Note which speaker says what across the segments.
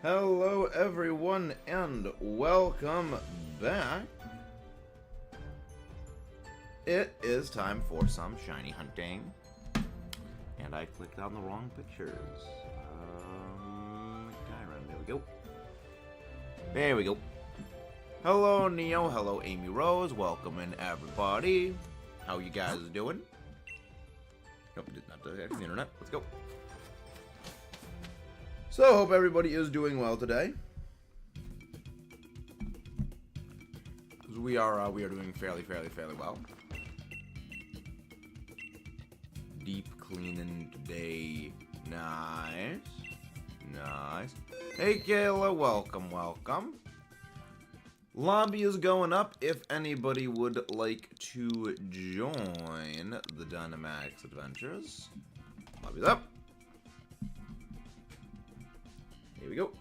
Speaker 1: Hello everyone and welcome back. It is time for some shiny hunting. And I clicked on the wrong pictures. Kyurem, there we go. There we go. Hello Neo, hello Amy Rose, welcome in everybody. How you guys doing? Nope, not the internet, let's go. So, hope everybody is doing well today. We are doing fairly well. Deep cleaning today. Nice. Nice. Hey Kayla, welcome. Lobby is going up if anybody would like to join the Dynamax adventures. Lobby's up. Here we go.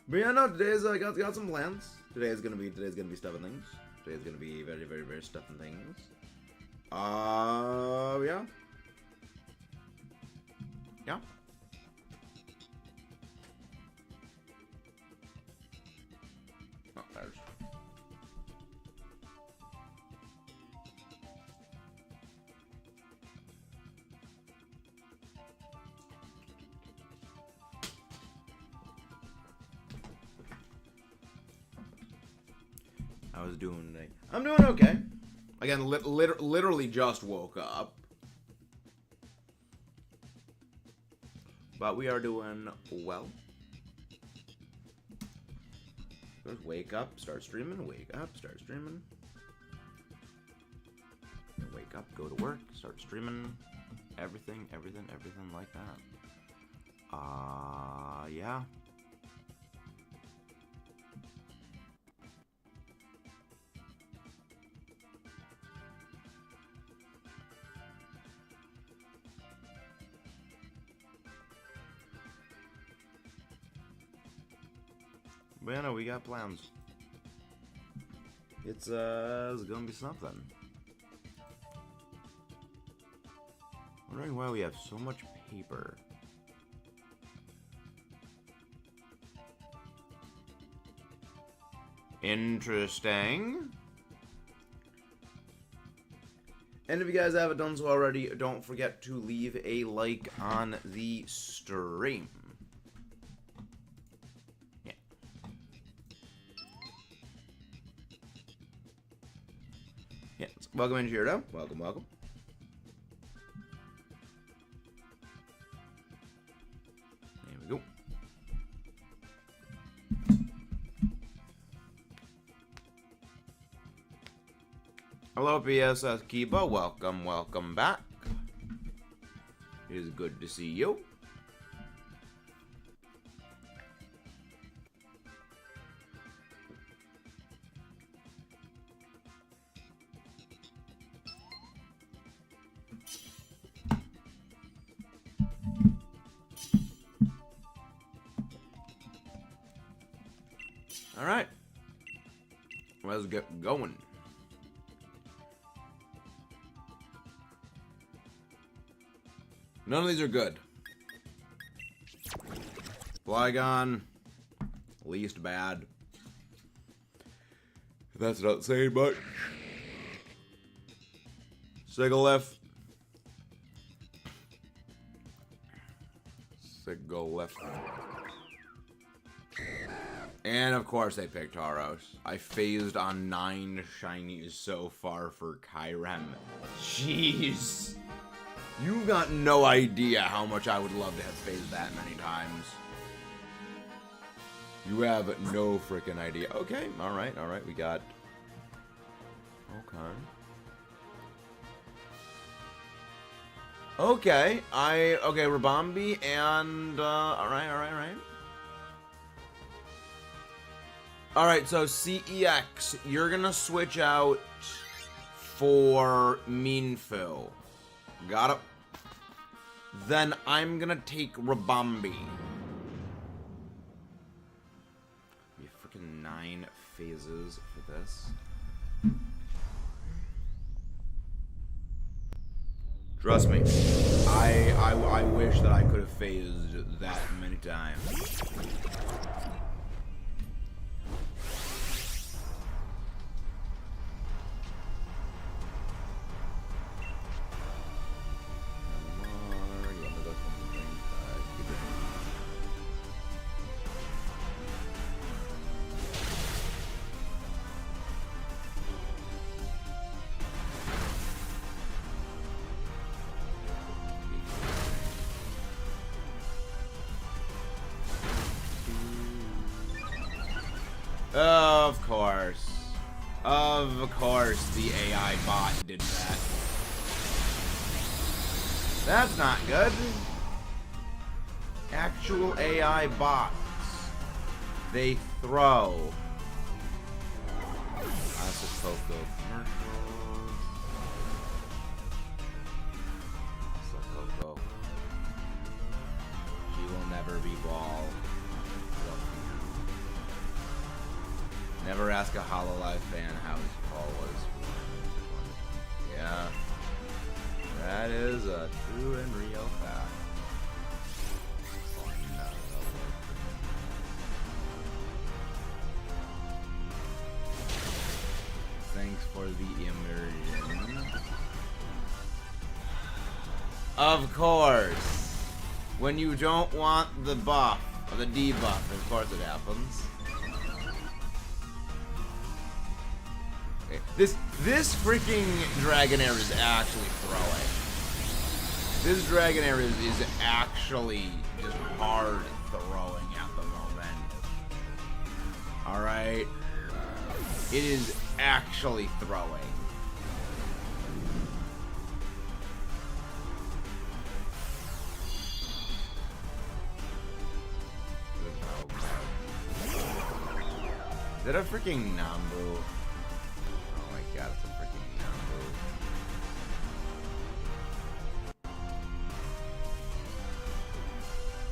Speaker 1: But yeah, no, today's got some plans. Today's gonna be stuffing things. Today's gonna be very stuffing things. Yeah. Yeah. Oh, there's. I was doing today. I'm doing okay. Again, literally just woke up. But we are doing well. Just wake up, start streaming, wake up, start streaming. Wake up, go to work, start streaming. Everything like that. Yeah. But yeah, no, we got plans. It's gonna be something. Wondering why we have so much paper. Interesting. And if you guys haven't done so already, don't forget to leave a like on the stream. Yeah, welcome in, Shirdo. Welcome. There we go. Hello, PSS Kiba. Welcome back. It is good to see you. Alright, let's get going. None of these are good. Flygon, least bad. That's not saying much. Sigalef. And of course they picked Tauros. I phased on 9 shinies so far for Kyurem. Jeez. You got no idea how much I would love to have phased that many times. You have no freaking idea. Okay, alright, we got... Okay, Rabambi and, alright. Alright, so CEX, you're gonna switch out for Meanfill. Got it. Then I'm gonna take Rabambi. You freaking 9 phases for this. Trust me. I wish that I could have phased that many times. Of course. Of course the AI bot did that. That's not good. Actual AI bots. They throw. Coco commercials. Coco. She will never be ball. Never ask a Hololive fan how his call was. Yeah. That is a true and real fact. Thanks for the immersion. Of course. When you don't want the buff, or the debuff, of course it happens. This freaking Dragonair is actually throwing. This Dragonair is actually just hard throwing at the moment. Alright? It is actually throwing. Is that a freaking Nambu? God, it's a freaking Nambu.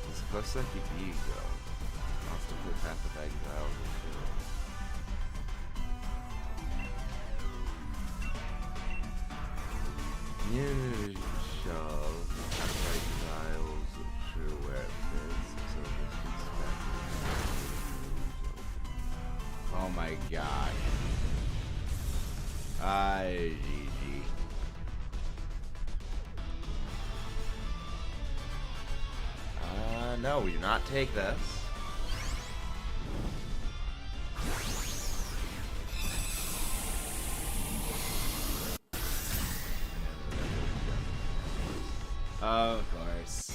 Speaker 1: It's Koseki Bigo. Wants to play Path of Exile too. New show. Path of Exile's true where it fits. So just expect. Oh my god. GG. No, we do not take this. Of course.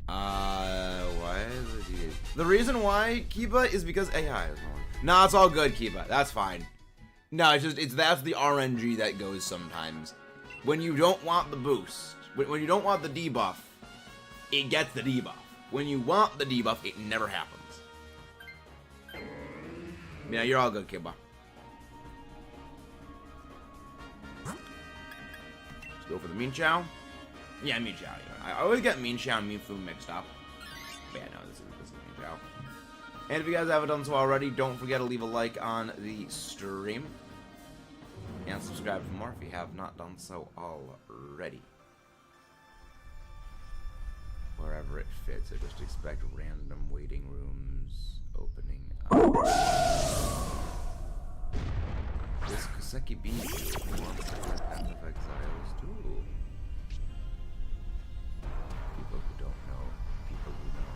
Speaker 1: Why is it? The reason why, Kiba, is because AI is wrong. Nah, it's all good, Kiba. That's fine. No, that's the RNG that goes sometimes. When you don't want the boost, when you don't want the debuff, it gets the debuff. When you want the debuff, it never happens. Yeah, you're all good, Kiba. Let's go for the Mean Chow. Yeah, Mean Chow. I always get Mean Chow and Mean Fu mixed up. But yeah, no, this is Mean Chow. And if you guys haven't done so already, don't forget to leave a like on the stream. And subscribe for more if you have not done so already. Wherever it fits, I just expect random waiting rooms opening up. This Koseki B wants to play Path of Exiles too. People who don't know, people who know.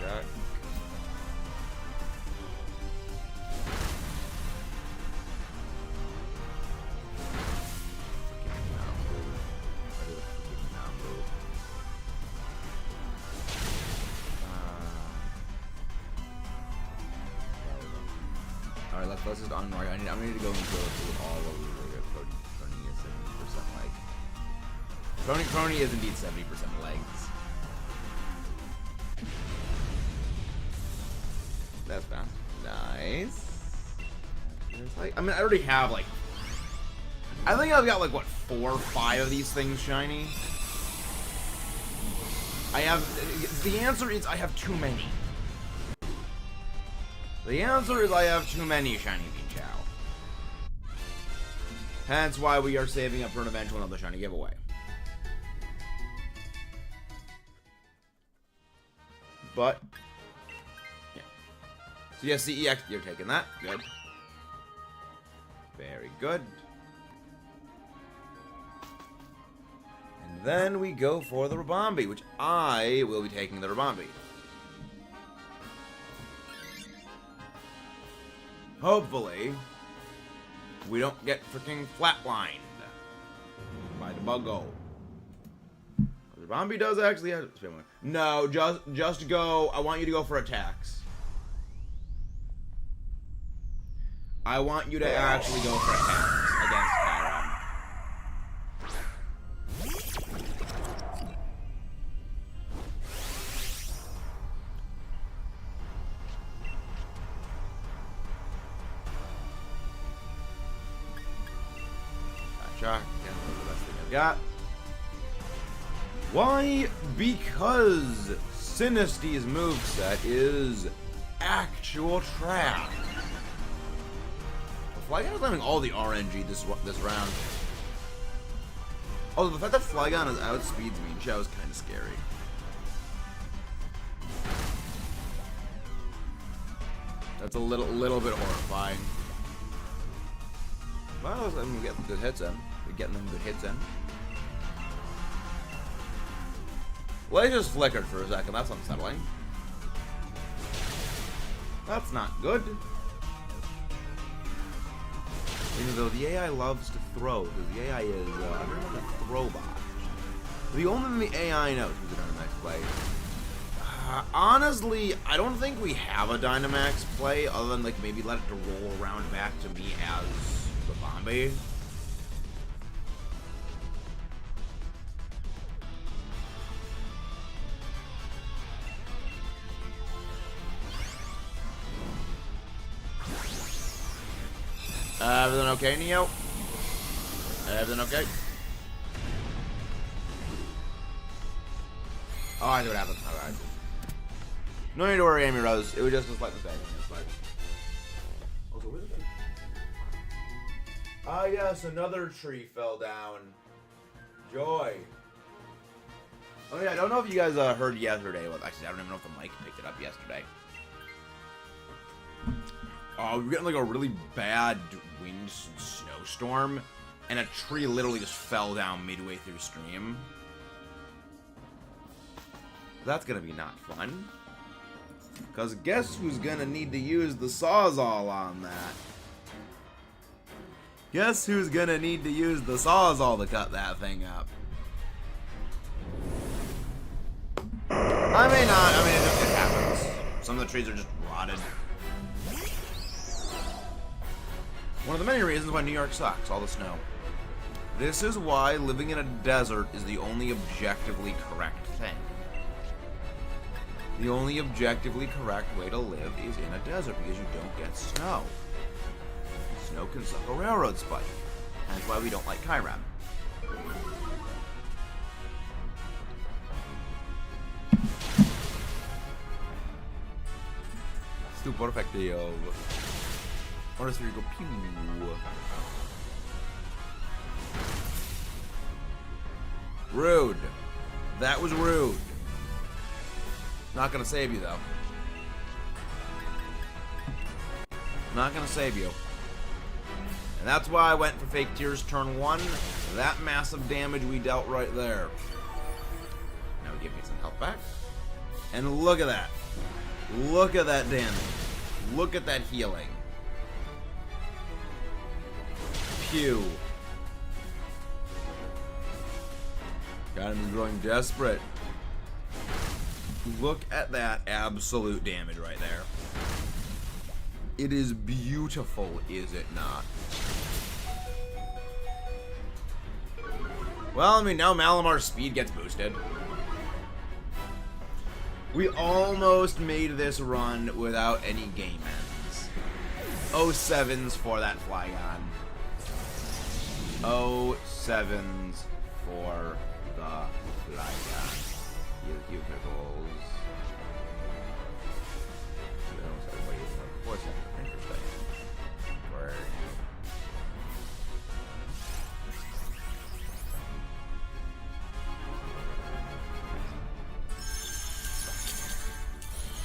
Speaker 1: Shot. Alright, let's just unmark. I need to go and go through all of the Crony is 70% leg. Crony is indeed 70% legs. That's fast. Nice. Like, I mean, I already have, like... I think I've got, like, what, 4 or 5 of these things shiny? I The answer is I have too many. The answer is I have too many shiny Pichao. Hence why we are saving up for an eventual another shiny giveaway. But, yeah. So yes, CEX, you're taking that. Good. Very good. And then we go for the Rabombi, which I will be taking the Rabombi. Hopefully, we don't get freaking flatlined by the Buggo. The Rabombi does actually have... No, just go. I want you to go for attacks. I want you to actually go for attacks against Kyurem. Shock. Yeah, that's the best thing I've got. Why? Because Sinisty's moveset is actual trash. Flygon is having all the RNG this round. Oh, the fact that Flygon is outspeeds Mienshao is kind of scary. That's a little bit horrifying. Well, I'm getting good hits in. We're getting them good hits in. Well, they just flickered for a second. That's unsettling. That's not good. Even though the AI loves to throw, because the AI is everyone a throwbot. The only thing the AI knows is the Dynamax play. Honestly, I don't think we have a Dynamax play other than like maybe let it to roll around back to me as the Bombi. Everything okay, Neo? Everything okay? Oh, I see what happened. Alright. No need to worry, Amy Rose. It was just a slight mistake. Also, where's the thing? Ah, yes, another tree fell down. Joy. Oh, yeah, I don't know if you guys heard yesterday. Well, actually, I don't even know if the mic picked it up yesterday. We're getting like a really bad wind snowstorm, and a tree literally just fell down midway through stream. That's gonna be not fun. Because guess who's gonna need to use the Sawzall on that? Guess who's gonna need to use the Sawzall to cut that thing up? I may not. I mean, it happens. Some of the trees are just rotted. One of the many reasons why New York sucks, all the snow. This is why living in a desert is the only objectively correct thing. The only objectively correct way to live is in a desert because you don't get snow. Snow can suck a railroad spike. That's why we don't like Kyurem. Stu perfectio. Or is there you go pew? Rude. That was rude. Not gonna save you though. Not gonna save you. And that's why I went for Fake Tears turn 1. That massive damage we dealt right there. Now give me some health back. And look at that. Look at that damage. Look at that healing. Pew. Got him growing desperate. Look at that absolute damage right there. It is beautiful, is it not? Well, I mean, now Malamar's speed gets boosted. We almost made this run without any game ends. 07s for that Flygon. 07s for the Flygon. pickles. Interesting. Word.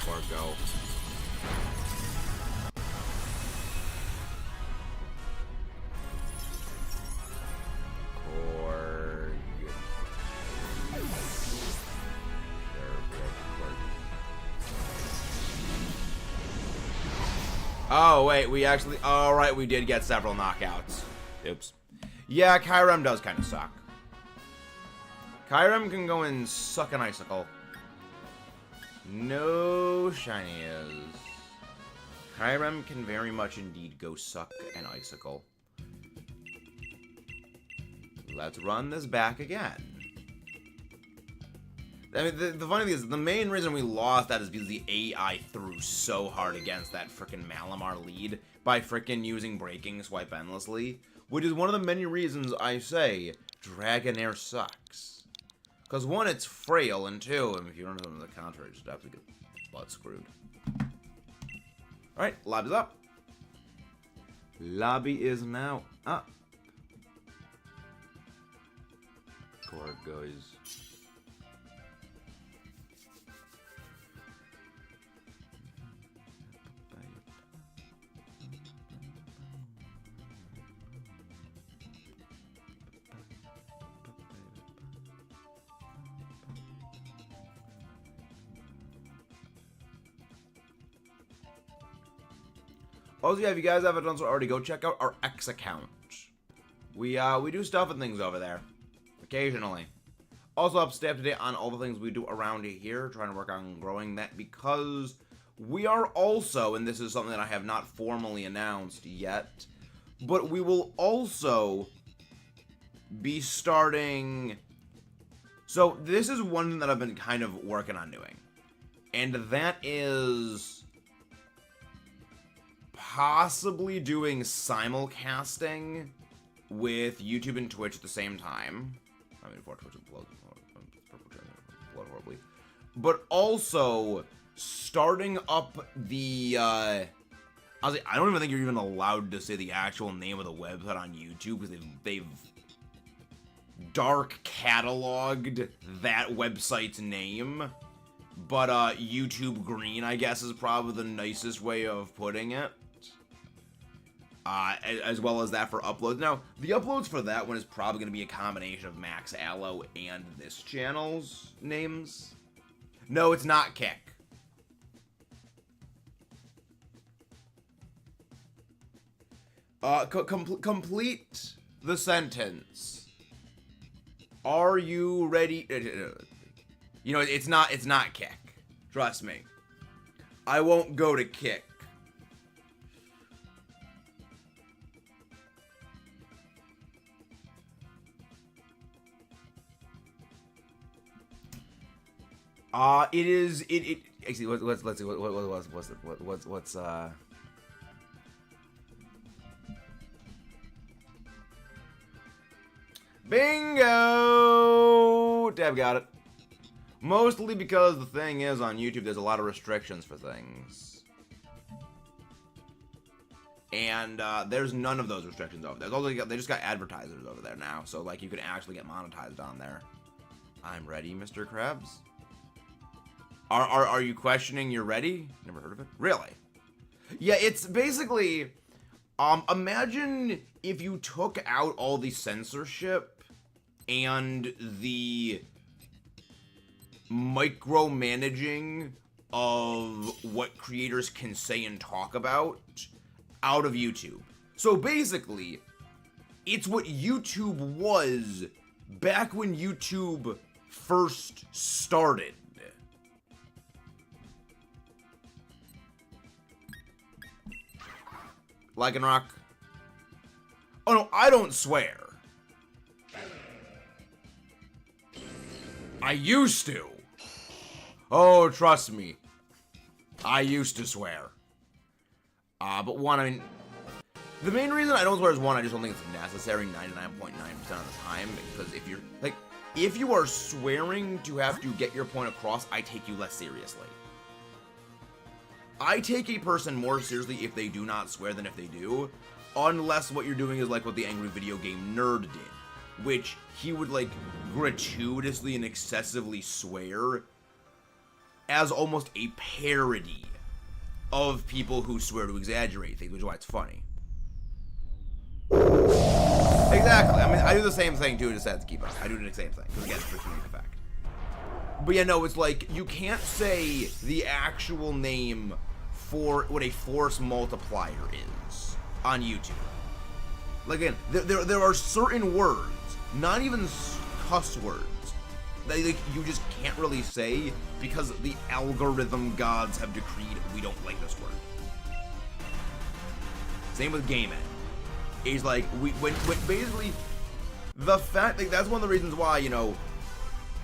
Speaker 1: Or go. Oh, wait, we actually... Alright, we did get several knockouts. Oops. Yeah, Kyurem does kind of suck. Kyurem can go and suck an icicle. No shinies. Kyurem can very much indeed go suck an icicle. Let's run this back again. I mean, the funny thing is, the main reason we lost that is because the AI threw so hard against that frickin' Malamar lead by frickin' using Breaking Swipe endlessly, which is one of the many reasons I say Dragonair sucks. Because one, it's frail, and two, if you don't know something to the contrary, just absolutely get butt screwed. Alright, lobby's up. Lobby is now up. Court goes. Also, yeah, if you guys haven't done so already, go check out our X account. We do stuff and things over there. Occasionally. Also, up to stay up to date on all the things we do around here, trying to work on growing that, because we are also, and this is something that I have not formally announced yet, but we will also be starting... So, this is one thing that I've been kind of working on doing. And that is... possibly doing simulcasting with YouTube and Twitch at the same time. I mean, before Twitch implodes horribly. But also starting up the, I don't even think you're even allowed to say the actual name of the website on YouTube because they've dark cataloged that website's name. But YouTube Green, I guess, is probably the nicest way of putting it. As well as that for uploads. Now, the uploads for that one is probably going to be a combination of Max Allo and this channel's names. No, it's not Kick. Complete the sentence. Are you ready? You know, it's not Kick. Trust me. I won't go to Kick. Actually, let's see, what's bingo! Deb got it. Mostly because the thing is, on YouTube, there's a lot of restrictions for things. And, there's none of those restrictions over there. They just got advertisers over there now, so, like, you can actually get monetized on there. I'm ready, Mr. Krabs. Are you questioning you're ready? Never heard of it? Really? Yeah, it's basically, imagine if you took out all the censorship and the micromanaging of what creators can say and talk about out of YouTube. So basically, it's what YouTube was back when YouTube first started. Lycanroc. Oh no, I don't swear. I used to. Oh, trust me. I used to swear. But one, I mean, the main reason I don't swear is one, I just don't think it's necessary 99.9% of the time, because if you're, like, if you are swearing to have to get your point across, I take you less seriously. I take a person more seriously if they do not swear than if they do, unless what you're doing is like what the angry video game nerd did, which he would like gratuitously and excessively swear as almost a parody of people who swear to exaggerate things, which is why it's funny. Exactly. I mean, I do the same thing too, just had to keep up. I do the same thing, because again, it's for comedic effect. But yeah, no, it's like, you can't say the actual name for what a force multiplier is on YouTube. Like, again, there are certain words, not even cuss words, that like, you just can't really say because the algorithm gods have decreed we don't like this word. Same with gaming. It's like, when basically, the fact, like, that's one of the reasons why, you know,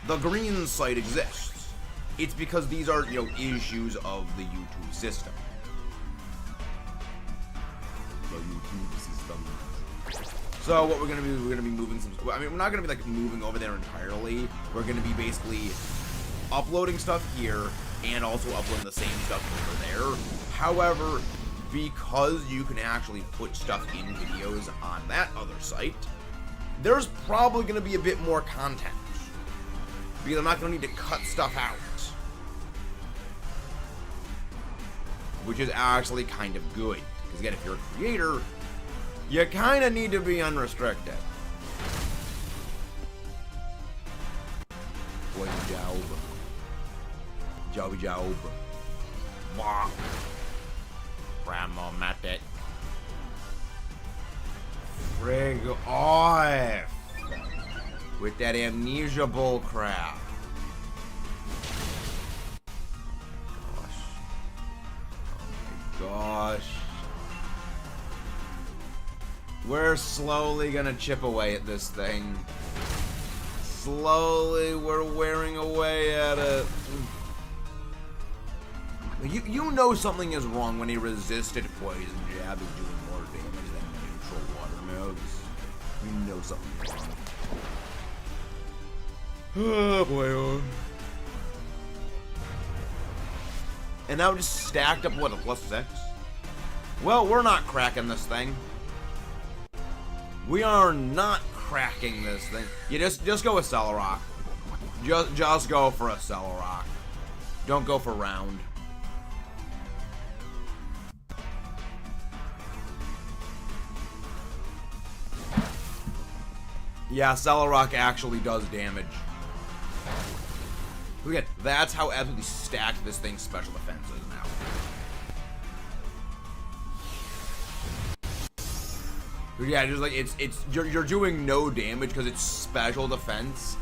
Speaker 1: the green site exists. It's because these are, you know, issues of the YouTube system. The YouTube system. So what we're gonna be moving some. I mean, we're not gonna be like moving over there entirely. We're gonna be basically uploading stuff here and also uploading the same stuff over there. However, because you can actually put stuff in videos on that other site, there's probably gonna be a bit more content. Because I'm not going to need to cut stuff out. Which is actually kind of good. Because again, if you're a creator, you kind of need to be unrestricted. Boy, job. Jobby job. Wah. Problematic. Frig off. With that amnesia bull crap. Gosh. Oh my gosh. We're slowly gonna chip away at this thing. Slowly, we're wearing away at it. You know something is wrong when a resisted poison jab is doing more damage than neutral water moves. You know something's wrong. Oh boy, oh. And now just stacked up, what, a +6? Well, we're not cracking this thing. We are not cracking this thing. You just go with Celerock. Just go for a Celerock. Don't go for round. Yeah, Celerock actually does damage. Look at, that's how absolutely stacked this thing's special defense is now. Yeah, just like you're doing no damage because its special defense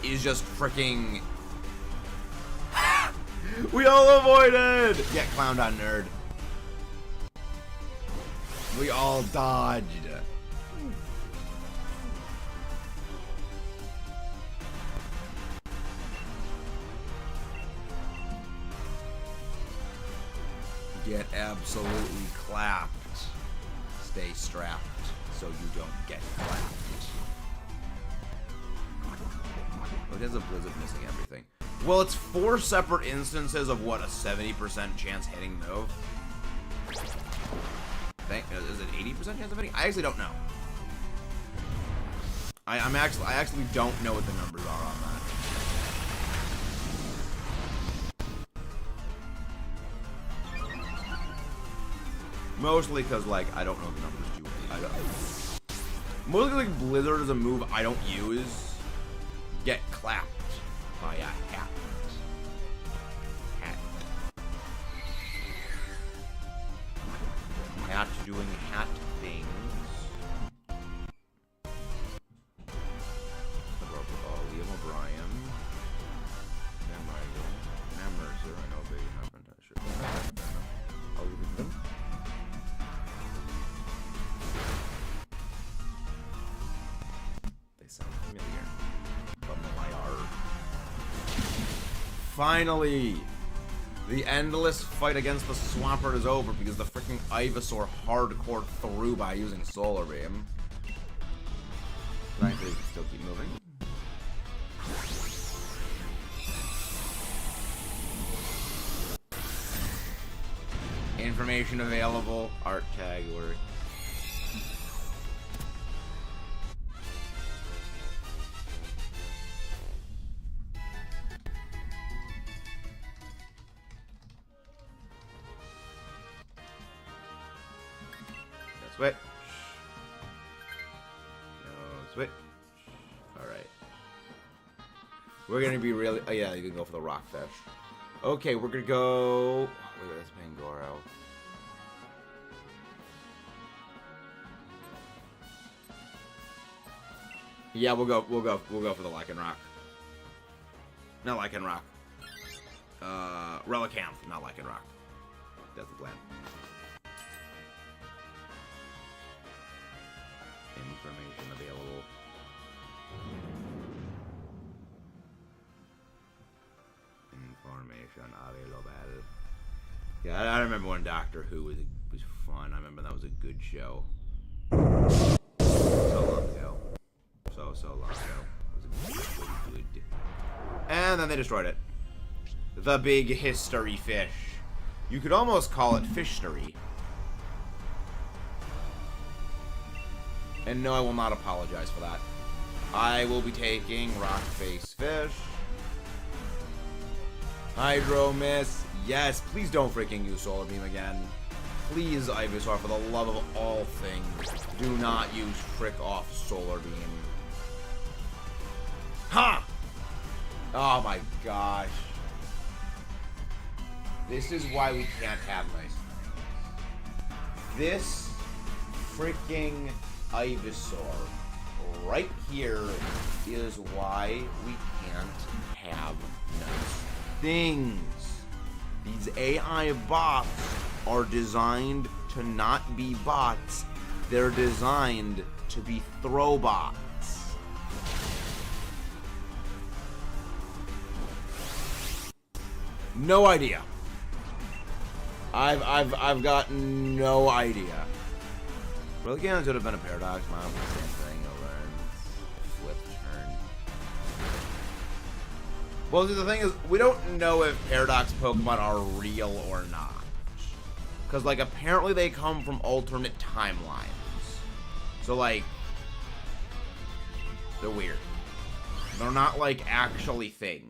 Speaker 1: is just freaking. We all avoided. Yeah, clowned on nerd. We all dodged. Get absolutely clapped. Stay strapped so you don't get clapped. Look, there's a blizzard missing everything. Well, it's 4 separate instances of what, a 70% chance hitting move? Is it 80% chance of hitting? I actually don't know. I actually don't know what the numbers are on that. Mostly because, like, I don't know the numbers too. Mostly like Blizzard is a move I don't use. Get clapped by a hat. Hat doing hat things. Liam O'Brien. Mercer. I know they haven't. I should. I'll leave them. Finally, the endless fight against the Swampert is over because the freaking Ivysaur hardcore through by using Solar Beam. Thankfully, we can still keep moving. Information available. Art tag work. Switch. No switch. Alright. We're gonna be really... Oh yeah, you can go for the rockfish. Okay, we're gonna go... Wait, that's Pangoro. Yeah, we'll go for the Lycanroc. Not Lycanroc. Relicanth, not Lycanroc. That's the plan. Information available. Information available. Yeah, I remember when Doctor Who was fun. I remember that was a good show. So long ago. So long ago. It was good. And then they destroyed it. The big history fish. You could almost call it fishnery. And no, I will not apologize for that. I will be taking Rock Face Fish. Hydro Miss. Yes, please don't freaking use Solar Beam again. Please, Ivysaur, for the love of all things, do not use frick off Solar Beam. Ha! Oh my gosh. This is why we can't have nice things. This freaking Ivysaur right here is why we can't have nice things. These AI bots are designed to not be bots. They're designed to be throwbots. No idea. I've got no idea. Relicanth should have been a Paradox. Mom, same thing. Flip turn. Well, the thing is, we don't know if Paradox Pokemon are real or not. Because, like, apparently they come from alternate timelines. So, like, they're weird. They're not, like, actually things.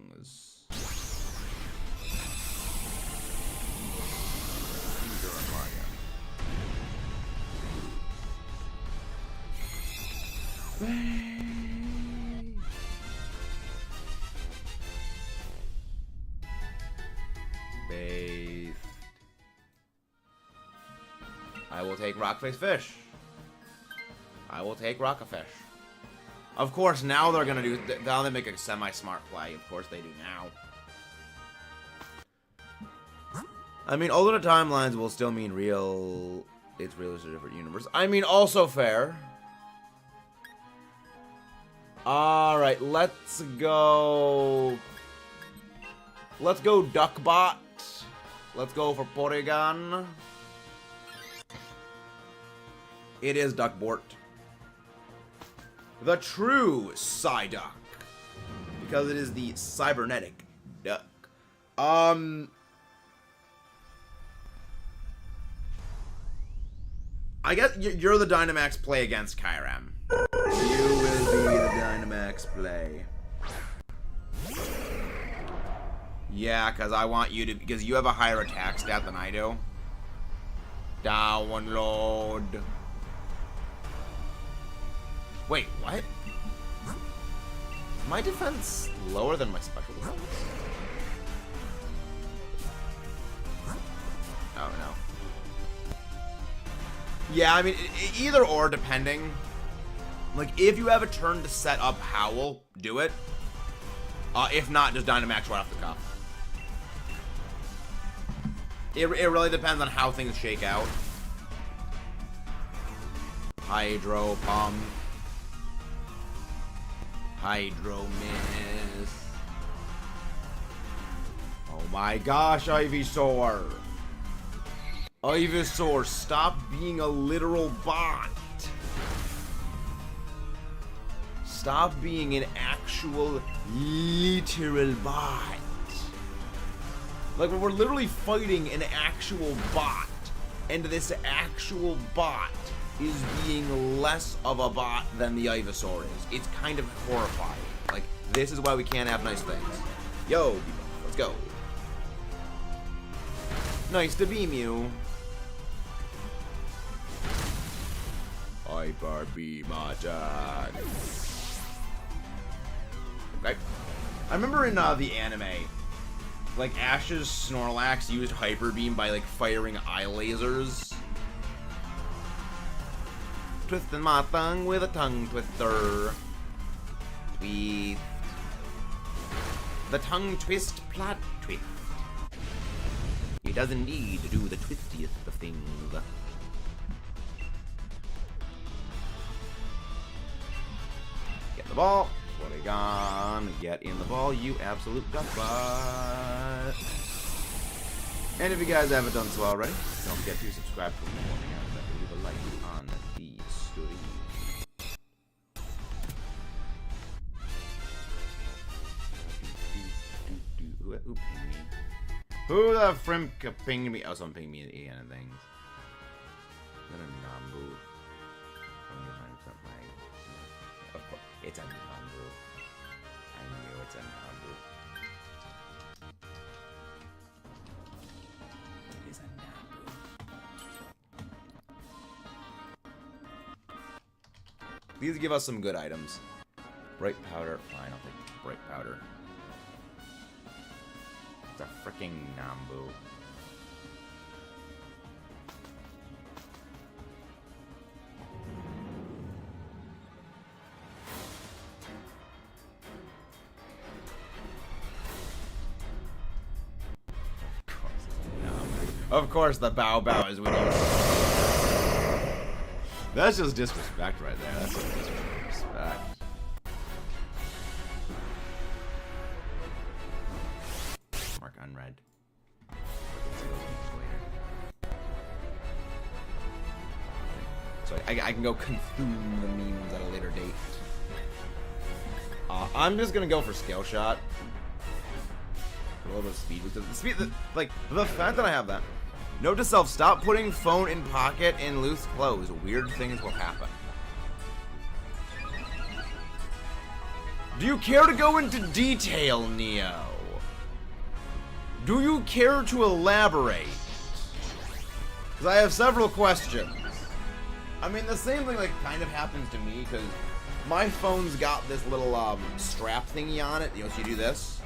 Speaker 1: Bathed. I will take Rockface Fish. I will take Rockafish. Of course, now they're gonna do. Now they make a semi-smart play. Of course, they do now. I mean, alternate timelines will still mean real. It's real is a different universe. I mean, also fair. Alright, let's go. Let's go Duckbot. Let's go for Porygon. It is Duckbort. The true Psyduck. Because it is the cybernetic duck. I guess you're the Dynamax play against Kyurem. You will be the Dynamax play. Yeah, because I want you to, because you have a higher attack stat than I do. Download. Wait, what? My defense lower than my special defense? Oh no. Yeah, I mean, either or, depending. Like, if you have a turn to set up Howl, do it. If not, just Dynamax right off the cuff. It really depends on how things shake out. Hydro Pump. Hydro Miss. Oh my gosh, Ivysaur. Ivysaur, stop being a literal bot. Stop being an actual, literal bot. Like, we're literally fighting an actual bot and this actual bot is being less of a bot than the Ivysaur is. It's kind of horrifying. Like, this is why we can't have nice things. Yo, people, let's go. Nice to beam you. Hyper beam attack. Okay. I remember in the anime, like Ash's Snorlax used Hyper Beam by like firing eye lasers. Twisting my tongue with a tongue twister. Twist. The tongue twist plot twist. He doesn't need to do the twistiest of things. Get the ball. Polygon, get in the ball, you absolute duckbutt. And if you guys haven't done so already, don't forget to subscribe for more and leave a like on the stream. Who pinged me? Who the frimka pinged me? Oh, someone pinged me at the end of things. Is that a Nambu? Of course, it's a Nambu. I knew it's a Nambu. It is a Nambu. Please give us some good items. Bright powder. Fine, I'll take bright powder. It's a freaking Nambu. Of course, the Bow Bow is winning. That's just disrespect right there. That's just disrespect. Mark unread. So I can go consume the memes at a later date. I'm just gonna go for Scale Shot. A little bit of speed. The speed, like the fact that I have that. Note to self: stop putting phone in pocket in loose clothes. Weird things will happen. Do you care to go into detail, Neo? Do you care to elaborate? Because I have several questions. I mean, the same thing like kind of happens to me because my phone's got this little strap thingy on it. You know, so you do this.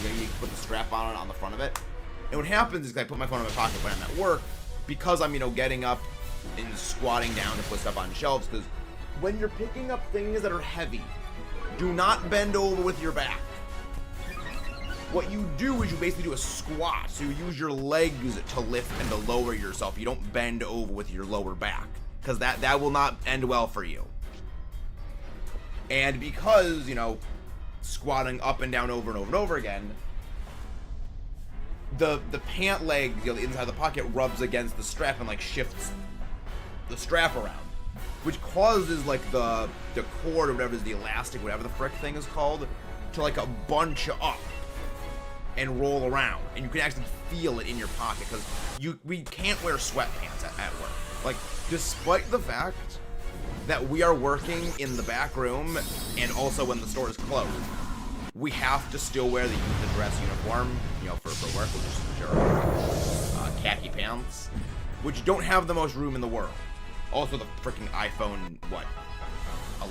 Speaker 1: You put the strap on it on the front of it. And what happens is I put my phone in my pocket when I'm at work because I'm, you know, getting up and squatting down to put stuff on shelves. Because when you're picking up things that are heavy, do not bend over with your back. What you do is you basically do a squat. So you use your legs to lift and to lower yourself. You don't bend over with your lower back. Because that will not end well for you. And because, you know, squatting up and down over and over and over again, the pant leg, you know, the inside of the pocket rubs against the strap and like shifts the strap around, which causes like the cord or whatever is the elastic, whatever the frick thing is called, to like a bunch up and roll around, and you can actually feel it in your pocket because we can't wear sweatpants at work. Like, despite the fact that we are working in the back room and also when the store is closed, we have to still wear the dress uniform, you know, for work, which are khaki pants, which don't have the most room in the world. Also, the freaking iPhone, what,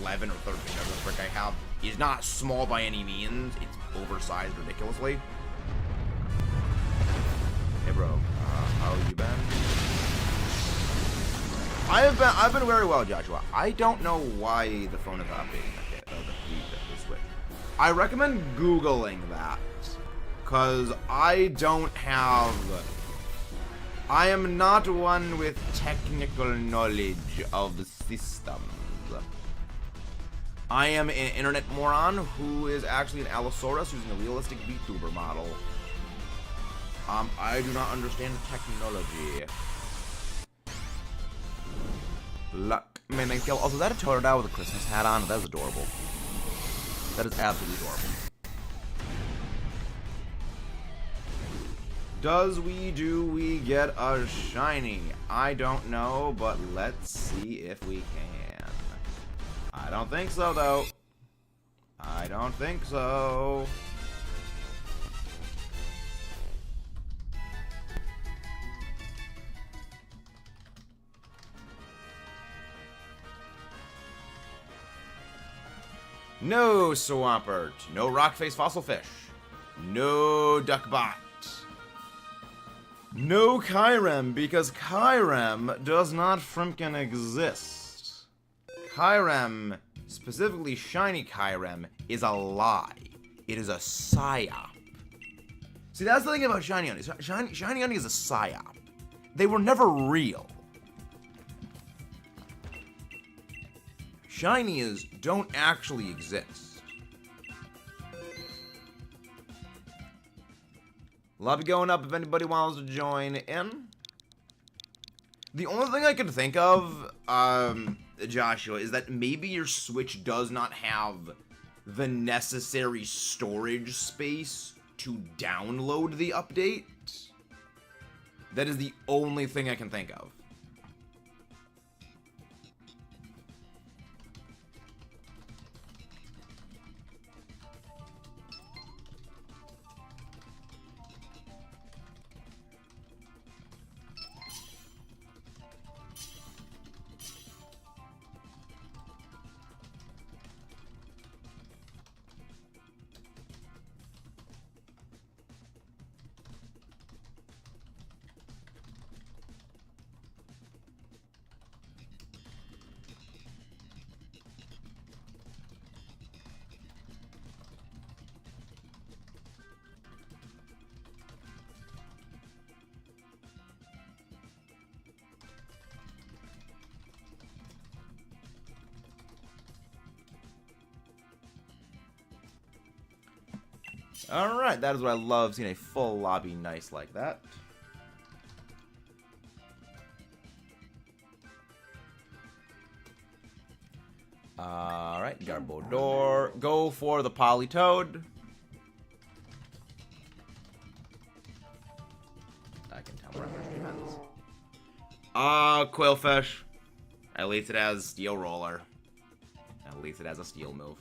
Speaker 1: 11 or 13, whatever the frick I have, is not small by any means. It's oversized ridiculously. Hey, bro, how you been? I've been very well, Joshua. I don't know why the phone is updating the Switch. I recommend Googling that, because I am not one with technical knowledge of the systems. I am an internet moron who is actually an Allosaurus using a realistic VTuber model. I do not understand technology. Luck. Man, also, is that a Totodile with a Christmas hat on? That is adorable. That is absolutely adorable. Do we get a shiny? I don't know, but let's see if we can. I don't think so, though. I don't think so. No Swampert. No Rockface Fossil Fish. No Duckbot. No Kyurem, because Kyurem does not frickin' exist. Kyurem, specifically Shiny Kyurem, is a lie. It is a psyop. See, that's the thing about Shiny Honey. Shiny Honey is a psyop. They were never real. Shinies don't actually exist. Lobby going up if anybody wants to join in. The only thing I can think of, Joshua, is that maybe your Switch does not have the necessary storage space to download the update. That is the only thing I can think of. Alright, that is what I love, seeing a full lobby nice like that. Alright, Garbodor. Go for the Politoed. I can tell where I'm Quillfish. At least it has Steel Roller. At least it has a Steel move.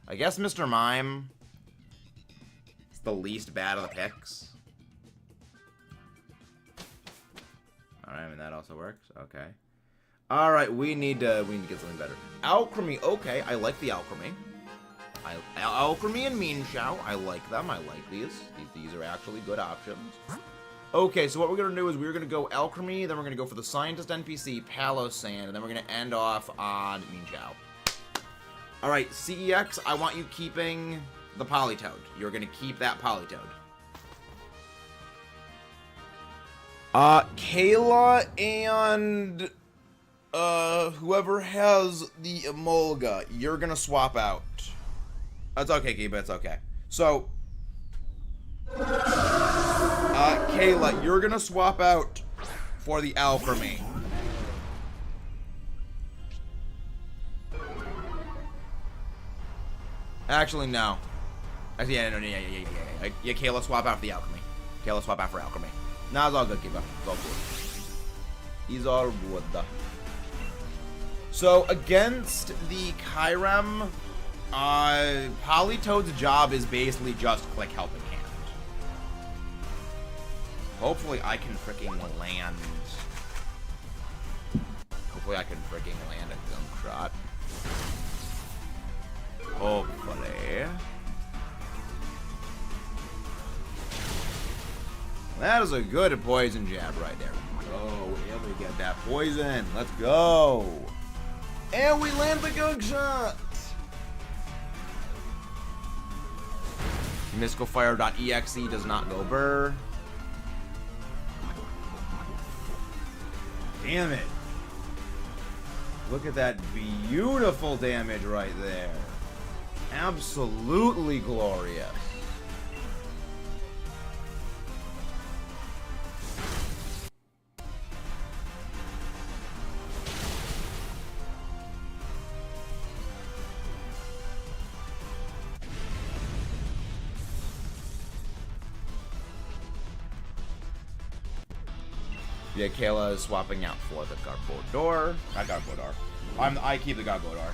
Speaker 1: I guess Mr. Mime is the least bad of the picks. Alright, I mean that also works. Okay. Alright, we need to get something better. Alchemy, okay, I like the Alchemy. Alchemy and Mean Shao, I like them. I like these. These are actually good options. Okay, so what we're gonna do is we're gonna go Alchemy, then we're gonna go for the Scientist NPC, Palosand, and then we're gonna end off on Mean Shao. Alright, CEX, I want you keeping the Politoed. You're gonna keep that Politoed. Kayla and whoever has the Emolga, you're gonna swap out. That's okay, Kiba, it's okay. So, Kayla, you're gonna swap out for the Alchemy. Actually, no. Actually, yeah, Kayla, swap out for the Alchemy. Kayla, swap out for Alchemy. Nah, it's all good, Kiba. It's all good. It's all good. So, against the Kyurem, Politoed's job is basically just click Helping Hand. Hopefully I can freaking land. Hopefully I can freaking land a gunk shot. Hopefully. That is a good poison jab right there. Oh, and we get that poison. Let's go. And we land the gunk shot. Mysticalfire.exe does not go burr. Damn it. Look at that beautiful damage right there. Absolutely glorious. Yeah, Kayla is swapping out for the Garbodor. Not Garbodor. I keep the Garbodor.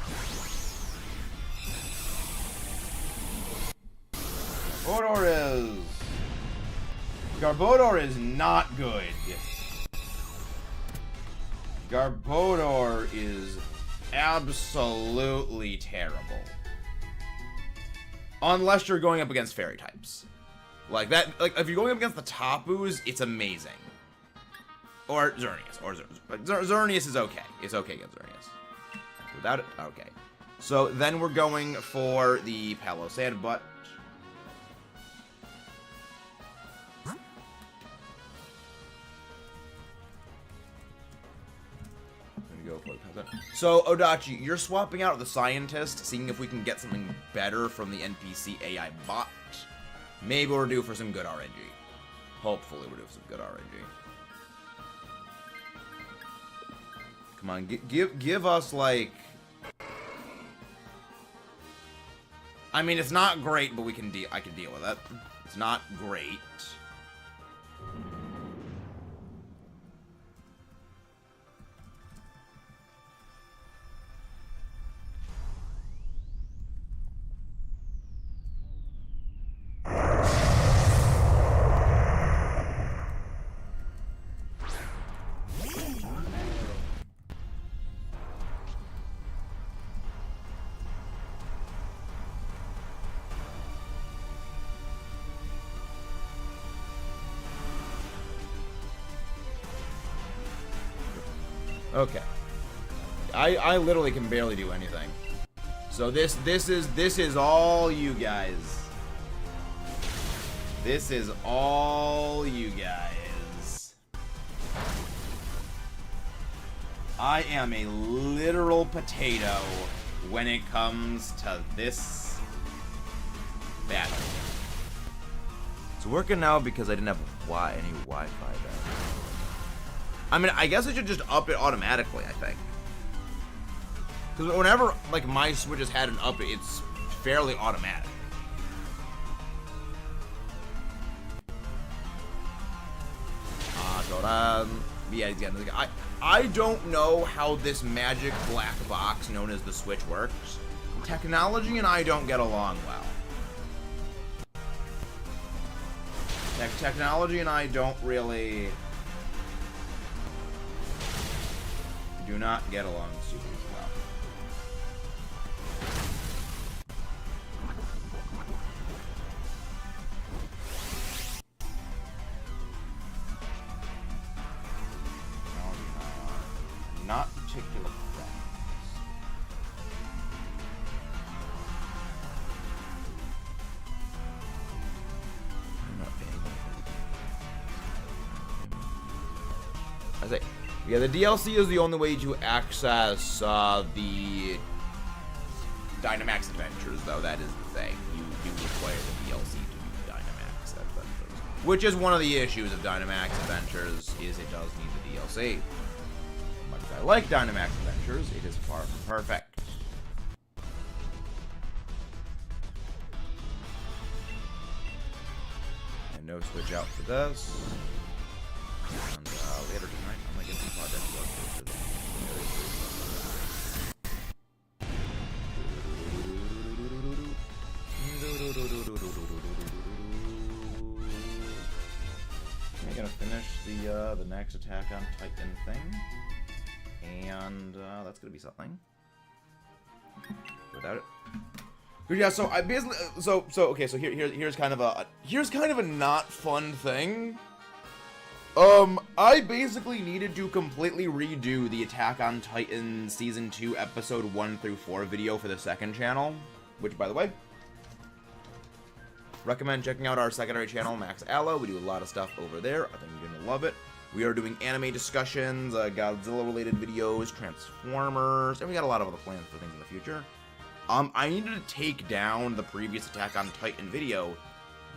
Speaker 1: Garbodor is not good. Garbodor is absolutely terrible. Unless you're going up against fairy types. Like that, like if you're going up against the Tapus, it's amazing. Or Xerneas, Xerneas is okay. It's okay against Xerneas. Without it, okay. So then we're going for the Palossand, but so, Odachi, you're swapping out the Scientist, seeing if we can get something better from the NPC AI bot. Maybe we're due for some good RNG. Hopefully we're due for some good RNG. Come on, give us, like... I mean, it's not great, but I can deal with it. It's not great. Okay. I literally can barely do anything. So this is all you guys. This is all you guys. I am a literal potato when it comes to this battle. It's working now because I didn't have any Wi-Fi there. I mean, I guess I should just up it automatically, I think. Because whenever, like, my Switch has had an up, it's fairly automatic. Yeah, I don't know how this magic black box known as the Switch works. Technology and I don't get along well. Technology and I don't really... do not get along super well. Not particular friends. I'm not paying. I say. Yeah, the DLC is the only way to access the Dynamax adventures, though. That is the thing. You do require the DLC to do Dynamax adventures. Which is one of the issues of Dynamax adventures, is it does need the DLC. As much as I like Dynamax adventures, it is far from perfect. And no switch out for this. And later tonight, I'm gonna get some projects work for the I'm gonna finish the next Attack on Titan thing, and that's gonna be something. Without it. But yeah, so I basically okay, so here's kind of a not fun thing. I basically needed to completely redo the Attack on Titan Season 2 Episode 1 through 4 video for the second channel, which, by the way, recommend checking out our secondary channel, Max Allo. We do a lot of stuff over there. I think you're gonna love it. We are doing anime discussions, Godzilla-related videos, Transformers, and we got a lot of other plans for things in the future. I needed to take down the previous Attack on Titan video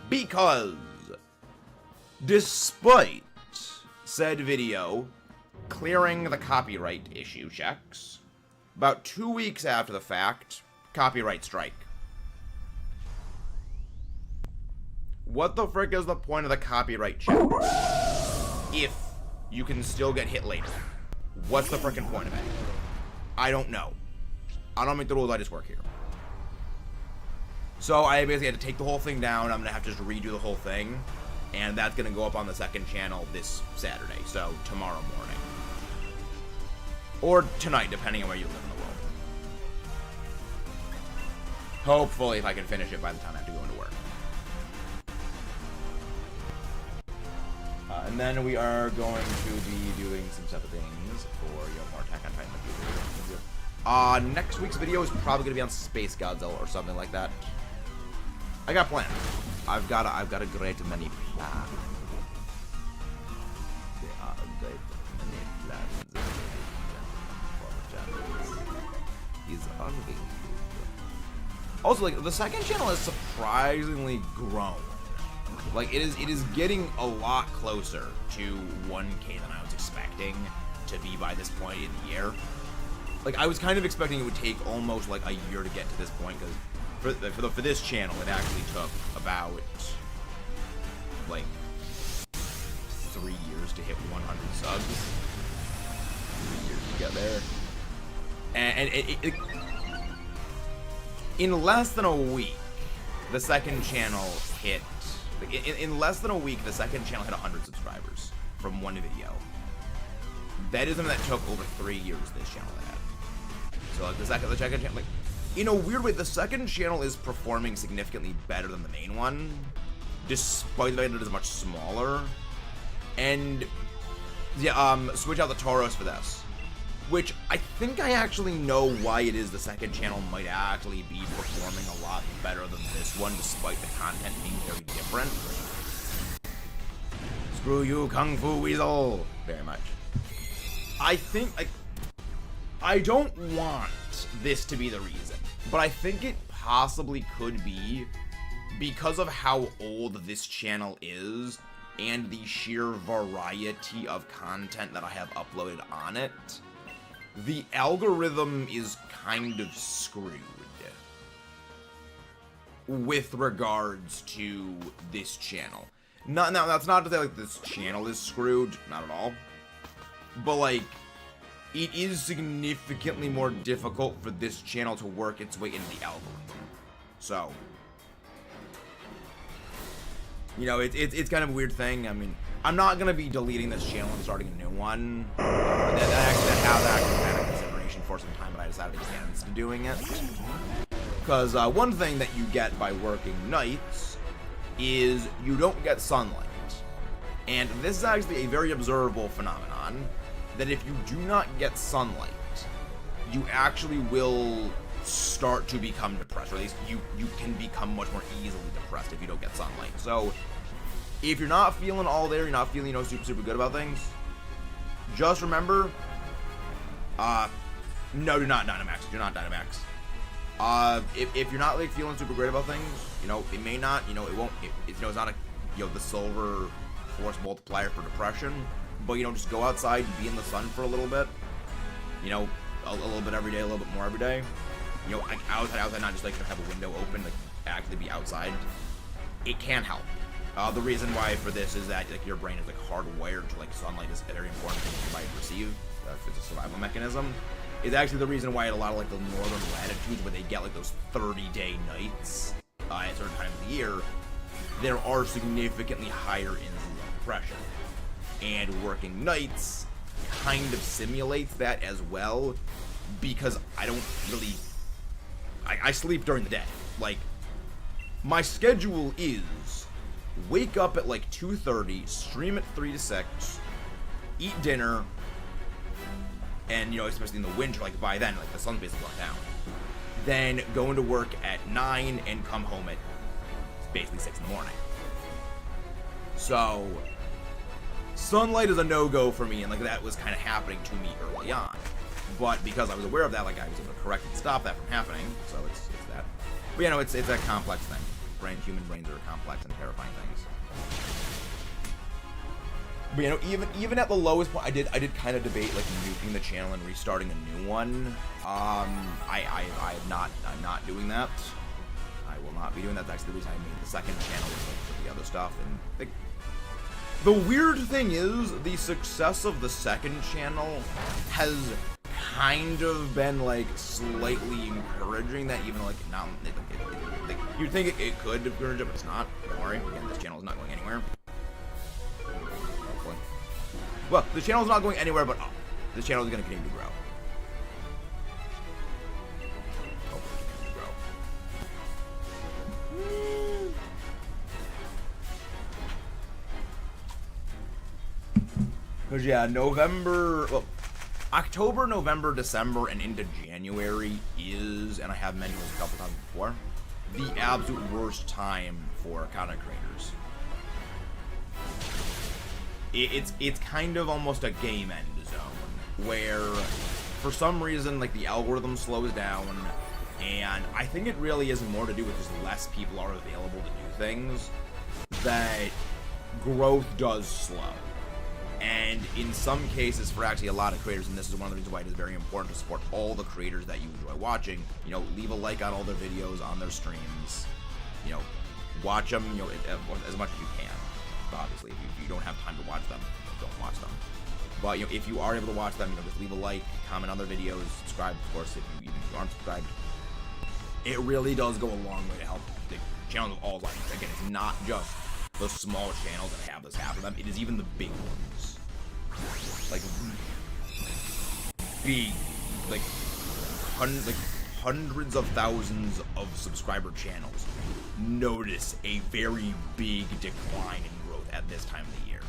Speaker 1: because, despite said video clearing the copyright issue checks, about 2 weeks after the fact, copyright strike. What the frick is the point of the copyright check if you can still get hit later. What's the frickin' point of it? I don't know. I don't make the rules, I just work here. So I basically had to take the whole thing down. I'm gonna have to just redo the whole thing. And that's gonna go up on the second channel this Saturday, so tomorrow morning. Or tonight, depending on where you live in the world. Hopefully, if I can finish it by the time I have to go into work. And then we are going to be doing some separate things for more Attack on Titan in the future. Next week's video is probably gonna be on Space Godzilla or something like that. I got plans. I've got a great many plans. There are a great many plans. He's always good. Also, like, the second channel has surprisingly grown. Like, it is getting a lot closer to 1K than I was expecting to be by this point in the year. Like, I was kind of expecting it would take almost like a year to get to this point, because for this channel, it actually took about like 3 years to hit 100 subs. 3 years to get there, and it in less than a week, the second channel hit. In less than a week, the second channel hit 100 subscribers from one video. That is something that took over 3 years. This channel had. So like the second channel, like, in a weird way, the second channel is performing significantly better than the main one, despite the fact that it is much smaller. And yeah, switch out the Tauros for this, which I think I actually know why it is the second channel might actually be performing a lot better than this one, despite the content being very different. Screw you, Kung Fu Weasel! Very much. I think, like, I don't want this to be the reason, but I think it possibly could be because of how old this channel is and the sheer variety of content that I have uploaded on it. The algorithm is kind of screwed with regards to this channel. Now, that's not to say like this channel is screwed, not at all. But like, it is significantly more difficult for this channel to work its way into the algorithm. So, you know, it's kind of a weird thing. I mean, I'm not gonna be deleting this channel and starting a new one. That has actually been a consideration for some time, but I decided against doing it. Because one thing that you get by working nights is you don't get sunlight. And this is actually a very observable phenomenon, that if you do not get sunlight, you actually will start to become depressed, or at least you can become much more easily depressed if you don't get sunlight. So if you're not feeling all there, you're not feeling, you know, super good about things, just remember, no, do not Dynamax. Do not Dynamax. If you're not like feeling super great about things, you know, it may not, you know, it won't, you know, it's not a, you know, the silver force multiplier for depression, but, you know, just go outside, be in the sun for a little bit, you know, a little bit every day, a little bit more every day, you know, like outside, not just like have a window open, like actually be outside. It can help. The reason why for this is that like your brain is like hardwired to like sunlight is very important to perceive. It's a survival mechanism. Is actually the reason why at a lot of like the northern latitudes where they get like those 30-day nights at certain times of the year, there are significantly higher incidents of depression. And working nights kind of simulates that as well, because I don't really, I sleep during the day. Like, my schedule is wake up at like 2:30, stream at 3 to 6, eat dinner, and, you know, especially in the winter, like by then, like the sun's basically gone down. Then go into work at 9 and come home at basically 6 in the morning. So sunlight is a no-go for me, and like that was kind of happening to me early on. But because I was aware of that, like I was able to correct and stop that from happening. So it's that. But you know, it's a complex thing. Human brains are complex and terrifying things. But you know, even at the lowest point, I did kind of debate like nuking the channel and restarting a new one. I'm not doing that. I will not be doing that. That's actually the reason I made the second channel with like, the other stuff. And The weird thing is, the success of the second channel has kind of been, like, slightly encouraging that, even though, like, not, like, you'd think it could encourage it, but it's not. Don't worry. Again, this channel is not going anywhere. Hopefully. Well, the channel is not going anywhere but up. This channel is going to continue to grow. Hopefully it's going to grow. Because, yeah, October, November, December, and into January is, and I have mentioned this a couple times before, the absolute worst time for content creators. It's kind of almost a game end zone, where, for some reason, like, the algorithm slows down, and I think it really is more to do with just less people are available to do things, that growth does slow. And in some cases, for actually a lot of creators, and this is one of the reasons why it is very important to support all the creators that you enjoy watching, you know, leave a like on all their videos, on their streams, you know, watch them, you know, as much as you can. Obviously, if you don't have time to watch them, don't watch them. But, you know, if you are able to watch them, you know, just leave a like, comment on their videos, subscribe, of course, even if you aren't subscribed. It really does go a long way to help the channels of all lines. Again, it's not just the small channels that have this happen to them, it is even the big ones. Like, big, like hundreds of thousands of subscriber channels notice a very big decline in growth at this time of the year.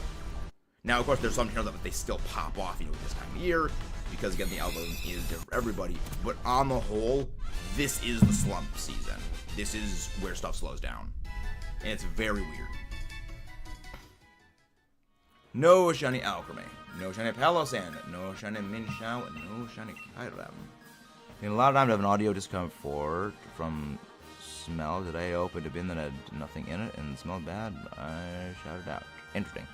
Speaker 1: Now, of course, there's some channels that they still pop off, you know, this time of year, because, again, the algorithm is different for everybody. But on the whole, this is the slump season. This is where stuff slows down. And it's very weird. No shiny Alchemy, no shiny Palossand, no shiny Minshao, and no shiny Kyurem. In a lot of times I have an audio discomfort from smell. Today I opened a bin that had nothing in it and smelled bad. I shouted out. Interesting.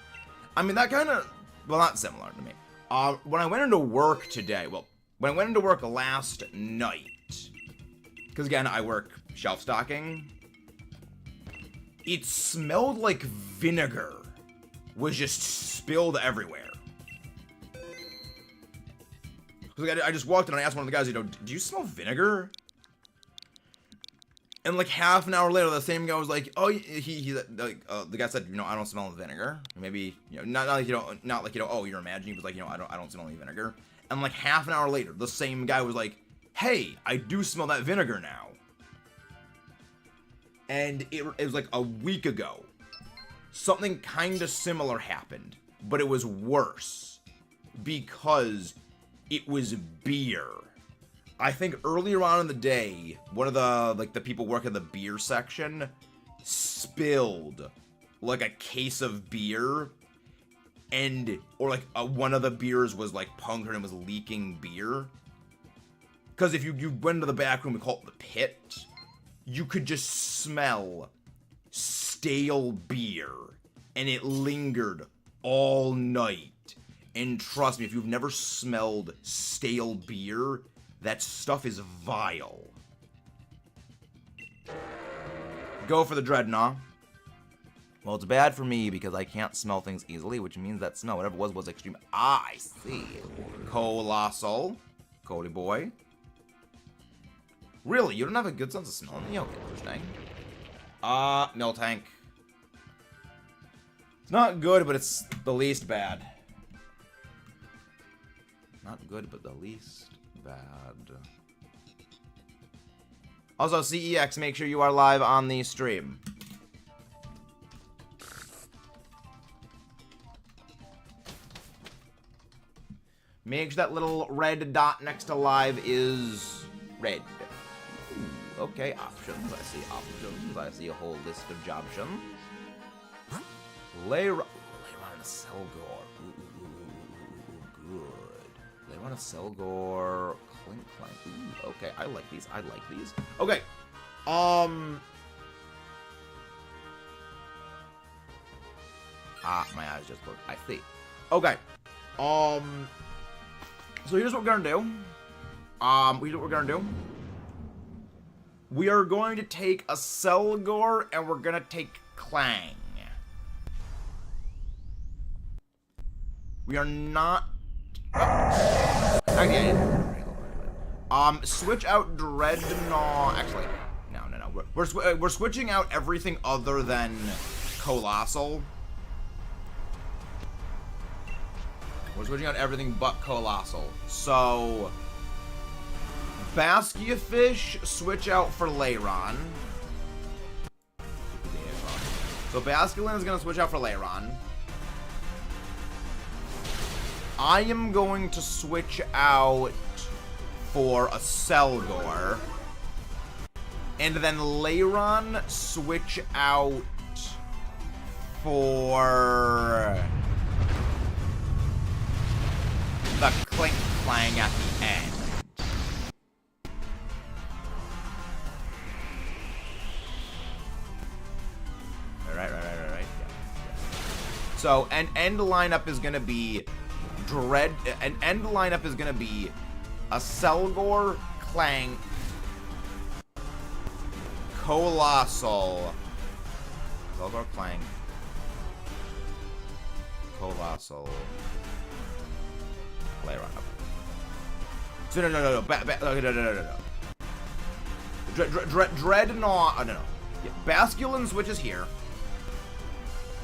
Speaker 1: I mean, that kind of, well, not similar to me. When I went into work today, when I went into work last night, because again, I work shelf stocking, it smelled like vinegar was just spilled everywhere. I just walked in and I asked one of the guys, you know, do you smell vinegar? And like half an hour later, the same guy was like, oh, the guy said, you know, I don't smell vinegar. Maybe, you know, not like, you know, oh, you're imagining. He was like, you know, I don't smell any vinegar. And like half an hour later, the same guy was like, hey, I do smell that vinegar now. And it was like a week ago. Something kind of similar happened, but it was worse because it was beer. I think earlier on in the day, one of the people working the beer section spilled like a case of beer, or like one of the beers was like punctured and was leaking beer. Because if you went into the back room, we call it the pit, you could just smell stale beer, and it lingered all night. And trust me, if you've never smelled stale beer, that stuff is vile. Go for the Dreadnought. Well, it's bad for me because I can't smell things easily, which means that smell, whatever it was extreme. Ah, I see. Colossal. Cody boy. Really? You don't have a good sense of smelling? Okay, interesting. Miltank. It's not good, but it's the least bad. Not good, but the least bad. Also, CEX, make sure you are live on the stream. Make sure that little red dot next to live is red. Ooh, okay, options. I see options. I see a whole list of jobtions. Lay on a Selgor. Ooh, good. Lay on a Selgor. Clink, clank. Ooh, okay, I like these. I like these. Okay. My eyes just looked. I see. Okay. So here's what we're gonna do. Here's what we're gonna do. We are going to take a Selgor and we're gonna take Clang. We are not... Okay. Switch out Dreadnought. Actually, no. We're switching out everything other than Colossal. We're switching out everything but Colossal. So, Baskia Fish, switch out for Lairon. So Basculin is going to switch out for Lairon. I am going to switch out for a Selgor. And then Lairon switch out for the Clink Clang at the end. Right. Yeah. So, an end lineup is gonna be a Selgor, Clank, Colossal, Clank, Colossal, Lairon. So no. Dreadnought. No. Yeah, Basculin switches here.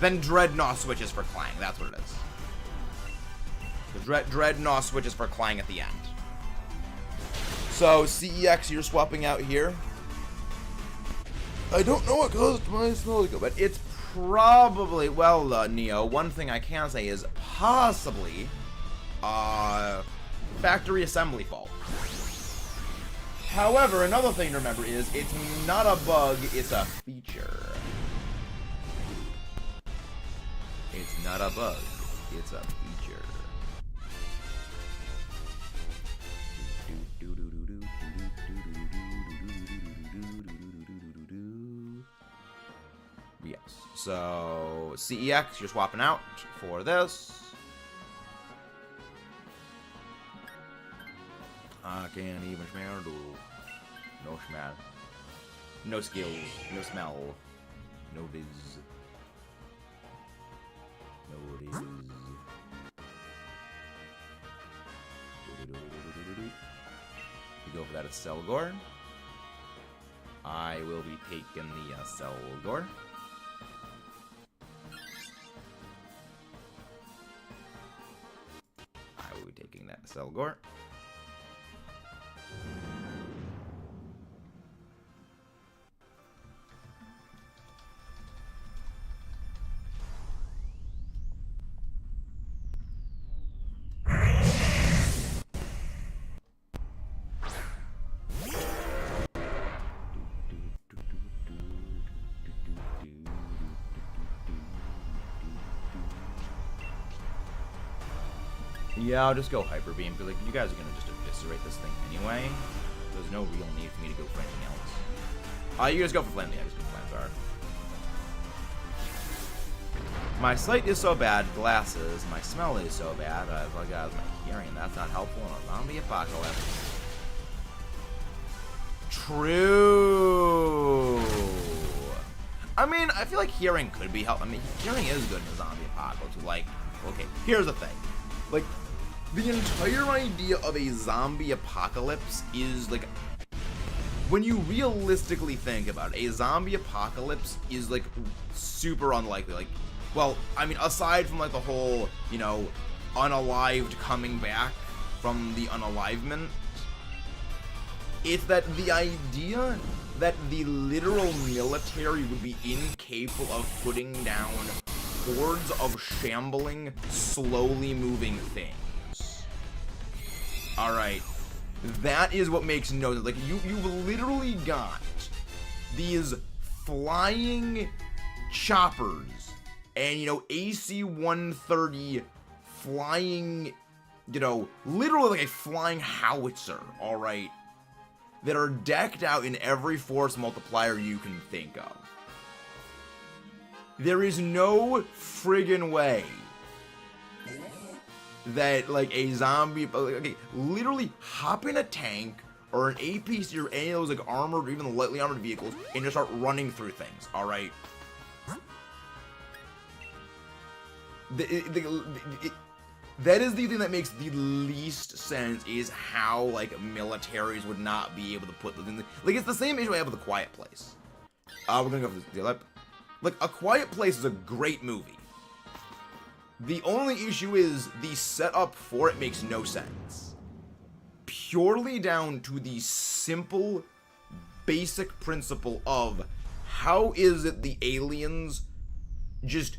Speaker 1: Then Dreadnought switches for Clang. That's what it is. The Dreadnought switches for Clang at the end. So, CEX, you're swapping out here. I don't know what caused my smell to go, but it's probably, well, Neo, one thing I can say is possibly, factory assembly fault. However, another thing to remember is it's not a bug, it's a feature. It's not a bug, it's a feature. Yes, so CEX, you're swapping out for this. I can't even smell. No smell. No skills. No smell. No viz. No viz. We go for that as Selgor. I will be taking the Selgor. I will be taking that Selgor. Yeah, I'll just go Hyper Beam, because like, you guys are going to just eviscerate this thing anyway. There's no real need for me to go for anything else. You guys go for Flame. Yeah, just go for Flamethrower. My sight is so bad, glasses. My smell is so bad, I've got my hearing. That's not helpful in a zombie apocalypse. True. I mean, I feel like hearing could be helpful. I mean, hearing is good in a zombie apocalypse. Like, okay, here's the thing. Like, the entire idea of a zombie apocalypse is, like, when you realistically think about it, a zombie apocalypse is, like, super unlikely. Like, well, I mean, aside from, like, the whole, you know, unalived coming back from the unalivement, it's that the idea that the literal military would be incapable of putting down hordes of shambling, slowly moving things. Alright. That is what makes no sense. Like, you've literally got these flying choppers and, you know, AC-130 flying, you know, literally like a flying howitzer, alright, that are decked out in every force multiplier you can think of. There is no friggin' way that, like, a zombie, okay, literally hop in a tank or an APC or any of those, like, armored or even lightly armored vehicles and just start running through things, alright? That is the thing that makes the least sense, is how, like, militaries would not be able to put those in. Like, it's the same issue I have with A Quiet Place. We're gonna go for this. Like, A Quiet Place is a great movie. The only issue is the setup for it makes no sense. Purely down to the simple, basic principle of how is it the aliens just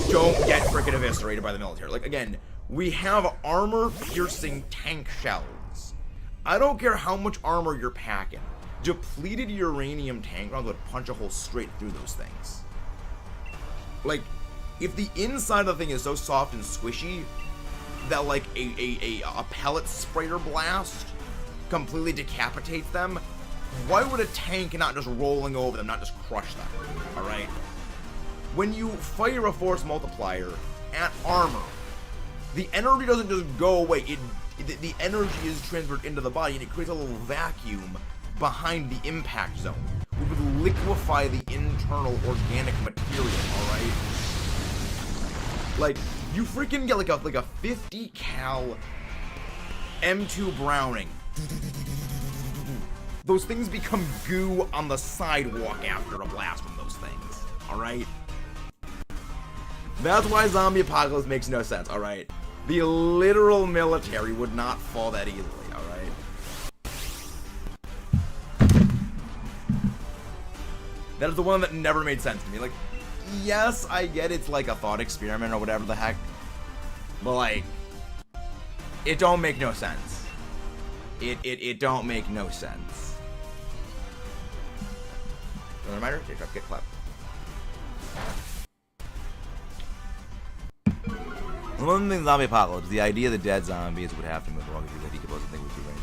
Speaker 1: don't get frickin' eviscerated by the military. Like, again, we have armor-piercing tank shells. I don't care how much armor you're packing. Depleted uranium tank rounds would punch a hole straight through those things. Like, if the inside of the thing is so soft and squishy that, like, a pellet sprayer blast completely decapitates them, why would a tank not just rolling over them not just crush them? Alright? When you fire a force multiplier at armor, the energy doesn't just go away. The energy is transferred into the body, and it creates a little vacuum behind the impact zone, which would liquefy the internal organic material, alright? Like, you freaking get like a 50 cal M2 Browning. Those things become goo on the sidewalk after a blast from those things, alright? That's why zombie apocalypse makes no sense, alright? The literal military would not fall that easily, alright? That is the one that never made sense to me. Like, yes, I get it's like a thought experiment or whatever the heck, but like, it don't make no sense. It don't make no sense. Another reminder, get clapped. One thing, zombie apocalypse, the idea that dead zombies would have to move along with you, decompose and think would be right.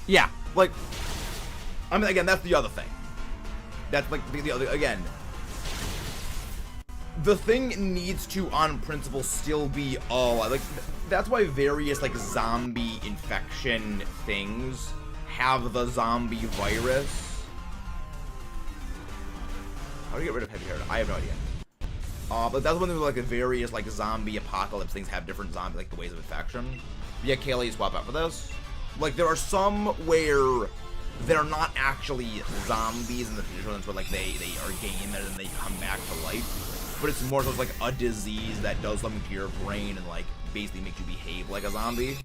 Speaker 1: Yeah, like, I mean, again, that's the other thing. That's like the other, again, the thing needs to, on principle, still be all, like, that's why various, like, zombie infection things have the zombie virus. How do you get rid of heavy hair? I have no idea. But that's one thing, like, the various, like, zombie apocalypse things have different zombie, like, the ways of infection. Yeah, Kayla, you swap out for this. Like, there are some where they're not actually zombies in the traditional sense where, like, they are game and then they come back to life. But it's more so like a disease that does something to your brain and, like, basically makes you behave like a zombie.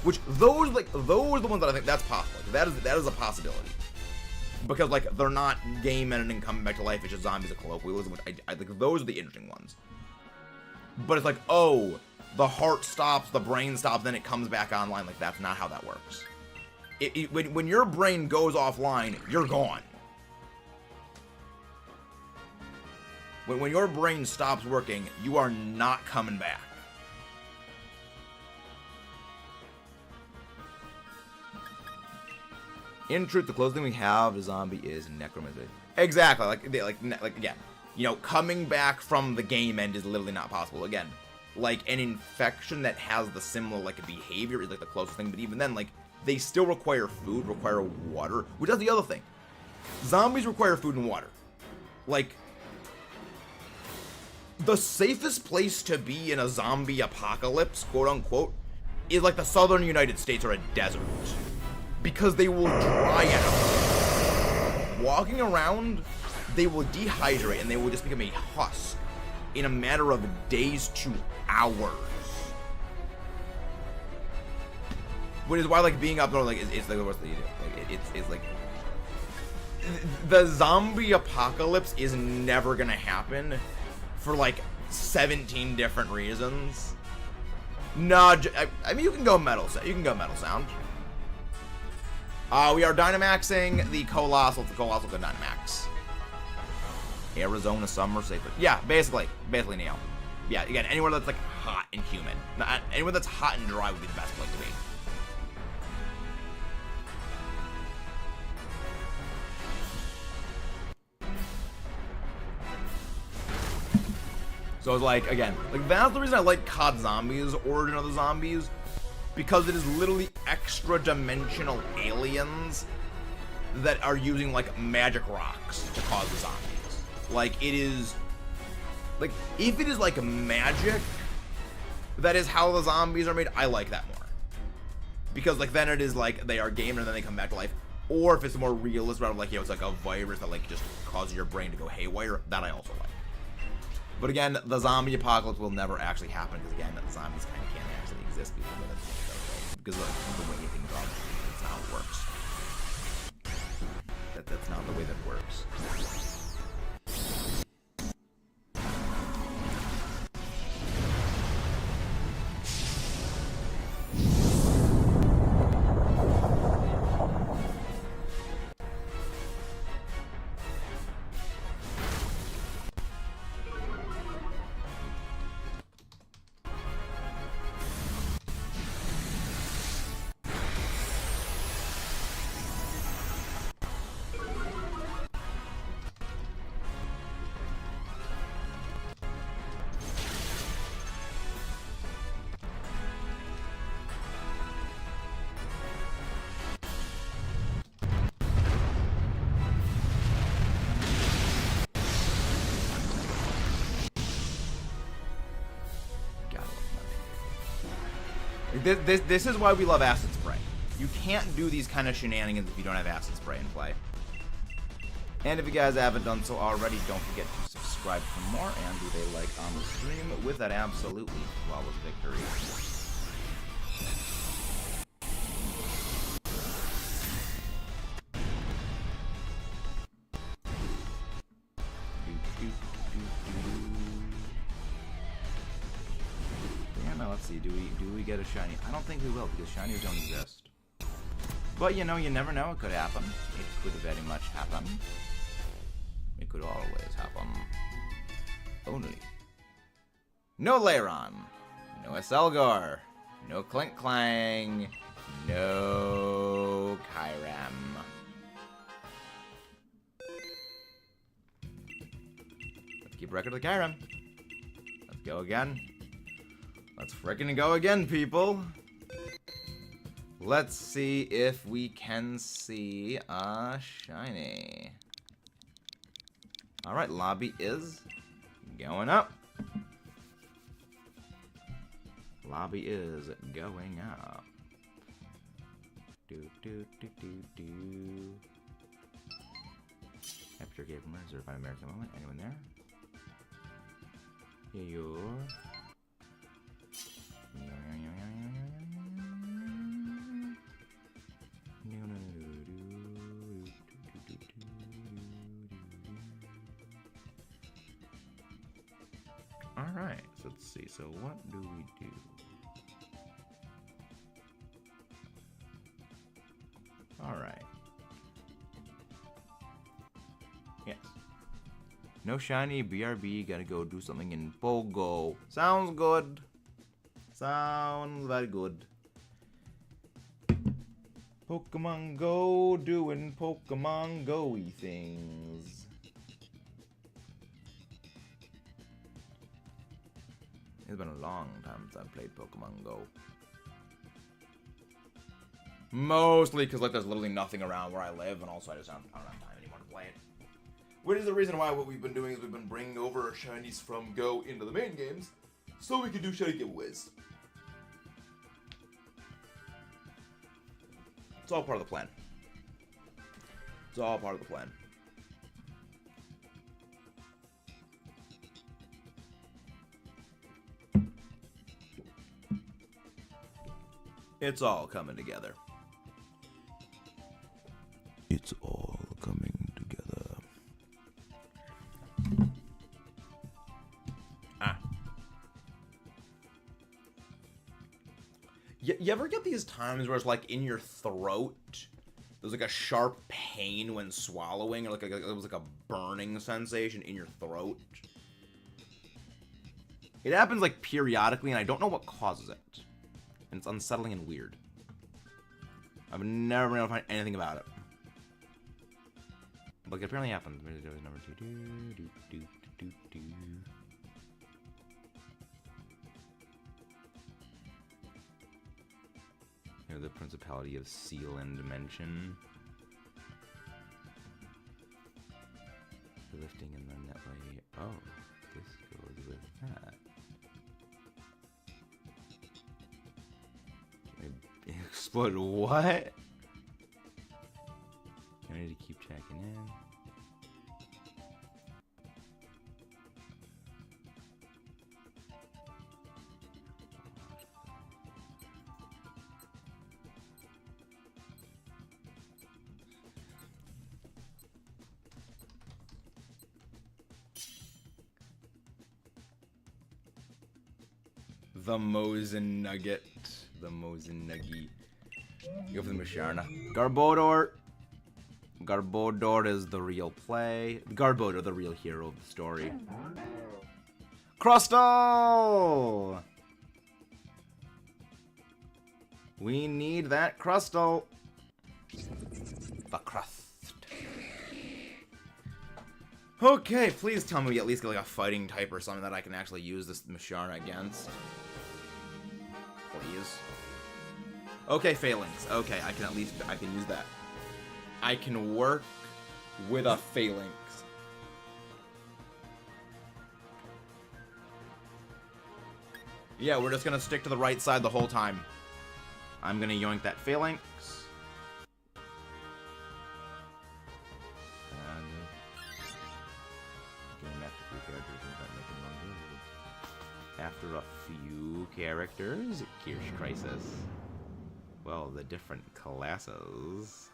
Speaker 1: Which, those are the ones that I think that's possible. That is a possibility. Because, like, they're not game and coming back to life, it's just zombies of colloquialism, which I think those are the interesting ones. But it's like, oh, the heart stops, the brain stops, then it comes back online. Like, that's not how that works. When your brain goes offline, you're gone. When your brain stops working, you are not coming back. In truth, the closest thing we have to zombie is necromancy. Exactly, like again, you know, coming back from the game end is literally not possible. Again, like an infection that has the similar like behavior is like the closest thing, but even then, like, they still require food, require water, which is the other thing. Zombies require food and water. Like, the safest place to be in a zombie apocalypse, quote unquote, is like the southern United States or a desert. Because they will dry out. Walking around, they will dehydrate and they will just become a husk in a matter of days to hours. Which is why, like, being up north, like, it's like the worst thing you do. Like, it's like, the zombie apocalypse is never gonna happen for like 17 different reasons. No, I mean, you can go metal sound. We are Dynamaxing the Colossal to Dynamax. Arizona summer safely. Yeah, basically Neo. Yeah, again, anywhere that's like hot and humid. Anywhere that's hot and dry would be the best place to be. So it's like, again, like, that's the reason I like COD Zombies, Origin of the Zombies, because it is literally extra dimensional aliens that are using like magic rocks to cause the zombies. Like, it is, like, if it is like magic, that is how the zombies are made, I like that more. Because, like, then it is, like, they are gamed and then they come back to life. Or if it's a more realist route of, like, you know, it's like a virus that, like, just causes your brain to go haywire, that I also like. But again, the zombie apocalypse will never actually happen, because again, zombies kind of can't actually exist because of the way things are. That's not how it works. That's not the way that works. This is why we love Acid Spray. You can't do these kind of shenanigans if you don't have Acid Spray in play. And if you guys haven't done so already, don't forget to subscribe for more and leave a like on the stream with that absolutely flawless victory. Let's see, do we get a shiny? I don't think we will, because shinies don't exist. But you know, you never know, it could happen. It could very much happen. It could always happen. Only. No Lairon. No Selgar. No Clink Clang. No Kyurem. Let's keep record of the Kyurem. Let's go again. Let's frickin' go again, people. Let's see if we can see a shiny. Alright, lobby is going up. Lobby is going up. Capture Game Reserve by American Moment. Anyone there? Here you are. Alright, so let's see. So what do we do? Alright. Yes. No shiny, BRB, gotta go do something in Pogo. Sounds good. Sounds very good. Pokemon Go doing Pokemon Go-y things. It's been a long time since I've played Pokemon Go. Mostly because like there's literally nothing around where I live, and also I don't have time anymore to play it. Which is the reason why what we've been doing is we've been bringing over shinies from Go into the main games, so we can do shiny giveaways. It's all part of the plan. It's all part of the plan. It's all coming together. It's all coming together. You ever get these times where it's like in your throat, there's like a sharp pain when swallowing, or like it was like a burning sensation in your throat? It happens like periodically, and I don't know what causes it. And it's unsettling and weird. I've never been able to find anything about it. Like, it apparently happens. Number two. Here, the Principality of Seal and Dimension. Lifting and then that way. Oh, this goes with that. Explode what? I need to keep checking in. The Mosin Nugget. The Mosin Nuggy. Go for the Musharna. Garbodor. Garbodor is the real play. Garbodor, the real hero of the story. Crustle! We need that Crustle. The crust. Okay, please tell me we at least get like a fighting type or something that I can actually use this Musharna against. Please. Okay, Phalanx. Okay, I can use that. I can work with a Phalanx. Yeah, we're just gonna stick to the right side the whole time. I'm gonna yoink that Phalanx. After a few characters, Kirsch Crisis. Well, the different classes.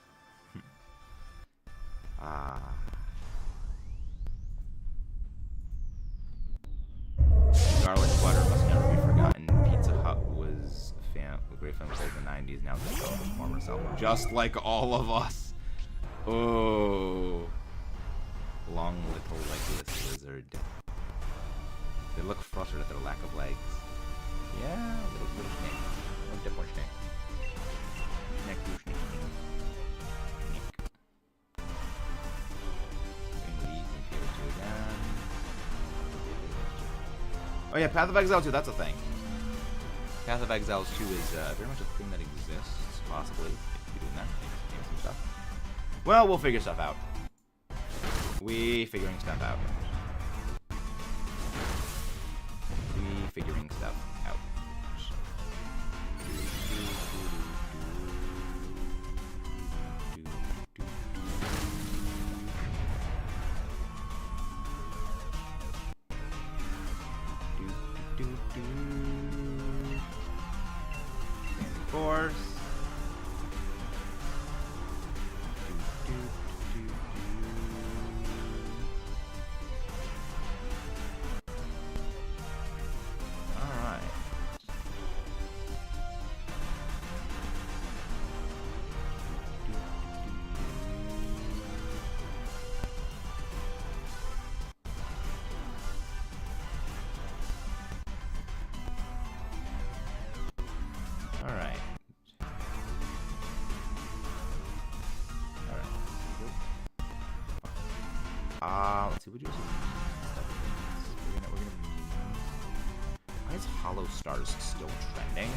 Speaker 1: Garlic butter must never be forgotten. Pizza Hut was a great film in the 90s. Now it's a former self. Just like all of us. Oh. Long little legless lizard. They look frustrated at their lack of legs. Yeah, little snake. No different snake. Snake, do snake. Oh yeah, Path of Exile 2, that's a thing. Path of Exile 2 is very much a thing that exists, possibly. If you're doing that, maybe some stuff. Well, we'll figure stuff out. Figuring stuff out. Figuring stuff out. Force. Let's see what you do. Why is Hollow Stars still trending?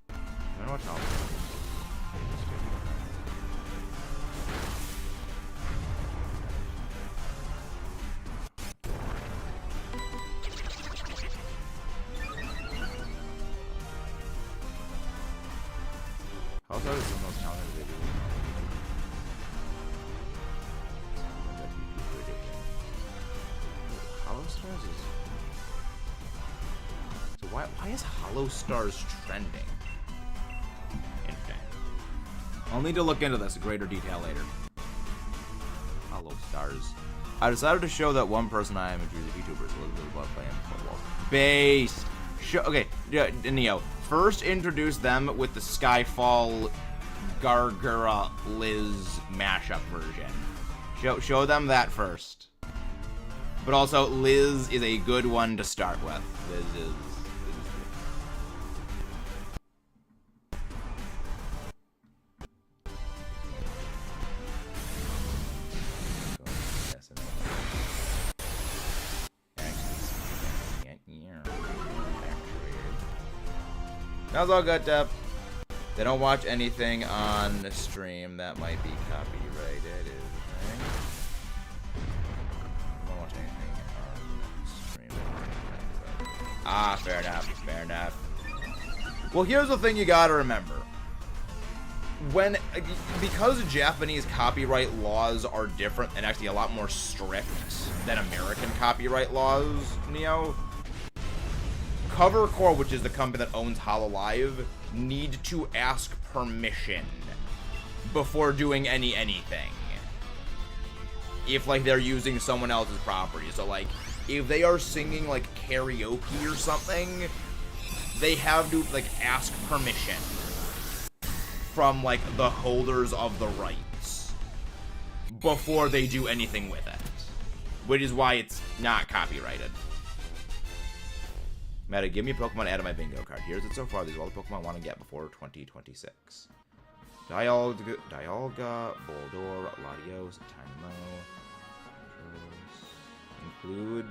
Speaker 1: I don't know what Hollow Stars is. Hollow Stars is the most talented video. Hollow Stars is... So why is Hollow Stars trending? Interesting. I'll need to look into this in greater detail later. Hollow Stars. I decided to show that one person I am a Jersey VTuber, so let's go play him football. Based. Okay, Neo. First introduce them with the Skyfall Gargura Liz mashup version. Show them that first. But also, Liz is a good one to start with. Liz is That's all good, Deb. They don't watch anything on the stream that might be copyrighted, is the thing. They don't watch anything on the stream that might be copyrighted. Ah, fair enough, fair enough. Well, here's the thing you gotta remember. Because Japanese copyright laws are different and actually a lot more strict than American copyright laws, Neo, Covercore, which is the company that owns Hololive, need to ask permission before doing anything. If, like, they're using someone else's property. So, like, if they are singing, like, karaoke or something, they have to, like, ask permission from, like, the holders of the rights before they do anything with it. Which is why it's not copyrighted. Meta, give me a Pokemon out of my bingo card. Here's it so far. These are all the Pokemon I want to get before 2026. Dialga, Boldore, Latios, Tynamo, Include,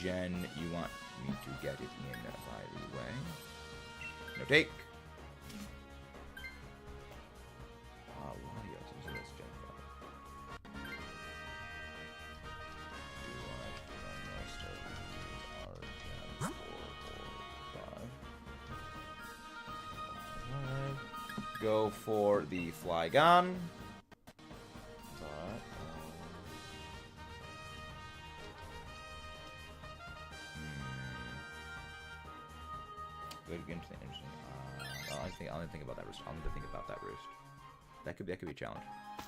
Speaker 1: Gen, you want me to get it in by the way. No take. Latios, so that's Gen 5. Most of these are Gen 4 or 5. Go for the Flygon. Good, interesting. I'll think about that roost. I'll need to think about that roost. That could be a challenge.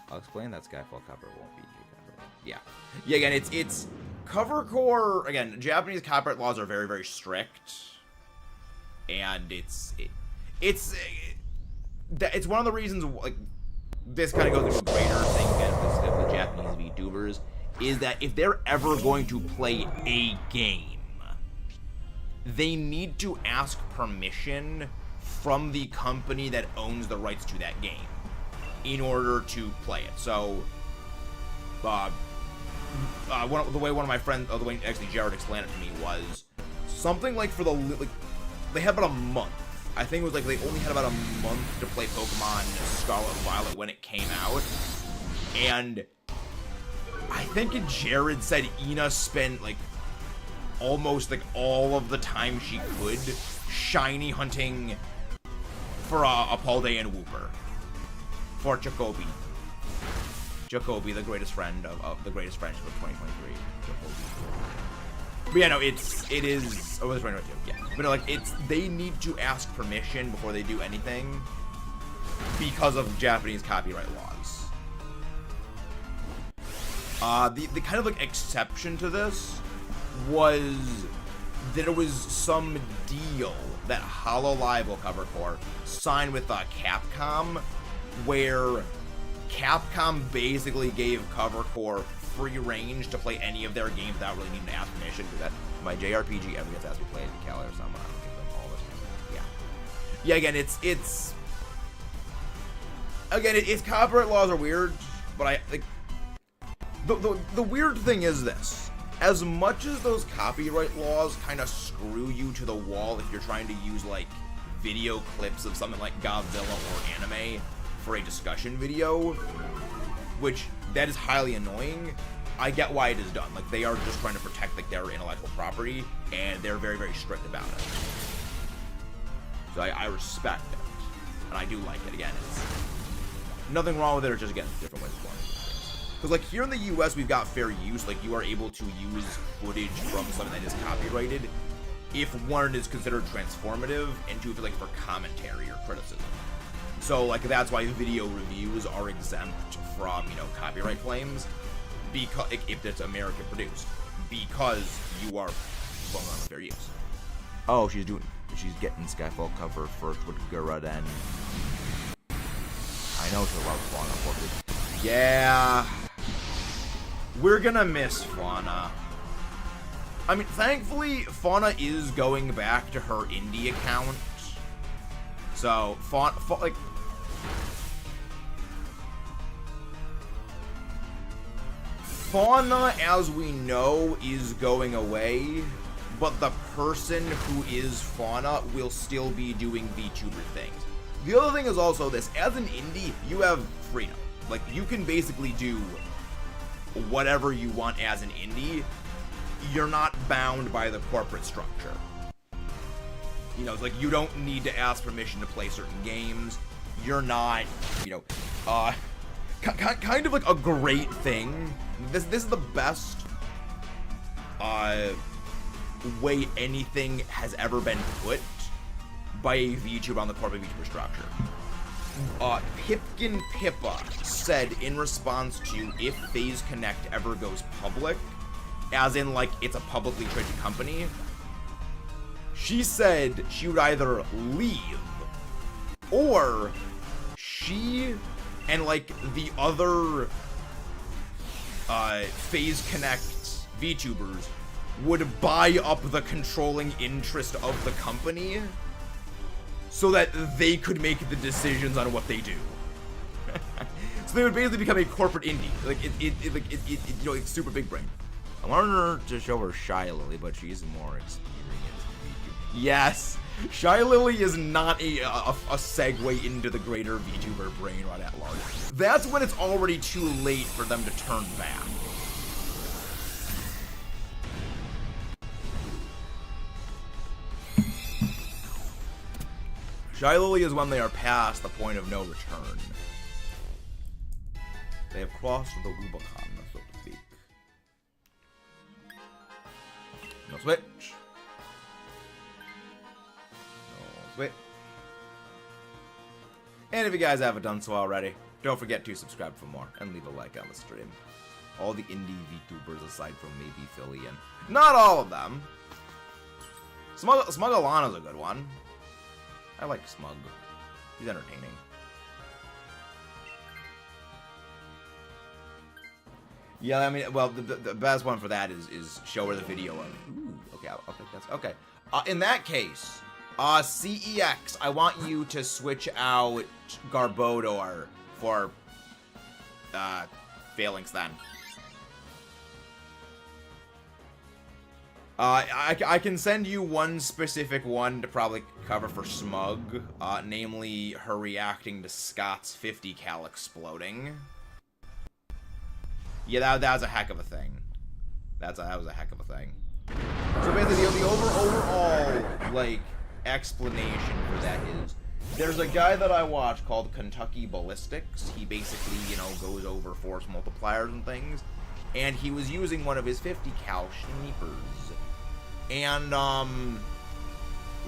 Speaker 1: I'll explain that Skyfall cover won't be cover. Yeah. Yeah, again, it's Covercore, again, Japanese copyright laws are very, very strict. And it's one of the reasons, like, this kind of goes into a greater thing again with Japanese VTubers, is that if they're ever going to play a game, they need to ask permission from the company that owns the rights to that game in order to play it. So, the way one of my friends, the way actually Jared explained it to me was something like for the, like, they had about a month. I think it was like they only had about a month to play Pokemon Scarlet and Violet when it came out. And I think Jared said Ina spent like almost like all of the time she could shiny hunting for a Paldean and Wooper for Jacoby. Jacoby, the greatest friend of the greatest friendship of 2023. Jacoby. But yeah, no, it is. Oh, it's 2022. Yeah, but no, like they need to ask permission before they do anything because of Japanese copyright laws. The kind of like exception to this was that there was some deal that Hololive will cover for signed with Capcom, where Capcom basically gave Covercore free range to play any of their games without really needing to ask permission. Because that my JRPG ever gets asked to play at Cali or someone, I don't give them all the time. Yeah. Again, it's copyright laws are weird, but I like the weird thing is this. As much as those copyright laws kind of screw you to the wall if you're trying to use, like, video clips of something like Godzilla or anime for a discussion video, which, that is highly annoying, I get why it is done. Like, they are just trying to protect, like, their intellectual property, and they're very, very strict about it. So I respect it, and I do like it. Again, it's nothing wrong with it, or just, again, different ways of going. Because, like, here in the US, we've got fair use. Like, you are able to use footage from something that is copyrighted if one is considered transformative, and two, if it's, like, for commentary or criticism. So, like, that's why video reviews are exempt from, you know, copyright claims, because if it's American produced, because you are well on fair use. Oh, she's getting Skyfall cover first with Guraden. I know she'll love Fauna. Yeah. We're gonna miss Fauna. I mean, thankfully, Fauna is going back to her indie account. So, like... Fauna, as we know, is going away, but the person who is Fauna will still be doing VTuber things. The other thing is also this, as an indie, you have freedom. Like, you can basically do whatever you want as an indie, you're not bound by the corporate structure. You know, it's like you don't need to ask permission to play certain games. You're not, you know, kind of like a great thing. This is the best way anything has ever been put by a VTuber on the corporate VTuber structure. Pipkin Pippa said in response to if FaZe Connect ever goes public, as in like it's a publicly traded company, she said she would either leave or she and like the other FaZe Connect VTubers would buy up the controlling interest of the company so that they could make the decisions on what they do. So they would basically become a corporate indie. Like you know, it's super big brain. I wanted her to show her Shy Lily, but she's more experienced. Yes, Shy Lily is not a segue into the greater VTuber brain right at large. That's when it's already too late for them to turn back. Shy Lily is when they are past the point of no return. They have crossed the Rubicon, so to speak. No switch. No switch. And if you guys haven't done so already, don't forget to subscribe for more and leave a like on the stream. All the indie VTubers aside from maybe Philly and not all of them. Smug Alana's a good one. I like Smug. He's entertaining. Yeah, I mean, well, the best one for that is show her the video of. Ooh, okay, okay, that's okay. In that case, CEX, I want you to switch out Garbodor for Phalanx then. I can send you one specific one to probably cover for Smug, namely her reacting to Scott's 50 cal exploding. Yeah, that was a heck of a thing. That was a heck of a thing. So basically, the overall like explanation for that is there's a guy that I watch called Kentucky Ballistics. He basically, you know, goes over force multipliers and things, and he was using one of his 50 cal sneakers. And,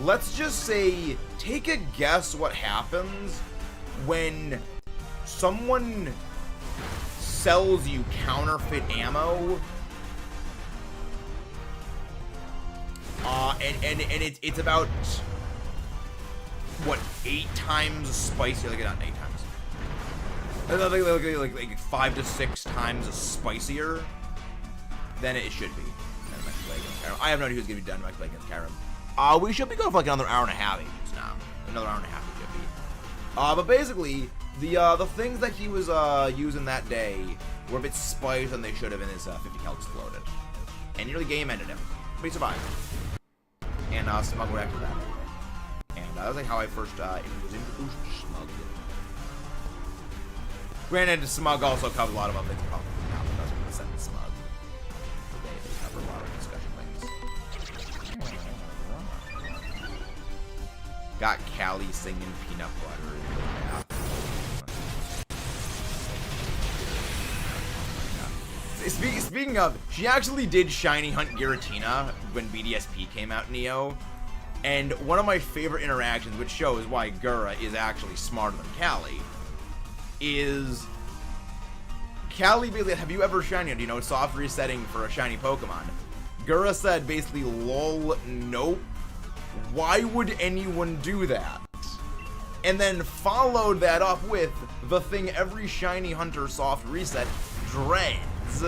Speaker 1: let's just say, take a guess what happens when someone sells you counterfeit ammo. And it's about, what, 8 times spicier, like, not 8 times. Like 5 to 6 times spicier than it should be. I have no idea who's going to be Dynamax playing against Kyurem. We should be going for like another hour and a half ages now. Another hour and a half it should be. But basically, the things that he was using that day were a bit spicier than they should have, and his 50 cal exploded. And nearly game ended him. But he survived. And Smug reacted to that. And that was like how I first introduced Smug. Granted, Smug also covers a lot of other things. Probably now, but that's what the sentence Smug. They cover a lot of discussion things. Got Callie singing Peanut Butter in the bath. Speaking of, she actually did shiny hunt Giratina when BDSP came out, Neo. And one of my favorite interactions, which shows why Gura is actually smarter than Callie, is Callie basically, have you ever shiny, you know, soft resetting for a shiny Pokemon? Gura said basically, lol, nope. Why would anyone do that? And then followed that up with the thing every shiny hunter soft reset dreads.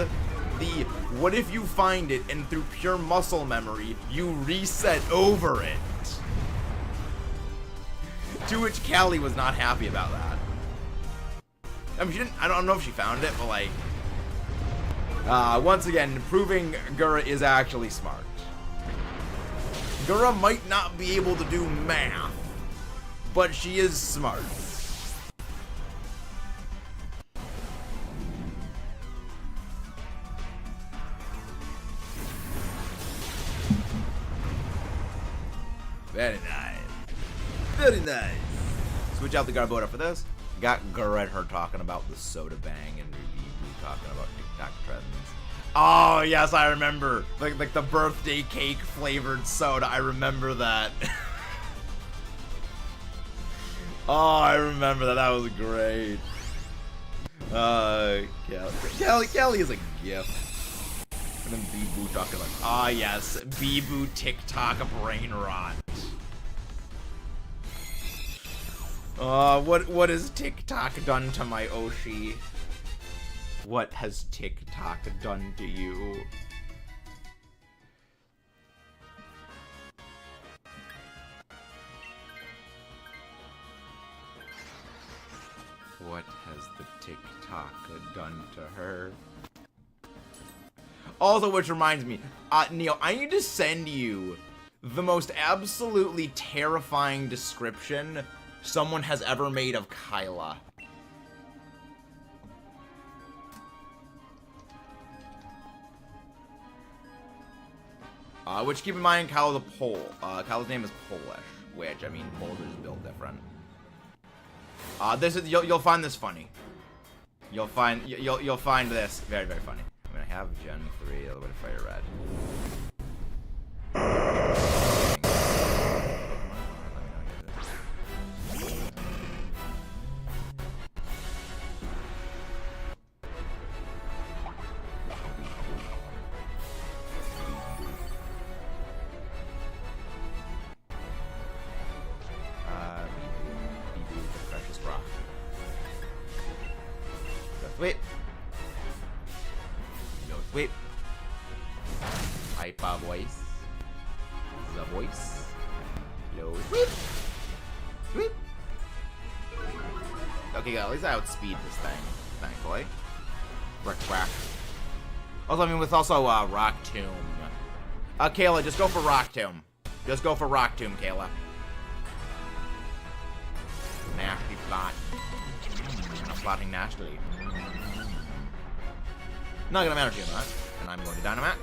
Speaker 1: The what if you find it and through pure muscle memory you reset over it? To which Callie was not happy about that. I mean, she didn't. I don't know if she found it, but like, once again, proving Gura is actually smart. Gura might not be able to do math, but she is smart. Very nice. Very nice. Switch out the Garbodor for this. Got her talking about the soda bang and Review talking about TikTok trends. Oh, yes, I remember. Like the birthday cake flavored soda. I remember that. Oh, I remember that. That was great. Kelly is a gift. And then Bee-Boo talking like, ah, yes, Bee-Boo TikTok brain rot. What has TikTok done to my Oshi? What has TikTok done to you? What has the TikTok done to her? Also, which reminds me, Neil, I need to send you the most absolutely terrifying description someone has ever made of Kyla. Which, keep in mind, Kyla's a Pole. Kyla's name is Polish, which, I mean, Poles are just built different. This is, you'll find this funny. You'll find this very, very funny. I mean, I have Gen 3, the way to Fire Red. Wait. No, wait. Hyper voice. The voice. Low. Wait. Wait. Okay, at least I outspeed this thing, thankfully. Brick whack. Also, I mean, with also Rock Tomb. Kayla, just go for Rock Tomb. Just go for Rock Tomb, Kayla. Nasty plot. I'm plotting nastily. Not gonna matter to you on that. And I'm going to Dynamax.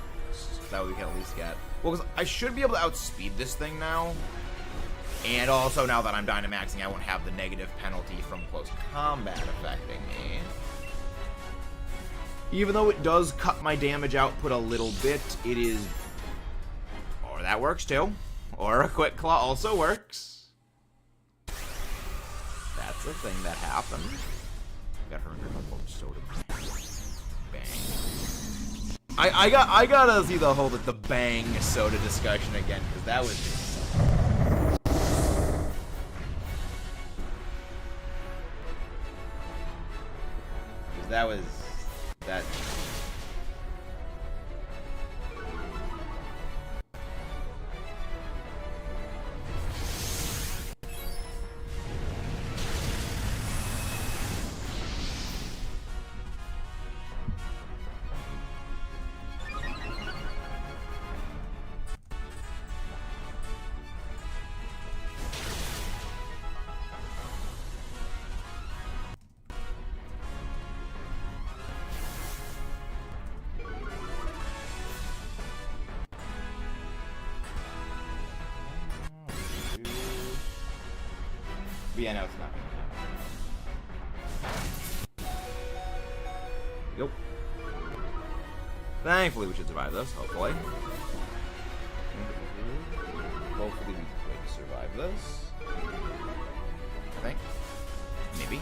Speaker 1: That way we can at least get... Well, because I should be able to outspeed this thing now. And also, now that I'm Dynamaxing, I won't have the negative penalty from close combat affecting me. Even though it does cut my damage output a little bit, it is... Or that works too. Or a Quick Claw also works. That's a thing that happened. Got her under soda. Bang. I gotta see the whole the bang soda discussion again, because that was just... That was... That... But yeah, no, it's not gonna happen. Yep. Thankfully, we should survive this, hopefully. Hopefully, we survive this. I think. Maybe.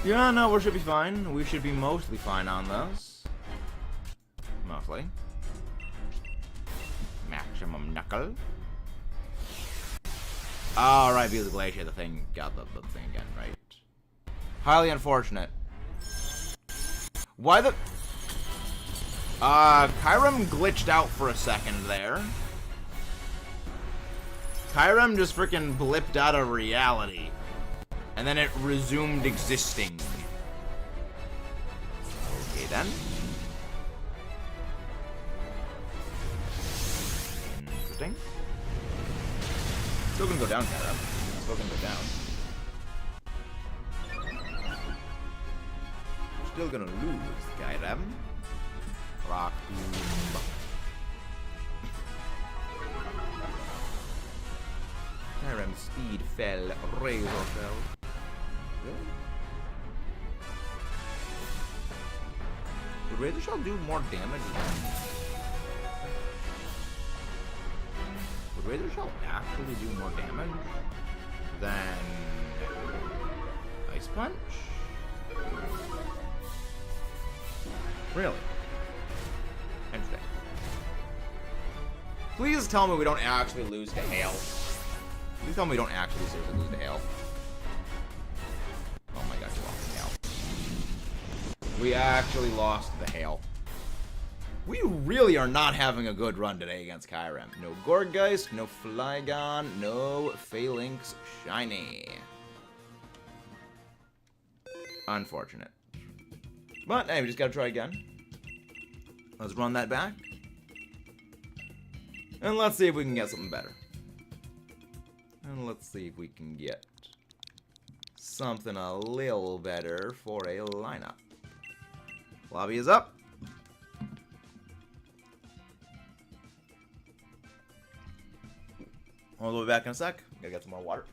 Speaker 1: Yeah, no, we should be fine. We should be mostly fine on this. Mostly. Maximum knuckle. Oh, right, because the glacier, the thing got the thing again, right? Highly unfortunate. Why the... Kyurem glitched out for a second there. Kyurem just freaking blipped out of reality. And then it resumed existing. Okay, then. Interesting. Still gonna go down, Kyurem. Still gonna go down. Still gonna lose, Kyurem. Rock. Kyurem's speed fell. Razor fell. Really? Would Razor Shell do more damage than... Would Razor Shell actually do more damage than Ice Punch? Really? Interesting. Please tell me we don't actually lose to Hail. Please tell me we don't actually seriously lose to Hail. Oh my gosh, we lost to Hail. We actually lost the Hail. We really are not having a good run today against Kyurem. No Gorgeist, no Flygon, no Phalanx Shiny. Unfortunate. But hey, we just gotta try again. Let's run that back. And let's see if we can get something better. And let's see if we can get something a little better for a lineup. Lobby is up. We'll be back in a sec. Gotta get some more water.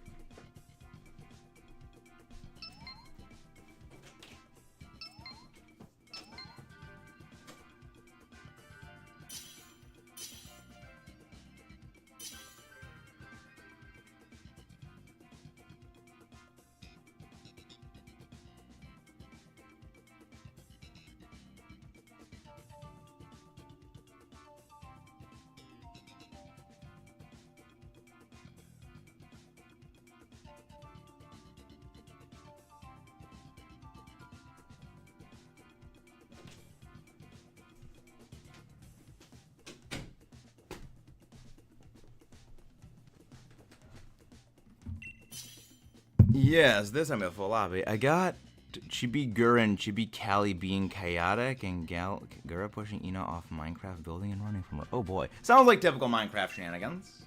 Speaker 1: Yes, this time at full lobby. I got Chibi Gurren, Chibi Callie being chaotic, and Gura pushing Ina off Minecraft building and running from her. Oh boy. Sounds like typical Minecraft shenanigans.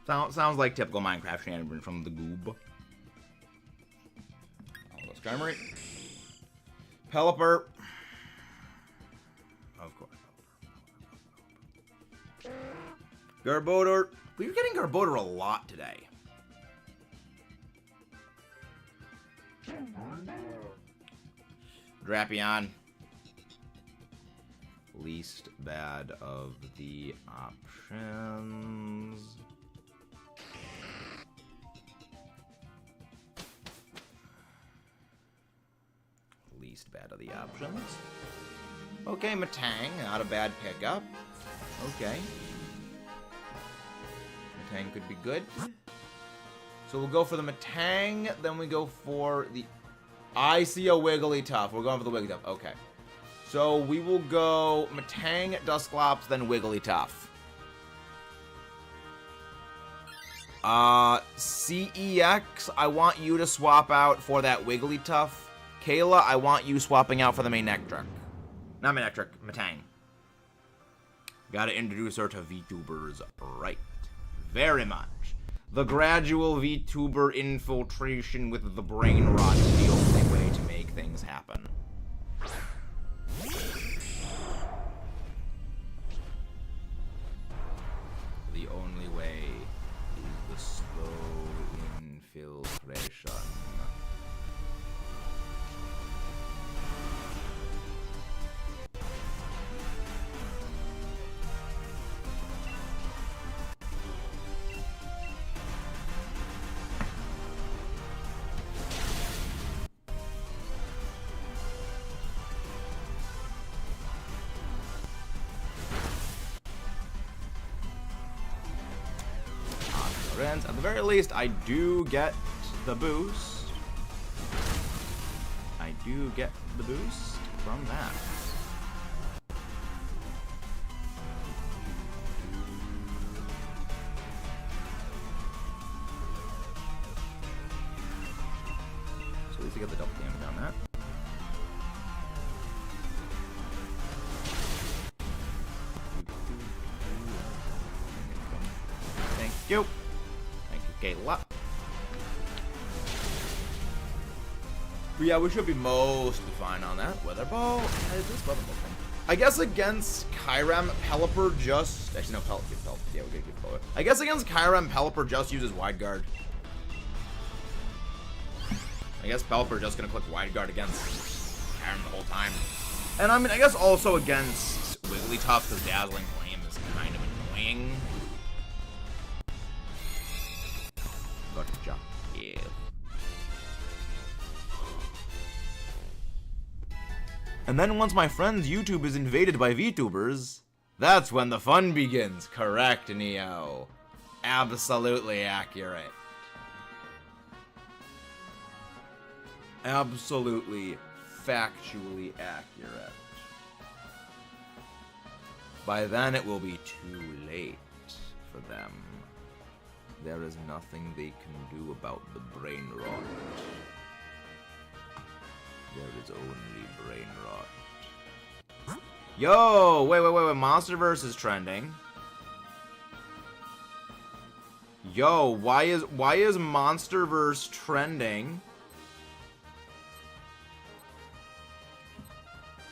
Speaker 1: Sounds like typical Minecraft shenanigans from the goob. Almost Skarmory. Pelipper. Of course. Garbodor. We're getting Garbodor a lot today. Drapion. Least bad of the options. Least bad of the options. Okay, Matang, not a bad pickup. Okay. Matang could be good. So we'll go for the Matang, then we go for the... I see a Wigglytuff. We're going for the Wigglytuff. Okay. So we will go Matang, Dusclops, then Wigglytuff. CEX, I want you to swap out for that Wigglytuff. Kayla, I want you swapping out for the Manectric. Not Manectric, Matang. Gotta introduce her to VTubers right. Very much. The gradual VTuber infiltration with the brain rot is the only way to make things happen. The only way is the slow infiltration. At the very least, I do get the boost. I do get the boost from that. So at least I get the double damage on that. Thank you. Kayla. But yeah, we should be mostly fine on that. Weather Ball. Is this Weather Ball thing? I guess against Kyurem, Pelipper just... Actually, no, Pelipper. Yeah, we're gonna keep Pelipper. I guess against Kyurem, Pelipper just uses Wide Guard. I guess Pelipper just gonna click Wide Guard against Kyurem the whole time. And I mean, I guess also against Wigglytuff, because Dazzling Flame is kind of annoying. Gotcha. Yeah. And then once my friend's YouTube is invaded by VTubers, that's when the fun begins. Correct, Neo. Absolutely accurate. Absolutely, factually accurate. By then it will be too late for them. There is nothing they can do about the brain rot. There is only brain rot. Yo! Wait. Monsterverse is trending. Yo, why is Monsterverse trending?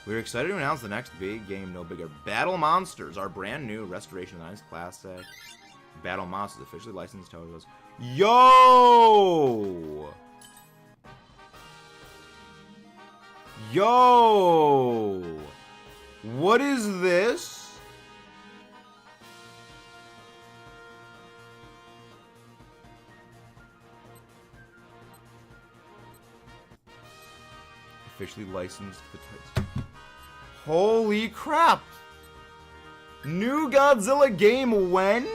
Speaker 1: We're excited to announce the next big game, no bigger. Battle Monsters, our brand new Restoration Nice Classic. Battle Monsters officially licensed totals. Yo! Yo! What is this? Officially licensed the titles. Holy crap! New Godzilla game when?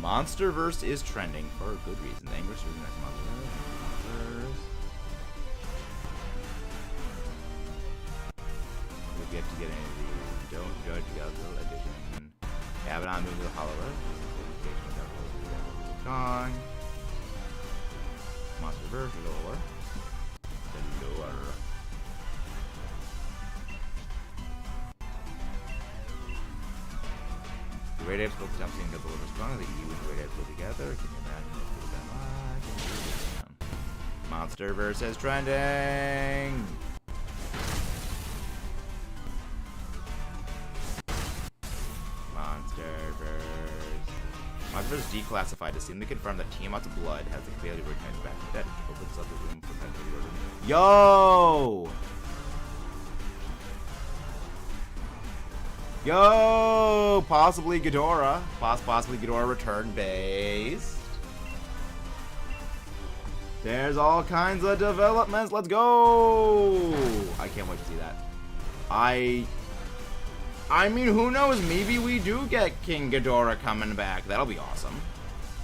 Speaker 1: Monsterverse is trending for a good reason. The English version of Monsterverse. We'll get to get any of these. Don't judge Godzilla edition. Yeah, but I'm moving to the Hollow Earth. Kong. Monsterverse lore. The lore. The Ray Apes both jump scene got delivered strong. The E with the Ray Apes go together. Can you imagine? Monsterverse is trending. Monsterverse declassified. It seemed to confirm that Tiamat's blood has the capability to return back to dead. Opens up the room for Pentagon. Yo! Yo! Possibly Ghidorah. Possibly Ghidorah return based. There's all kinds of developments. Let's go! I can't wait to see that. I mean, who knows? Maybe we do get King Ghidorah coming back. That'll be awesome.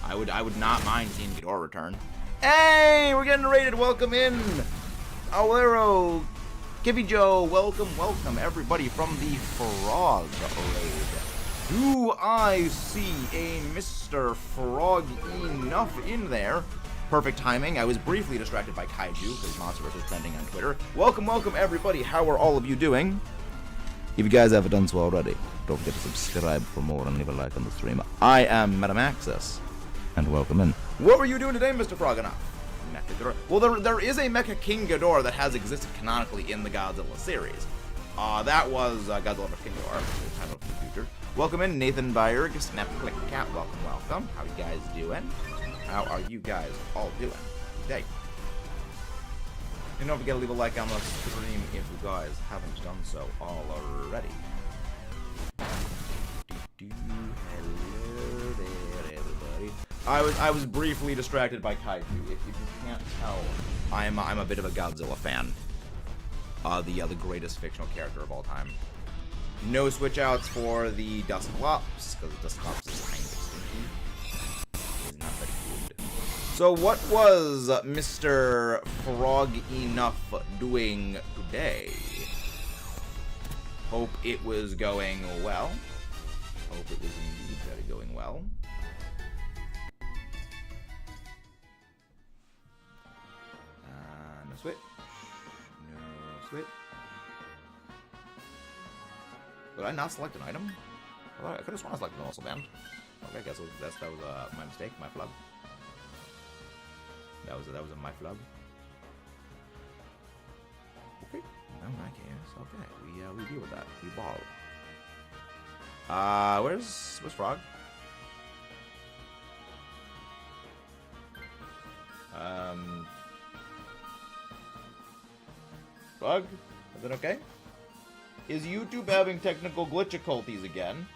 Speaker 1: I would not mind seeing Ghidorah return. Hey! We're getting rated. Welcome in! Alero! Kippy Joe, welcome everybody from the Frog Raid. Do I see a Mr. Frog enough in there? Perfect timing. I was briefly distracted by Kaiju because Monsterverse was trending on Twitter. Welcome everybody. How are all of you doing? If you guys haven't done so already, don't forget to subscribe for more and leave a like on the stream. I am Metamaxus, and welcome in. What were you doing today, Mr. Frog enough? Well, there is a Mecha King Ghidorah that has existed canonically in the Godzilla series. That was Godzilla vs. King Ghidorah, the title of the future. Welcome in, Nathan Byerg, Snap Click Cat, welcome. How you guys doing? How are you guys all doing today? And don't forget to leave a like on the stream if you guys haven't done so already. Hello there, everybody. I was briefly distracted by Kaiju. If you can't tell, I'm a bit of a Godzilla fan. The greatest fictional character of all time. No switch outs for the Dusclops, because Dusclops is kind of stinky. It's not very good. So what was Mr. Frog Enough doing today? Hope it was going well. Hope it was indeed very going well. No switch. No switch. Did I not select an item? I could have sworn I selected an also band. Okay, I guess that was my mistake, my flub. That was my flub. Okay, no, in that case, okay, we deal with that. We ball. Where's Frog? Frog, is it okay? Is YouTube having technical glitchiculties again?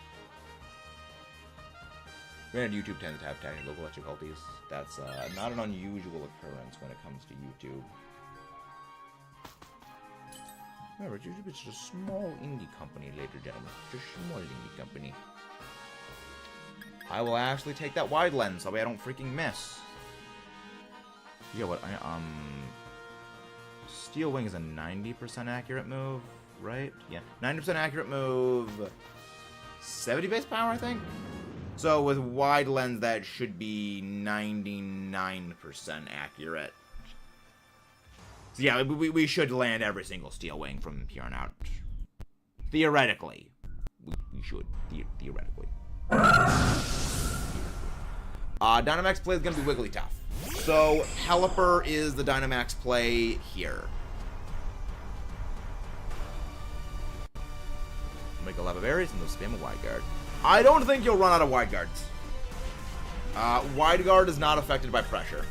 Speaker 1: Granted, YouTube tends to have technical glitchiculties. That's not an unusual occurrence when it comes to YouTube. Remember, YouTube is just a small indie company, ladies and gentlemen. Just a small indie company. I will actually take that wide lens so I don't freaking miss. Yeah, what? Steel Wing is a 90% accurate move, right? Yeah, 90% accurate move. 70 base power, I think? So with wide lens, that should be 99% accurate. So yeah, we should land every single Steel Wing from here on out. Theoretically. We should. Theoretically. Dynamax play is going to be Wigglytuff. So Helper is the Dynamax play here. Make a lot of berries and they'll spam a wide guard. I don't think you'll run out of wide guards. Wide guard is not affected by pressure.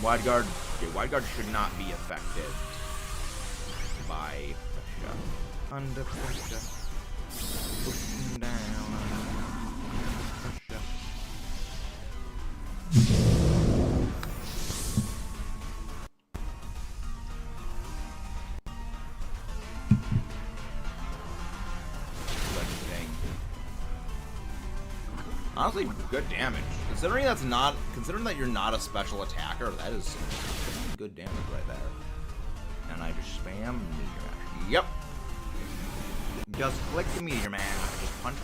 Speaker 1: Wide guard should not be affected by pressure. Under pressure. Pushing down under pressure. Honestly, good damage. Considering that you're not a special attacker, that is some good damage right there. And I just spam Meteor Mash. Yep. Just click the Meteor Mash. Just punch.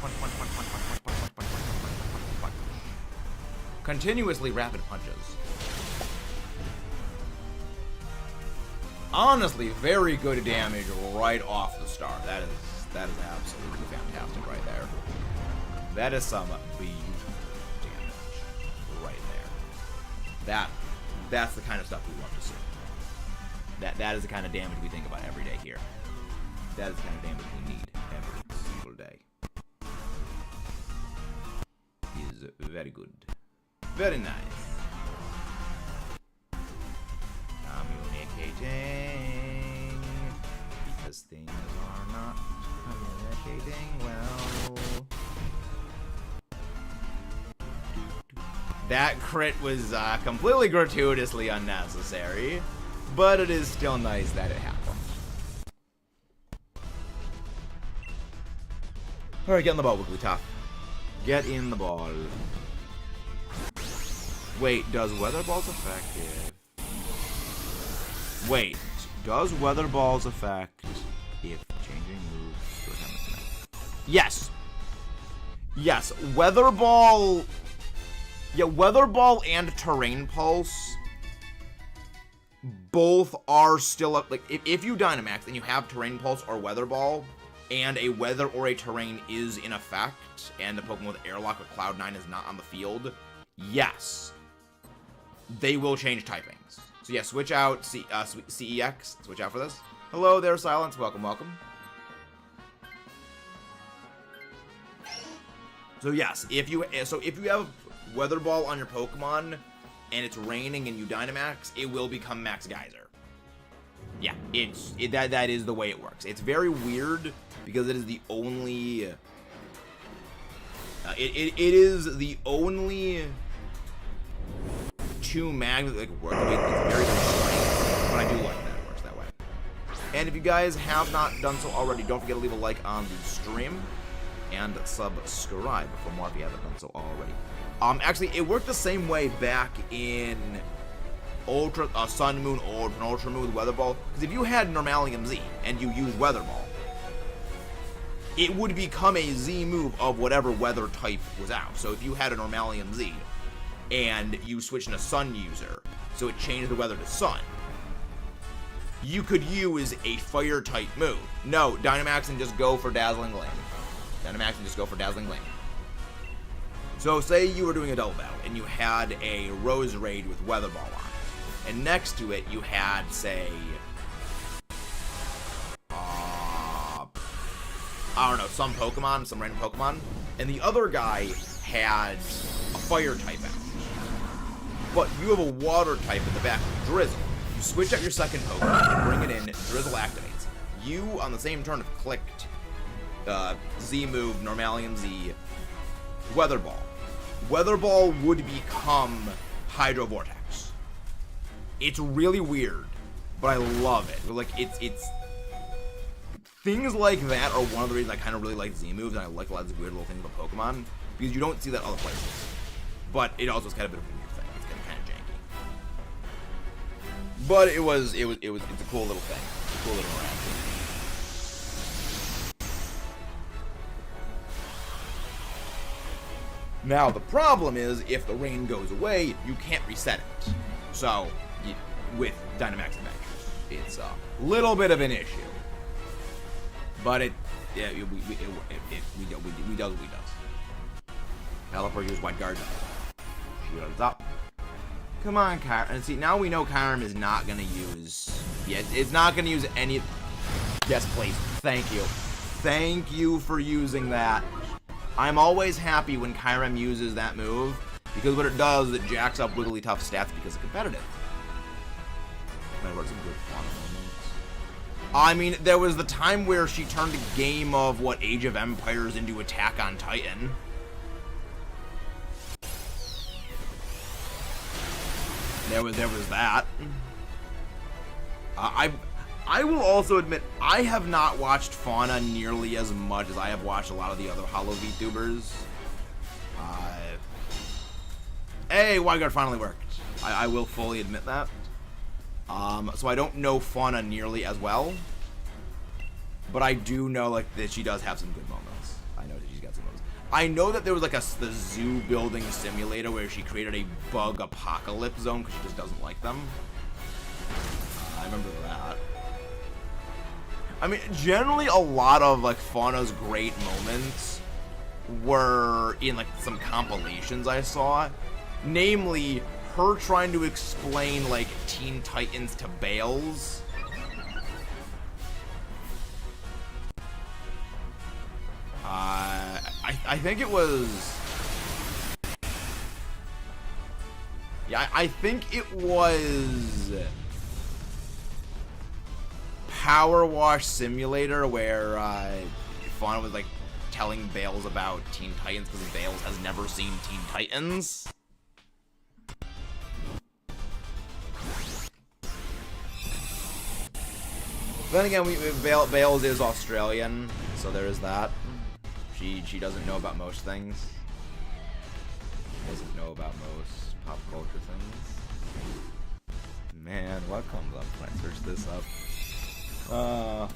Speaker 1: Continuously rapid punches. Honestly, very good damage right off the start. That is absolutely fantastic right there. That is some beautiful damage right there. That's the kind of stuff we want to see. That is the kind of damage we think about every day here. That is the kind of damage we need every single day. Is very good. Very nice. Communicating. Because things are not communicating well. That crit was completely gratuitously unnecessary, but it is still nice that it happened. Alright, get in the ball, Wigglytuff. Get in the ball. Wait, does Weather Ball's effective? Wait, does Weather Ball's effect if changing moves to a time of Yes! Yes, Weather Ball... Yeah, Weather Ball and Terrain Pulse both are still up. Like, if you Dynamax and you have Terrain Pulse or Weather Ball, and a Weather or a Terrain is in effect, and the Pokemon with Airlock with Cloud9 is not on the field, yes, they will change typings. So yeah, switch out CEX. Switch out for this. Hello there, Silence. Welcome, welcome. So yes, if you have Weather Ball on your Pokemon and it's raining and you Dynamax, it will become Max Geyser. Yeah, that is the way it works. It's very weird because it is the only it is the only two magnets that work. It's very strange, but I do like that it works that way. And if you guys have not done so already, don't forget to leave a like on the stream. and subscribe for more if you haven't done so already. Actually, it worked the same way back in Ultra, Sun, Moon, and Ultra Moon with Weather Ball. Because if you had Normalium Z and you used Weather Ball, it would become a Z move of whatever weather type was out. So if you had a Normalium Z and you switched in a Sun user, so it changed the weather to Sun, you could use a fire type move. No, Dynamax and just go for Dazzling Gleam. Dynamax and just go for Dazzling Gleam. So say you were doing a double battle and you had a Rose Raid with Weather Ball on it, and next to it you had, say, I don't know, some Pokemon, some random Pokemon, and the other guy had a fire type out. But you have a water type in the back, Drizzle. You switch out your second Pokemon, you bring it in, Drizzle activates. You, on the same turn, have clicked Z move, Normalium Z, Weather Ball. Weather Ball would become Hydro Vortex. It's really weird, but I love it. Like, it's things like that are one of the reasons I kind of really like Z moves, and I like a lot of these weird little things about Pokemon, because you don't see that other places. But it also is kind of a bit of a weird thing. It's kind of janky. But it's a cool little thing. It's a cool little interaction. Now the problem is, if the rain goes away, you can't reset it. So, with Dynamax Adventures, it's a little bit of an issue. But we does what we does. Pelipper use White Guard. Shoot on top. Come on, Kyurem. And see, now we know Kyurem is not gonna use. Yeah, it's not gonna use any. Yes, please. Thank you. Thank you for using that. I'm always happy when Kyurem uses that move, because what it does is it jacks up Wigglytuff stats because it's competitive. Some good fun moments. I mean, there was the time where she turned a game of, what, Age of Empires into Attack on Titan. There was that. I will also admit, I have not watched Fauna nearly as much as I have watched a lot of the other Hollow VTubers. Hey, Wyguard finally worked. I will fully admit that. So I don't know Fauna nearly as well, but I do know, like, that she does have some good moments. I know that she's got some moments. I know that there was, like, the zoo building simulator where she created a bug apocalypse zone because she just doesn't like them. I remember that. I mean, generally a lot of, like, Fauna's great moments were in, like, some compilations I saw. Namely, her trying to explain, like, Teen Titans to Bales. I think it was... Yeah, I think it was... Power Wash Simulator, where Fauna was, like, telling Bales about Teen Titans because Bales has never seen Teen Titans. Then again, Bales is Australian, so there is that. She doesn't know about most things. Doesn't know about most pop culture things. Man, what comes up when I search this up? Fauna.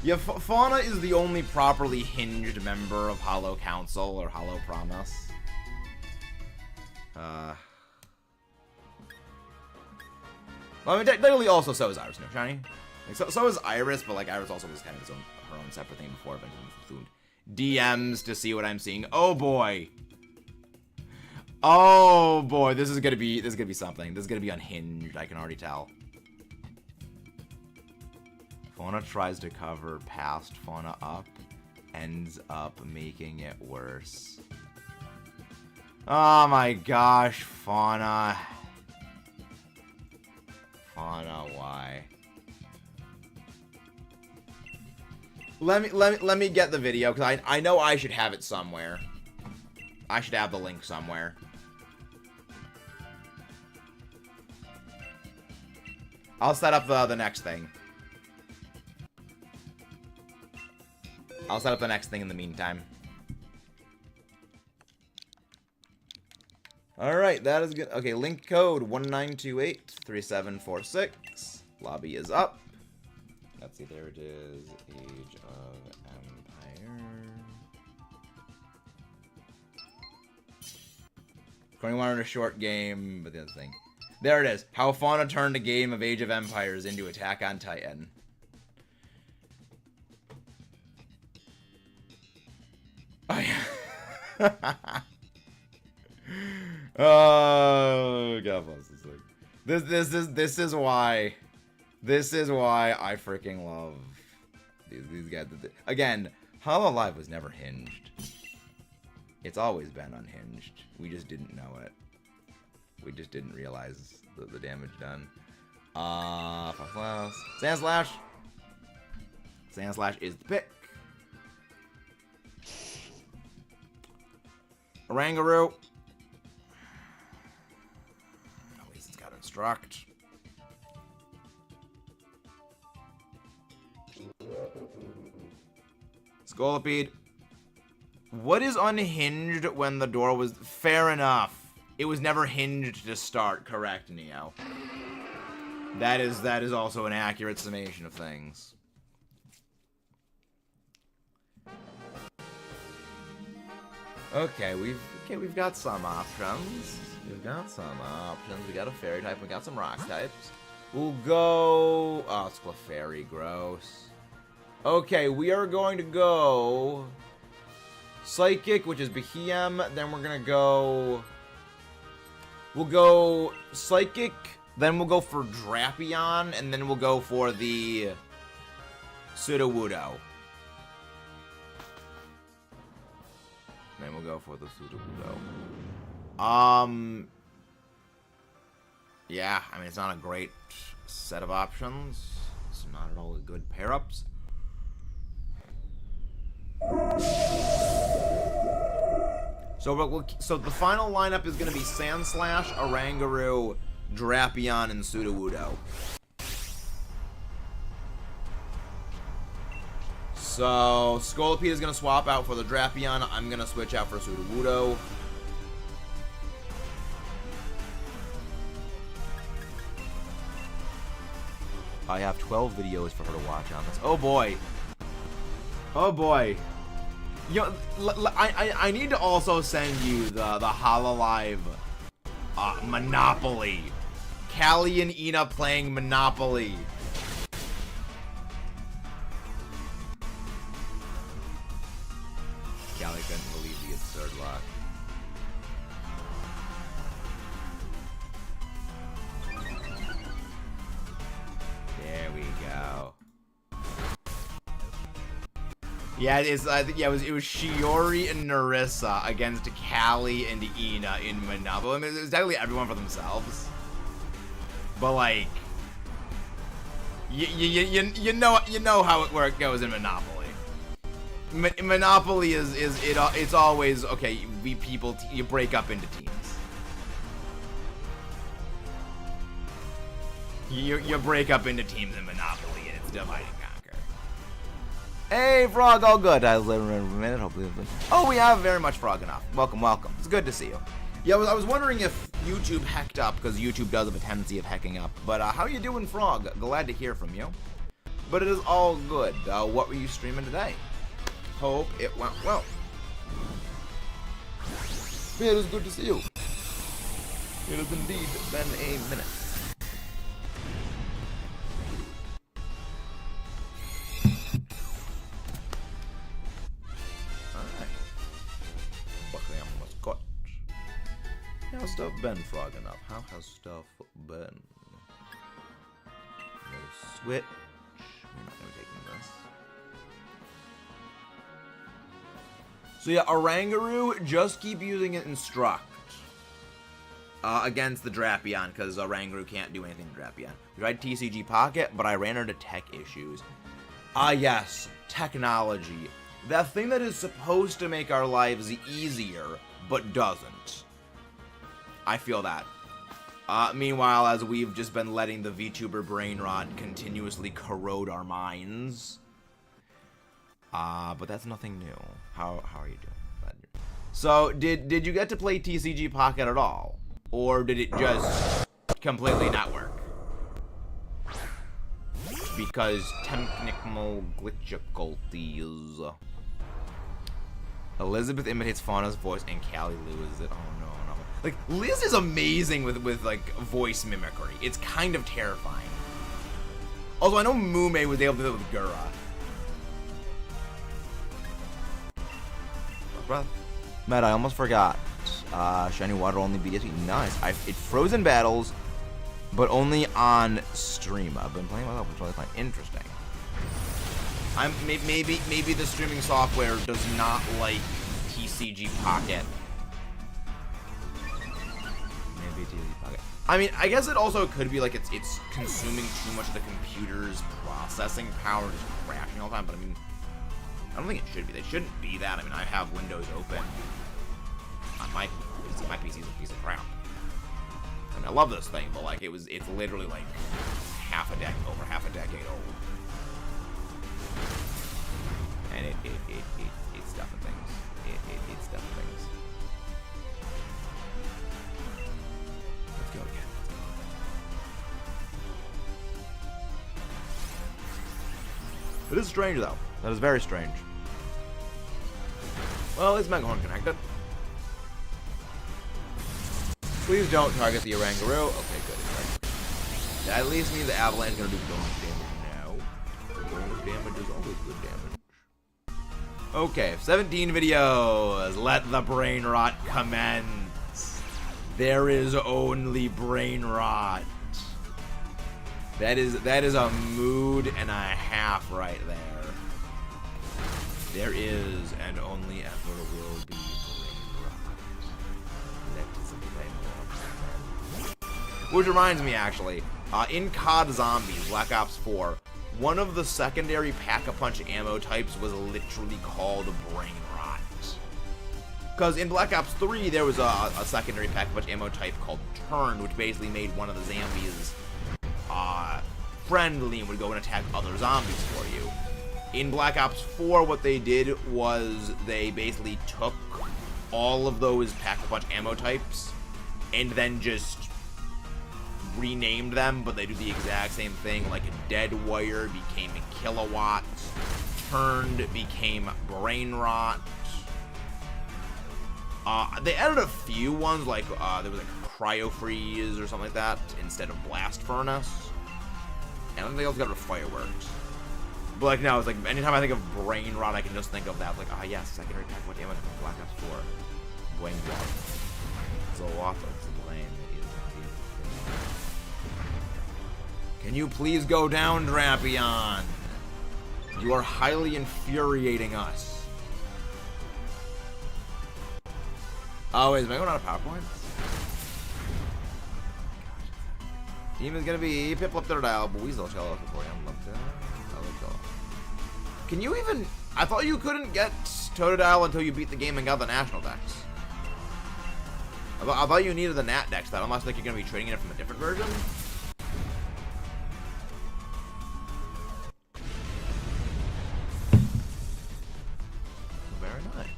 Speaker 1: Yeah, Fauna is the only properly hinged member of Hollow Council or Hollow Promise. Well, I mean, technically also so is Iris, no, Shiny? Like, so is Iris, but, like, Iris also was kind of her own separate thing before eventually moved DMs to see what I'm seeing. Oh boy. Oh boy, this is gonna be something. This is gonna be unhinged, I can already tell. Fauna tries to cover past Fauna up, ends up making it worse. Oh my gosh, Fauna. Fauna, why? Let me get the video, because I know I should have it somewhere. I should have the link somewhere. I'll set up the next thing. I'll set up the next thing in the meantime. Alright, that is good. Okay, link code 19283746. Lobby is up. Let's see, there it is. Age of Empire. 21 in a short game, but the other thing. There it is. How fun to turn the game of Age of Empires into Attack on Titan. Oh, yeah. Oh, God bless this thing. This is why I freaking love these guys. Again, Hololive was never hinged. It's always been unhinged. We just didn't know it. We just didn't realize the damage done. Sand Slash. Sand Slash is the pick. Orangaroo. At least it's got Instruct. Scolipede. What is unhinged when the door was... Fair enough. It was never hinged to start, correct, Neo? That is also an accurate summation of things. Okay, we've got some options. We got a fairy type, we got some rock types. We'll go... Oh, it's Clefairy, gross. Okay, we are going to go... Psychic, which is Behem, then we're gonna go... We'll go Psychic, then we'll go for Drapion, and then we'll go for the Sudowoodo. Then we'll go for the Sudowoodo. Yeah, I mean, it's not a great set of options. It's not at all a good pair-ups. So the final lineup is going to be Sandslash, Orangaroo, Drapion, and Sudowoodo. So Scolipede is going to swap out for the Drapion. I'm going to switch out for Sudowoodo. I have 12 videos for her to watch on this. Oh boy. Oh boy. Yo, I need to also send you the Hololive Monopoly. Callie and Ina playing Monopoly. Callie couldn't believe the absurd luck. There we go. Yeah, it was Shiori and Narissa against Callie and Ina in Monopoly. I mean, it was technically everyone for themselves, but like, you know how it goes in Monopoly. Monopoly it's always okay. You break up into teams. You break up into teams in Monopoly, and it's divide and conquer. Hey, Frog, all good. I was living for a minute. Hopefully, oh, we have very much Frog enough. Welcome, welcome. It's good to see you. Yeah, I was wondering if YouTube hecked up, because YouTube does have a tendency of hecking up. But how you doing, Frog? Glad to hear from you. But it is all good. What were you streaming today? Hope it went well. Yeah, it is good to see you. It has indeed been a minute. How's stuff been, Frog enough? How has stuff been? No switch. We're not gonna be taking this. So yeah, Orangaroo, just keep using it Instruct against the Drapion, because Orangaroo can't do anything to Drapion. We tried TCG Pocket, but I ran into tech issues. Yes, technology. That thing that is supposed to make our lives easier, but doesn't. I feel that. Meanwhile, as we've just been letting the VTuber brain rot continuously corrode our minds. But that's nothing new. How are you doing? So, did you get to play TCG Pocket at all? Or did it just completely not work? Because technical difficulties. Elizabeth imitates Fauna's voice and Callie loses it. Oh no. Like, Liz is amazing with like voice mimicry. It's kind of terrifying. Also, I know Mume was able to do it with Gura. Matt, I almost forgot. Shiny Water only BSP. Nice. It frozen battles, but only on stream. I've been playing myself, which I find interesting. Maybe the streaming software does not like TCG Pocket. Maybe TCG Pocket. I mean, I guess it also could be like it's consuming too much of the computer's processing power, just crashing all the time. But I mean, I don't think it should be. They shouldn't be that. I mean, I have Windows open on my PC. My PC's a piece of crap. I mean, I love this thing, but like it's literally like over half a decade old. And it's stuffing things. It's stuffing things. Let's go again. It is strange though. That is very strange. Well, is Megahorn connected? Please don't target the Oranguru. Okay, good. That at least means the Avalanche is going to do bonus damage now. Bonus damage is always good damage. Okay, 17 videos. Let the brain rot commence. There is only brain rot. That is a mood and a half right there. There is and only ever will be brain rot. Let's play more. Which reminds me, actually, in COD Zombies, Black Ops 4, one of the secondary Pack-a-Punch ammo types was literally called Brain Rot. Because in Black Ops 3, there was a secondary Pack-a-Punch ammo type called Turned, which basically made one of the zombies friendly and would go and attack other zombies for you. In Black Ops 4, what they did was they basically took all of those Pack-a-Punch ammo types and then just renamed them, but they do the exact same thing. Like a Dead Wire became a Kilowatt, Turned became Brain Rot. They added a few ones, like there was like Cryo Freeze or something like that instead of Blast Furnace. And I think they also got rid of Fireworks. But like now, it's like anytime I think of Brain Rot, I can just think of that. Like, yes, secondary Pack-a-Punch ammo from Black Ops 4. Brain Rot. So what is blame? Can you please go down, Drapion? You are highly infuriating us. Oh, is Mego not a PowerPoint? Team is gonna be Piplup, Totodile, Weasel, Cello, Can you even? I thought you couldn't get Totodile until you beat the game and got the national decks. I thought you needed the Nat decks, though, unless like you're gonna be trading it from a different version. Very nice.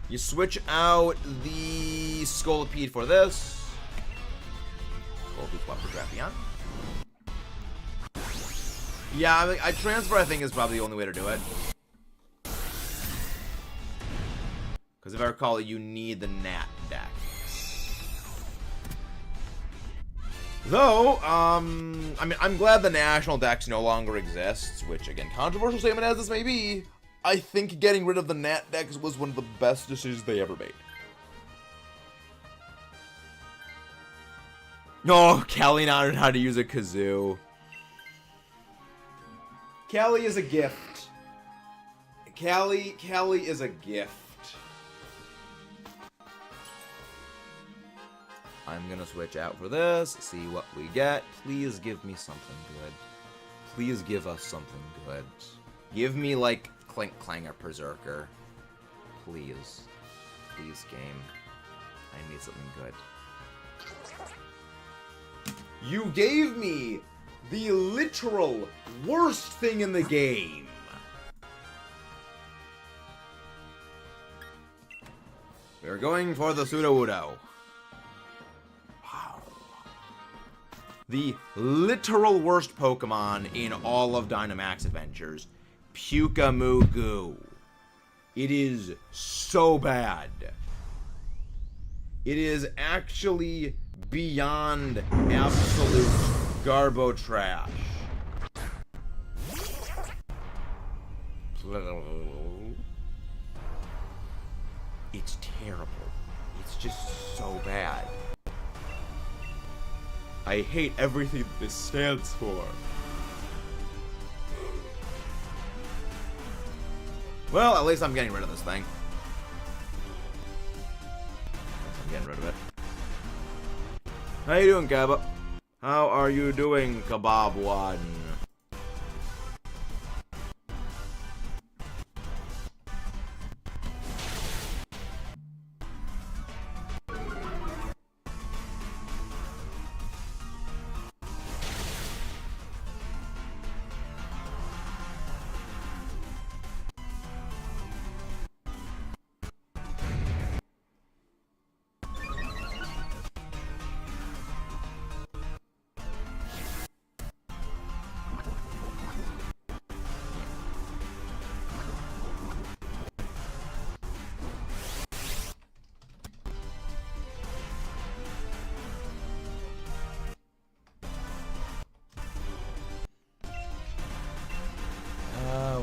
Speaker 1: You switch out the Scolipede for this. Scolipede swap for Drapion. Yeah, I mean, transfer, I think, is probably the only way to do it. Because if I recall, you need the Nat deck. Though, I mean, I'm glad the national decks no longer exists, which, again, controversial statement as this may be, I think getting rid of the Nat decks was one of the best decisions they ever made. No, Callie not learned how to use a kazoo. Callie is a gift. Callie is a gift. I'm gonna switch out for this, see what we get. Please give me something good. Please give us something good. Give me, like, Clink Clanger Berserker. Please. Please, game. I need something good. You gave me the literal worst thing in the game. We're going for the Sudowoodo. Wow. The literal worst Pokemon in all of Dynamax Adventures. Pukamugu. It is so bad. It is actually beyond absolute garbo trash. It's terrible. It's just so bad. I hate everything this stands for. Well, at least I'm getting rid of this thing. I'm getting rid of it. How you doing, Kaba? How are you doing, Kebab One?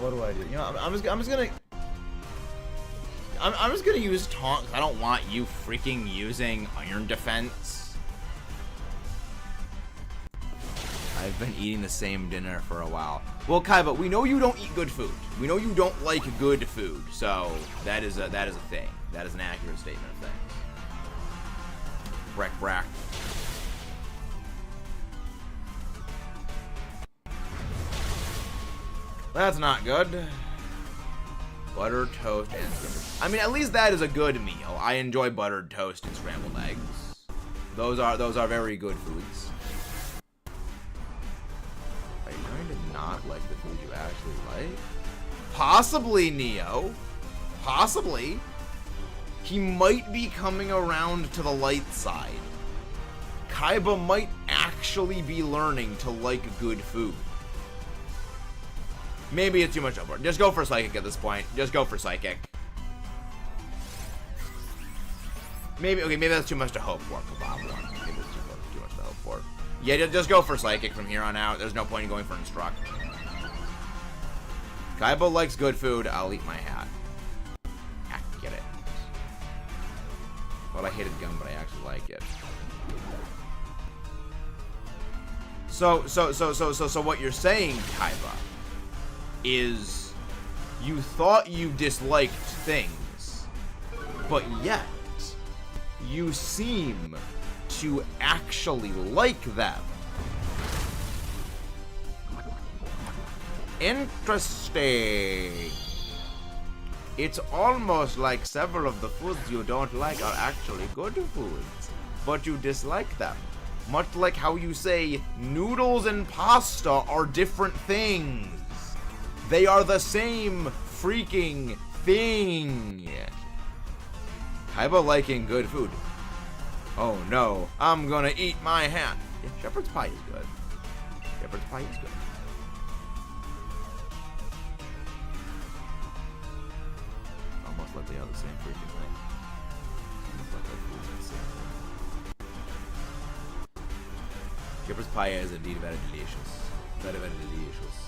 Speaker 1: What do I do? You know, I'm just gonna use taunt. I don't want you freaking using Iron Defense. I've been eating the same dinner for a while. Well, Kaiba, we know you don't eat good food. We know you don't like good food. So that is a thing. That is an accurate statement of things. Brack brack. That's not good. Buttered toast and scrambled. I mean, at least that is a good meal. I enjoy buttered toast and scrambled eggs. Those are very good foods. Are you trying to not like the food you actually like? Possibly, Neo. Possibly. He might be coming around to the light side. Kaiba might actually be learning to like good food. Maybe it's too much over. Just go for Psychic at this point. Just go for Psychic. Maybe that's too much to hope for, Kebab One. Maybe it's too much to hope for. Yeah, just go for Psychic from here on out. There's no point in going for Instruct. Kaiba likes good food. I'll eat my hat. Get it. Well, I hated gum, but I actually like it. So what you're saying, Kaiba, is you thought you disliked things, but yet you seem to actually like them. Interesting. It's almost like several of the foods you don't like are actually good foods, but you dislike them. Much like how you say noodles and pasta are different things. They are the same freaking thing. Kaiba liking good food. Oh no, I'm gonna eat my hat. Yeah, shepherd's pie is good. Shepherd's pie is good. Almost like they are the same freaking thing. Almost like their food's the same thing. Shepherd's pie is indeed very delicious. Very, very delicious.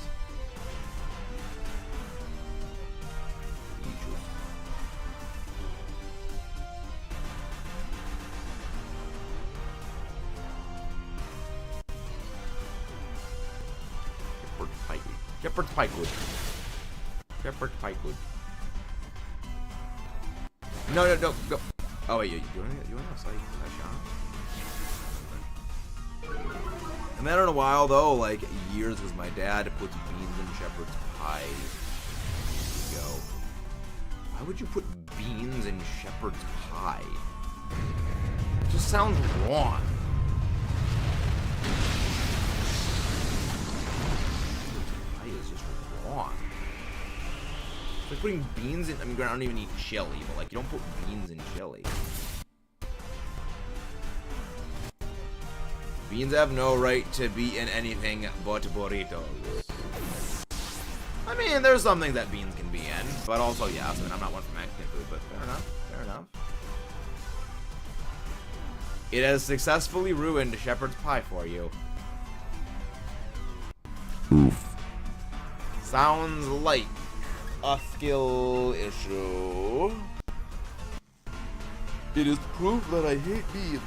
Speaker 1: Shepherd's pie good. Shepherd's pie good. No, go. Oh wait, you want to like a shot? And then in a while though, like years, was my dad puts beans in shepherd's pie. There you go. Why would you put beans in shepherd's pie? It just sounds wrong. Like putting beans in, I mean, I don't even eat chili, but like, you don't put beans in chili. Beans have no right to be in anything but burritos. I mean, there's some things that beans can be in, but also, yes, I mean, I'm not one for Mexican food, but fair enough, fair enough. It has successfully ruined shepherd's pie for you. Oof. Sounds like a skill issue. It is proof that I hate beans.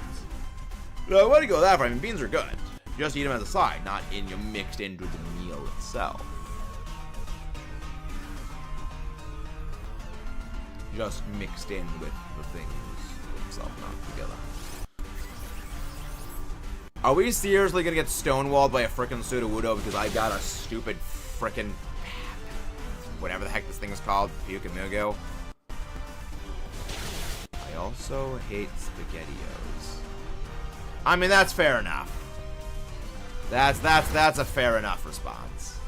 Speaker 1: No, I wouldn't go that far. I mean, beans are good. Just eat them as a side, not mixed into the meal itself. Just mixed in with the things themselves, not together. Are we seriously gonna get stonewalled by a frickin' Sudowoodo because I got a stupid frickin' whatever the heck this thing is called, Pyukamigo? I also hate SpaghettiOs. I mean, that's fair enough. That's a fair enough response.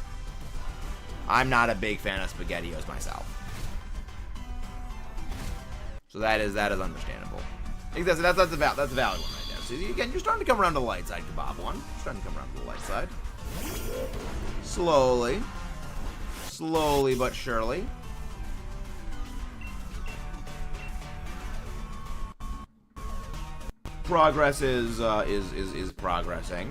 Speaker 1: I'm not a big fan of SpaghettiOs myself. So that is understandable. That's a valid one right there. So again, you're starting to come around to the light side, Kebab One. You're starting to come around to the light side. Slowly. Slowly but surely. Progress is progressing.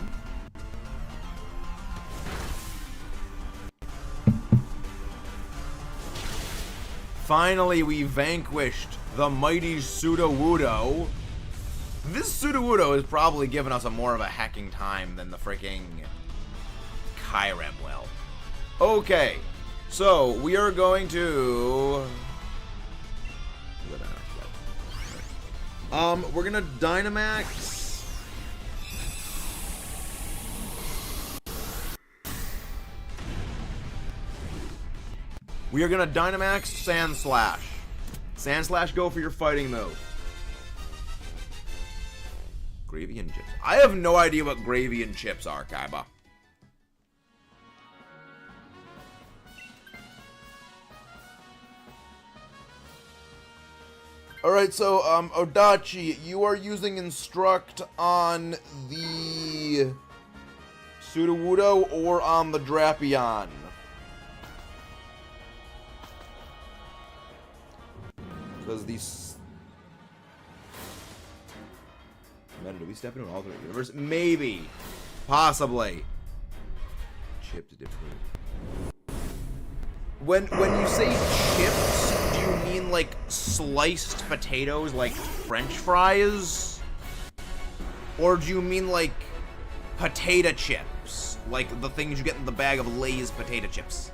Speaker 1: Finally, we vanquished the mighty Sudowoodo. This Sudowoodo has probably given us more of a hacking time than the freaking Kyurem will. Okay, so we are going to... we're gonna Dynamax. We are gonna Dynamax Sandslash. Sandslash, go for your fighting move. Gravy and chips. I have no idea what gravy and chips are, Kaiba. Alright, so, Odachi, you are using Instruct on the Sudowoodo or on the Drapion? Because these... Meta, do we step into an alternate universe? Maybe. Possibly. Chip to dip food. When you say chips, do you mean like sliced potatoes like French fries? Or do you mean like potato chips? Like the things you get in the bag of Lay's potato chips?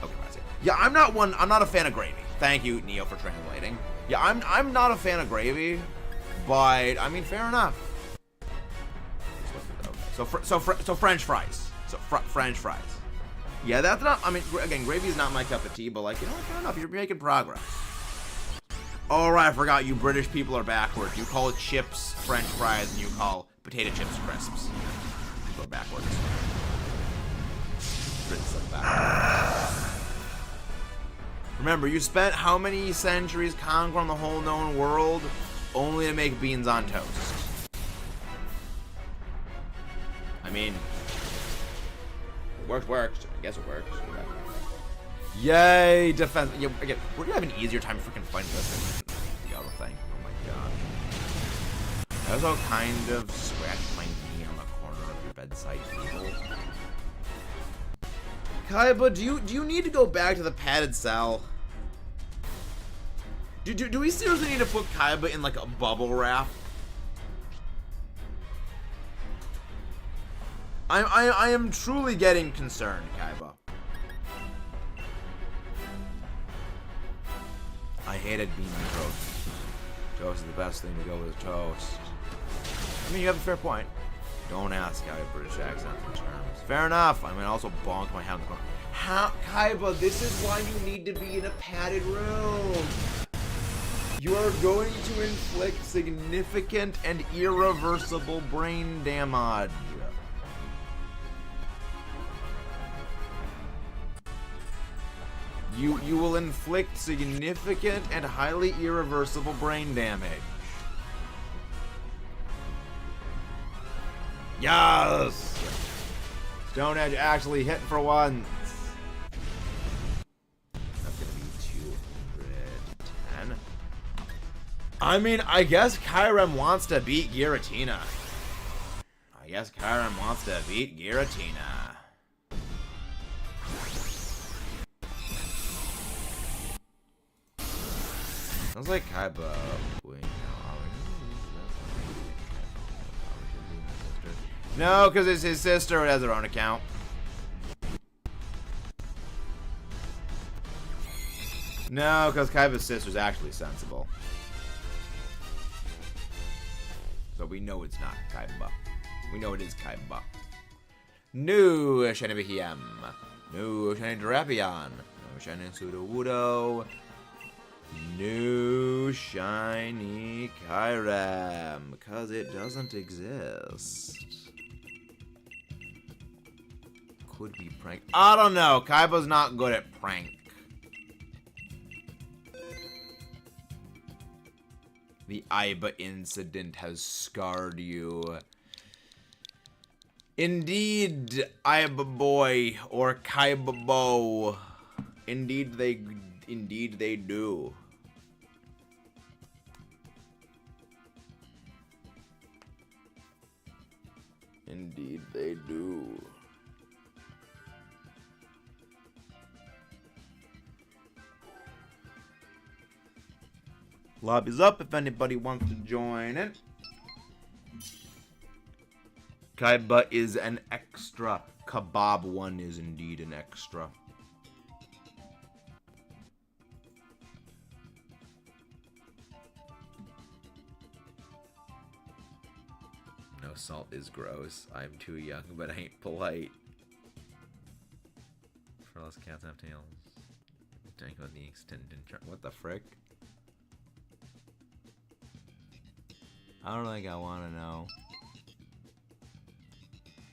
Speaker 1: Okay, that's it. Yeah, I'm not a fan of gravy. Thank you, Neo, for translating. Yeah, I'm not a fan of gravy, but I mean, fair enough. Okay. So French fries. So French fries. Yeah, that's not, I mean, again, gravy is not my cup of tea, but like, you know what, fair enough, you're making progress. Alright, I forgot you British people are backwards. You call chips French fries, and you call potato chips crisps. People are backwards. Brits are backwards. Remember, you spent how many centuries conquering the whole known world only to make beans on toast? I mean, it works. I guess it works. Yay, defense. Yeah, again, we're gonna have an easier time freaking fighting this than the other thing. Oh my god. I also kind of scratched my knee on the corner of your bedside table. Kaiba, do you need to go back to the padded cell? Do we seriously need to put Kaiba in like a bubble wrap? I am truly getting concerned, Kaiba. I hated bean on toast. Toast is the best thing to go with toast. I mean, you have a fair point. Don't ask how a British accent in terms. Fair enough. I mean, I also bonk my head on the corner. How, Kaiba, this is why you need to be in a padded room. You are going to inflict significant and irreversible brain damage. You will inflict significant and highly irreversible brain damage. Yes! Stone Edge actually hit for once. That's gonna be 210. I mean, I guess Kyurem wants to beat Giratina. Sounds like Kaiba. No, because it's his sister who has her own account. No, because Kaiba's sister's actually sensible. So we know it's not Kaiba. We know it is Kaiba. New Shiny Bihiam. New Shiny Drapion. New Shiny Sudowoodo. New Shiny Kyurem. Because it doesn't exist. Could be prank. I don't know. Kaiba's not good at prank. The Aiba incident has scarred you. Indeed, Aiba boy or Kaiba bo. Indeed they do. Indeed they do. Lobby's up if anybody wants to join it. Kaiba is an extra. Kebab 1 is indeed an extra. No, salt is gross. I'm too young, but I ain't polite. For less cats have tails. Talking about the extended chart. What the frick? I don't think I want to know.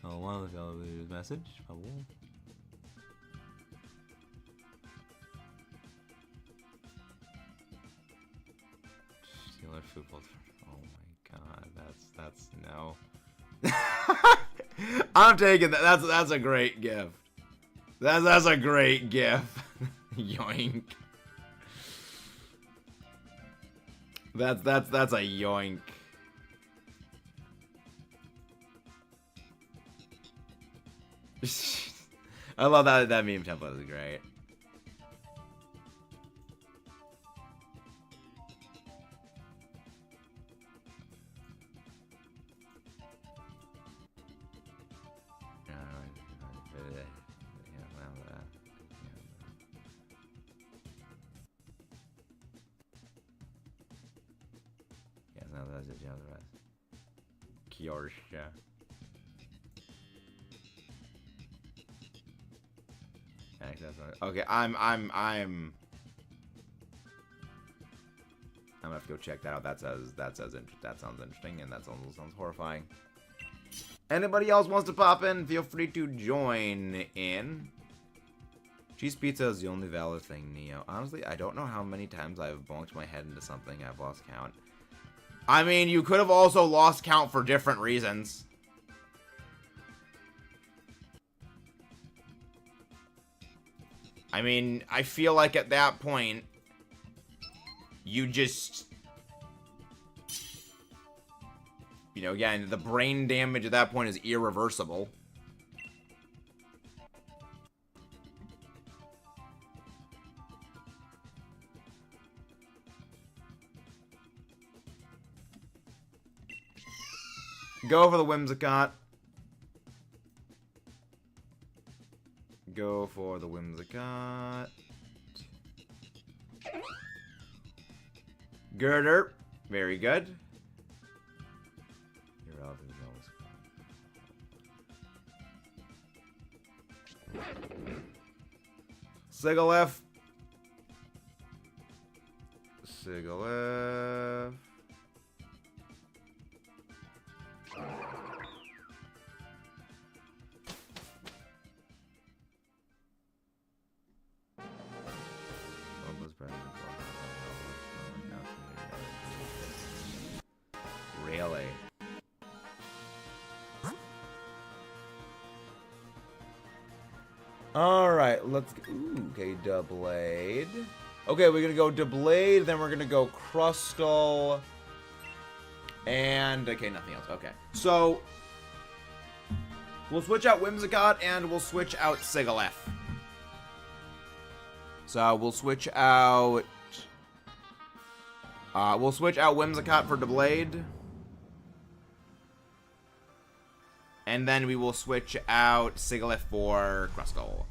Speaker 1: Oh, one of the elevator's message. Probably. Stealer football. Oh my god, that's no. I'm taking that. That's a great gift. That's a great gift. Yoink. That's a yoink. I love that meme template is great. Yes, now that's it. Kyorsha. Okay, I'm gonna have to go check that out. That sounds interesting, and that sounds horrifying. Anybody else wants to pop in? Feel free to join in. Cheese pizza is the only valid thing, Neo. Honestly, I don't know how many times I've bonked my head into something. I've lost count. I mean, you could have also lost count for different reasons. I mean, I feel like at that point, you just... You know, again, the brain damage at that point is irreversible. Go for the Whimsicott. Go for the Whimsicott. Girder. Very good. Your relative is always Sigalef. Sigalef. Alright, let's go. Ooh, okay, Doublade. Okay, we're gonna go Doublade, then we're gonna go Crustle. And, okay, nothing else. Okay. So, we'll switch out Whimsicott, and we'll switch out Sigalef. So, we'll switch out... Whimsicott for Doublade. And then we will switch out Sigalef for Crustle.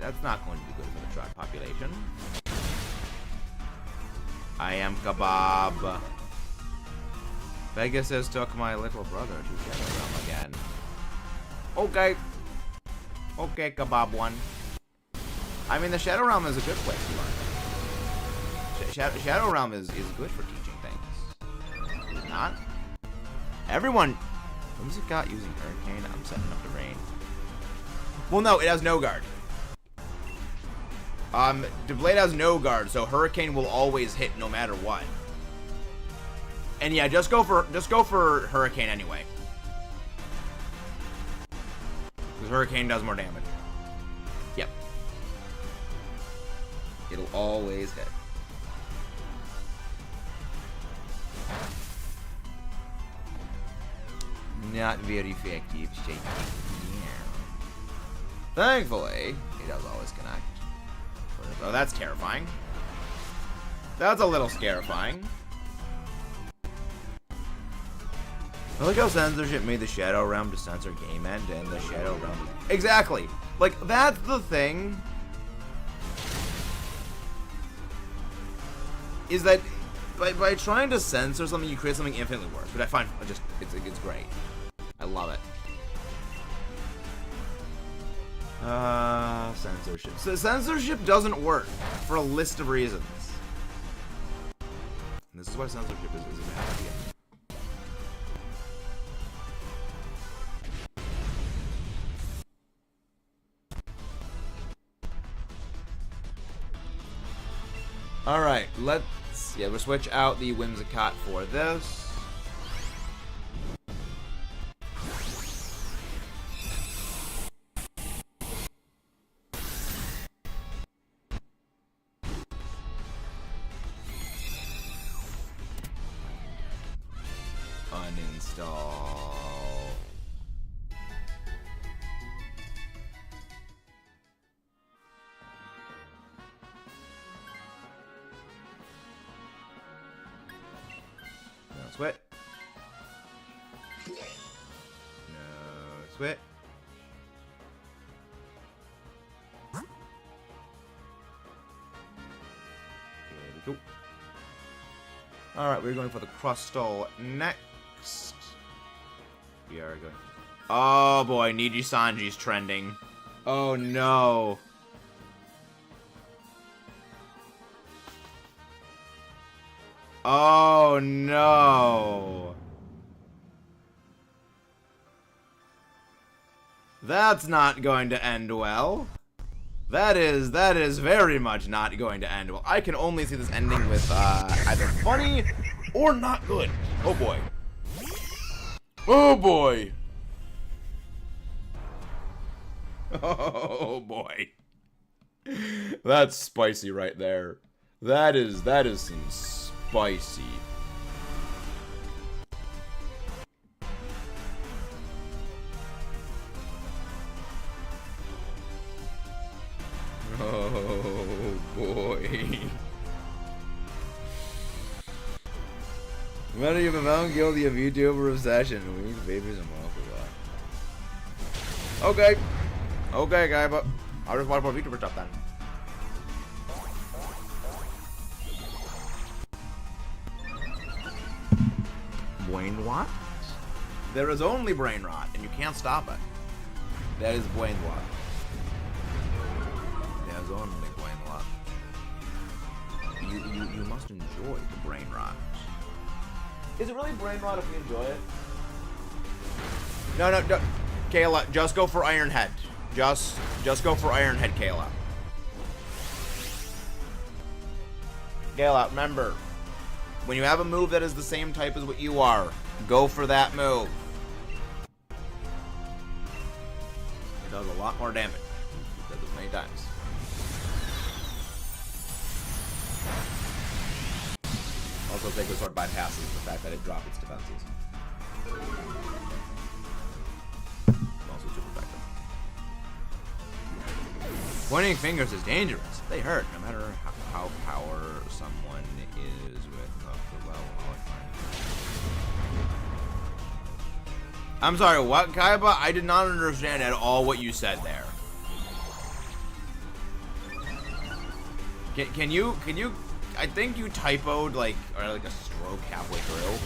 Speaker 1: That's not going to be good for the tribe population. I am Kebab. Vegas has took my little brother to Shadow Realm again. Okay. Okay, Kebab one. I mean, the Shadow Realm is a good place to learn. Shadow Realm is good for teaching things. Is it not? Everyone... Who's it got using Hurricane? I'm setting up the rain. Well, no, it has no guard. Doublade has no guard, so Hurricane will always hit no matter what. And yeah, just go for Hurricane anyway. Because Hurricane does more damage. Yep. It'll always hit. Not very effective, shaky. Thankfully, it does always connect. Oh, that's terrifying. That's a little scarifying. I like how censorship made the Shadow Realm to censor Game End and the Shadow Realm. Exactly. Like, that's the thing. Is that by trying to censor something, you create something infinitely worse. But I find it's great. I love it. Censorship. So censorship doesn't work for a list of reasons. And this is why censorship is a bad idea. Alright, we'll switch out the Whimsicott for this. Uninstall. No sweat. No sweat. Here we go. Alright, we're going for the Crustle next. We are going. Oh boy, Niji Sanji's trending. Oh no. Oh no. That's not going to end well. That is very much not going to end well. I can only see this ending with either funny or not good. Oh boy. Oh boy. Oh boy. That's spicy right there. That is some spicy. Oh boy. Many of them found guilty of YouTuber obsession. We need babies and more. Okay. Okay, guy, but I'll just watch more YouTuber stuff then. brain rot? There is only brain rot, and you can't stop it. That is brain rot. There's only brain rot. You must enjoy the brain rot. Is it really brain rot if we enjoy it? No, Kayla, just go for Iron Head. Just go for Iron Head, Kayla. Kayla, remember, when you have a move that is the same type as what you are, go for that move. It does a lot more damage. It does it many times. Also, Sacred Sword bypasses the fact that it dropped its defenses. Also super effective. Pointing fingers is dangerous. They hurt, no matter how power someone is with the well. I'm sorry, what, Kaiba? I did not understand at all what you said there. Can you? I think you typoed like a stroke halfway through.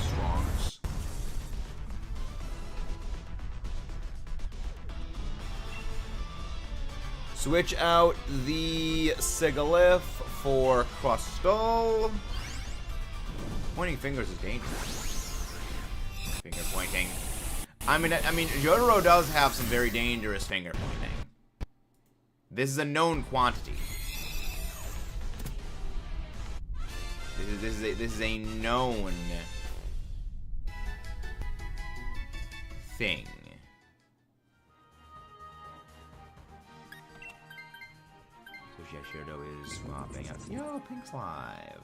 Speaker 1: Strongs. Switch out the Sigilyph for Crustal. Pointing fingers is dangerous. Finger pointing. I mean, Jotaro does have some very dangerous finger pointing. This is a known quantity. This is a known thing. So Shirdo is swapping out. Yo, Pink's live.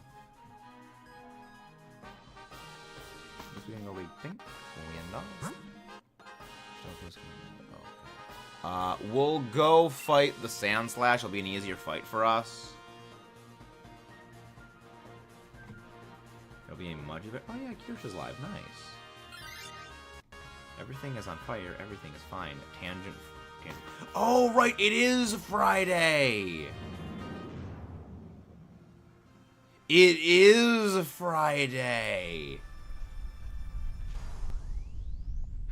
Speaker 1: Is we gonna go read Pink? We'll go fight the Sand Slash. It'll be an easier fight for us. It'll be a much of it. Oh yeah, Kyurem's live. Nice. Everything is on fire. Everything is fine. Tangent. Oh right, it is Friday. It is Friday.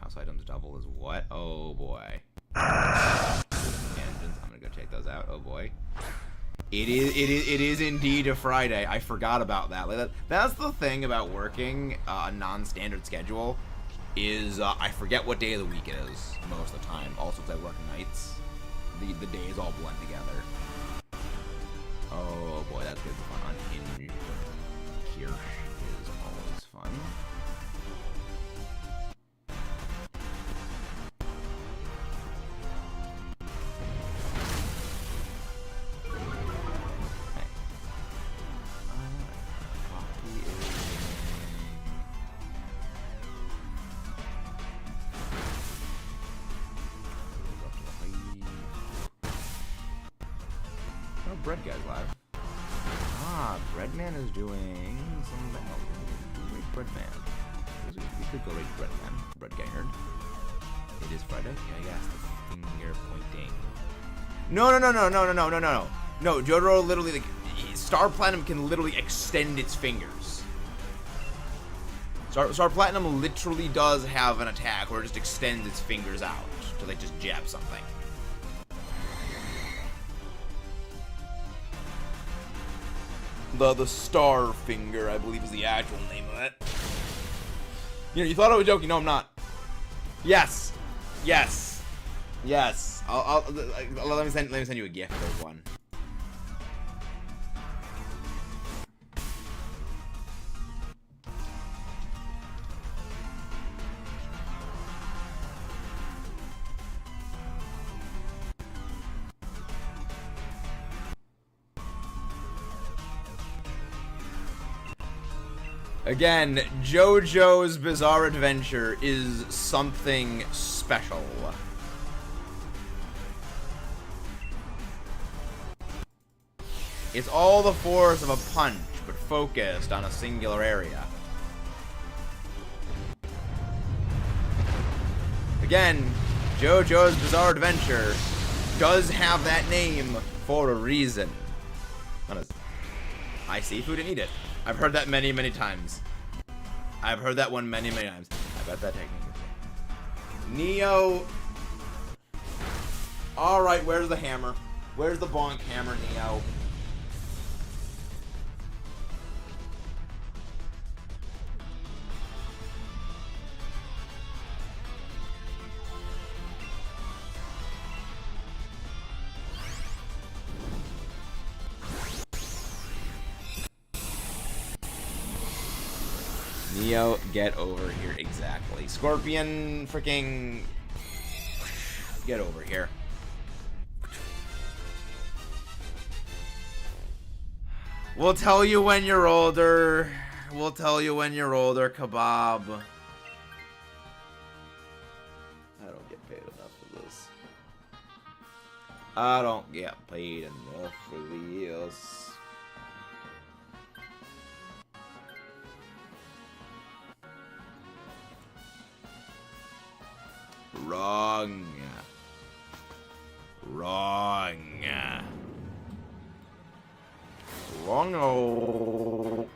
Speaker 1: House items double is what? Oh boy. Tangents. I'm gonna go check those out. Oh boy. It is indeed a Friday. I forgot about that. Like that's the thing about working a non-standard schedule is I forget what day of the week it is most of the time. Also, because I work nights, the days all blend together. Oh boy, that's good fun. Unhinged Kirsch is always fun. Bread guy's live. Ah, Breadman is doing some battle. Raid Breadman. We could go raid Breadman. Bread guy nerd. It is Friday? Yeah, yes, the finger pointing. No. No, Jotaro literally, like, Star Platinum can literally extend its fingers. Star Platinum literally does have an attack where it just extends its fingers out to, like, just jab something. The Star Finger, I believe, is the actual name of it. You know, you thought I was joking. No, I'm not. Yes. Let me send you a gift of one. Again, JoJo's Bizarre Adventure is something special. It's all the force of a punch, but focused on a singular area. Again, JoJo's Bizarre Adventure does have that name for a reason. I see food and eat it. I've heard that many, many times. I've heard that one many, many times. I bet that technique is Neo. Alright, where's the hammer? Where's the bonk hammer, Neo? Neo, get over here. Exactly. Scorpion, freaking... Get over here. We'll tell you when you're older. We'll tell you when you're older, Kebab. I don't get paid enough for this. I don't get paid enough for this. Wrong. Wrong. Wrong.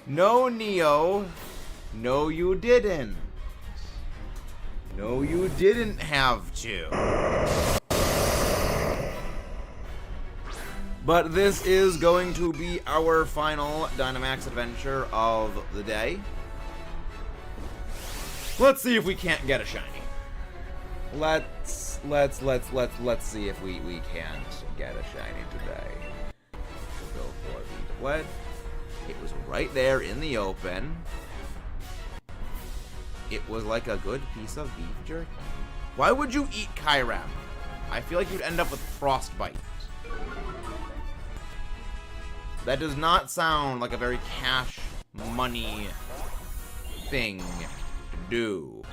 Speaker 1: No, Neo. No, you didn't. No, you didn't have to. But this is going to be our final Dynamax adventure of the day. Let's see if we can't get a shiny. Let's see if we can't get a shiny today. We'll go for the Bled. It was right there in the open. It was like a good piece of beef jerky. Why would you eat Kyurem? I feel like you'd end up with frostbite. That does not sound like a very cash money thing to do.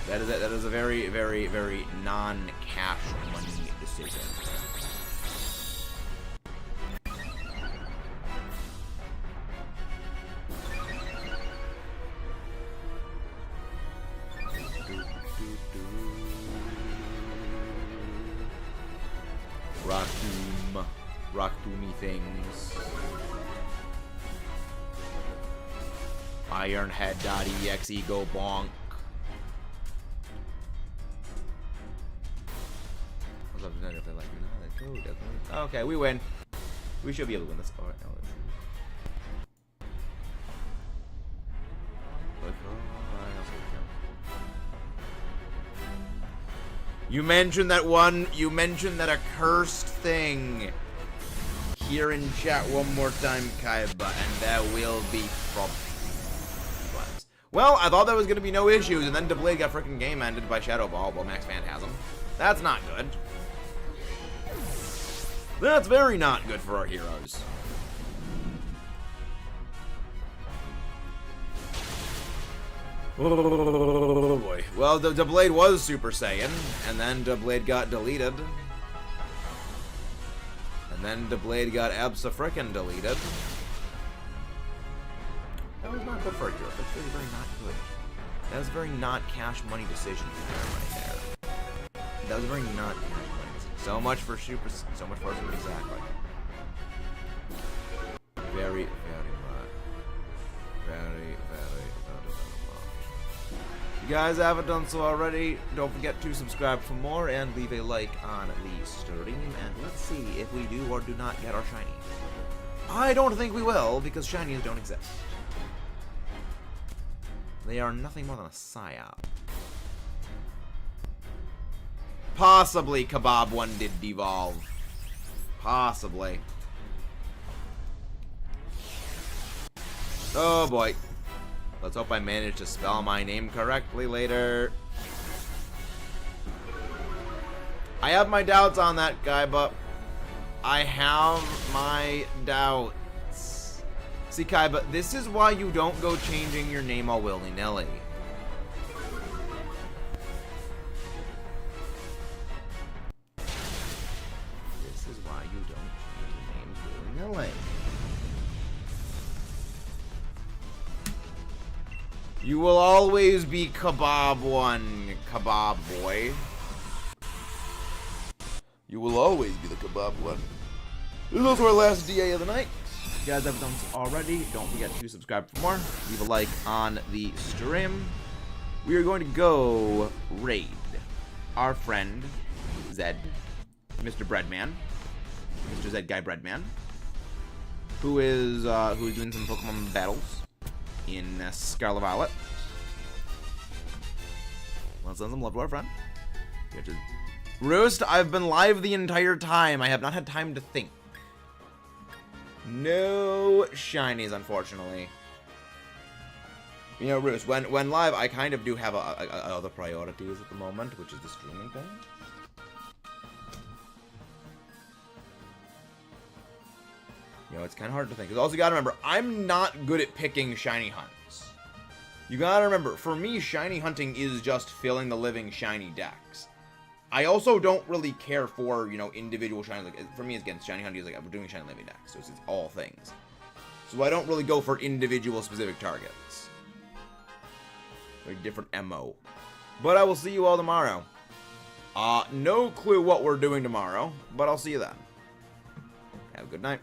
Speaker 1: That is a very, very, very non-cash money decision. Rock-doomy things. Ironhead.exe go bonk. Okay, we win. We should be able to win this. Alright, now you mentioned that accursed thing here in chat one more time, Kaiba, and there will be problems. Well, I thought there was going to be no issues, and then Deblade got freaking game ended by Shadow Ball while Max Phantasm. That's not good. That's very not good for our heroes. Oh boy. Well, the Blade was Super Saiyan, and then the Blade got deleted. And then the Blade got abso-frickin' deleted. That was not good for our heroes. That's very, very not good. That was a very not cash money decision right there. That was a very not cash money. So much for Super, exactly. Very, very much. Very much. If you guys haven't done so already, don't forget to subscribe for more and leave a like on the stream. And let's see if we do or do not get our shiny. I don't think we will, because shinies don't exist. They are nothing more than a psyop. Possibly Kebab 1 did devolve. Possibly. Oh boy. Let's hope I manage to spell my name correctly later. I have my doubts on that guy, but I have my doubts. See, Kaiba, this is why you don't go changing your name all willy-nilly. You will always be Kebab 1, Kebab boy. You will always be the Kebab 1. This is also our last DA of the night. If you guys haven't done so already, don't forget to subscribe for more. Leave a like on the stream. We are going to go raid our friend Zed, Mr. Breadman, Mr. Zed Guy Breadman, who is doing some Pokemon battles in Scarlet Violet. Let's send some love to our friend. Roost, I've been live the entire time. I have not had time to think. No shinies, unfortunately. You know, Roost, when live, I kind of do have other priorities at the moment, which is the streaming thing. You know, it's kind of hard to think. Because also, you gotta remember, I'm not good at picking shiny hunts. You gotta remember, for me, shiny hunting is just filling the living shiny decks. I also don't really care for, you know, individual shiny. Like, for me, again, shiny hunting is like, we're doing shiny living decks, so it's all things. So I don't really go for individual specific targets. Very different MO. But I will see you all tomorrow. No clue what we're doing tomorrow, but I'll see you then. Have a good night.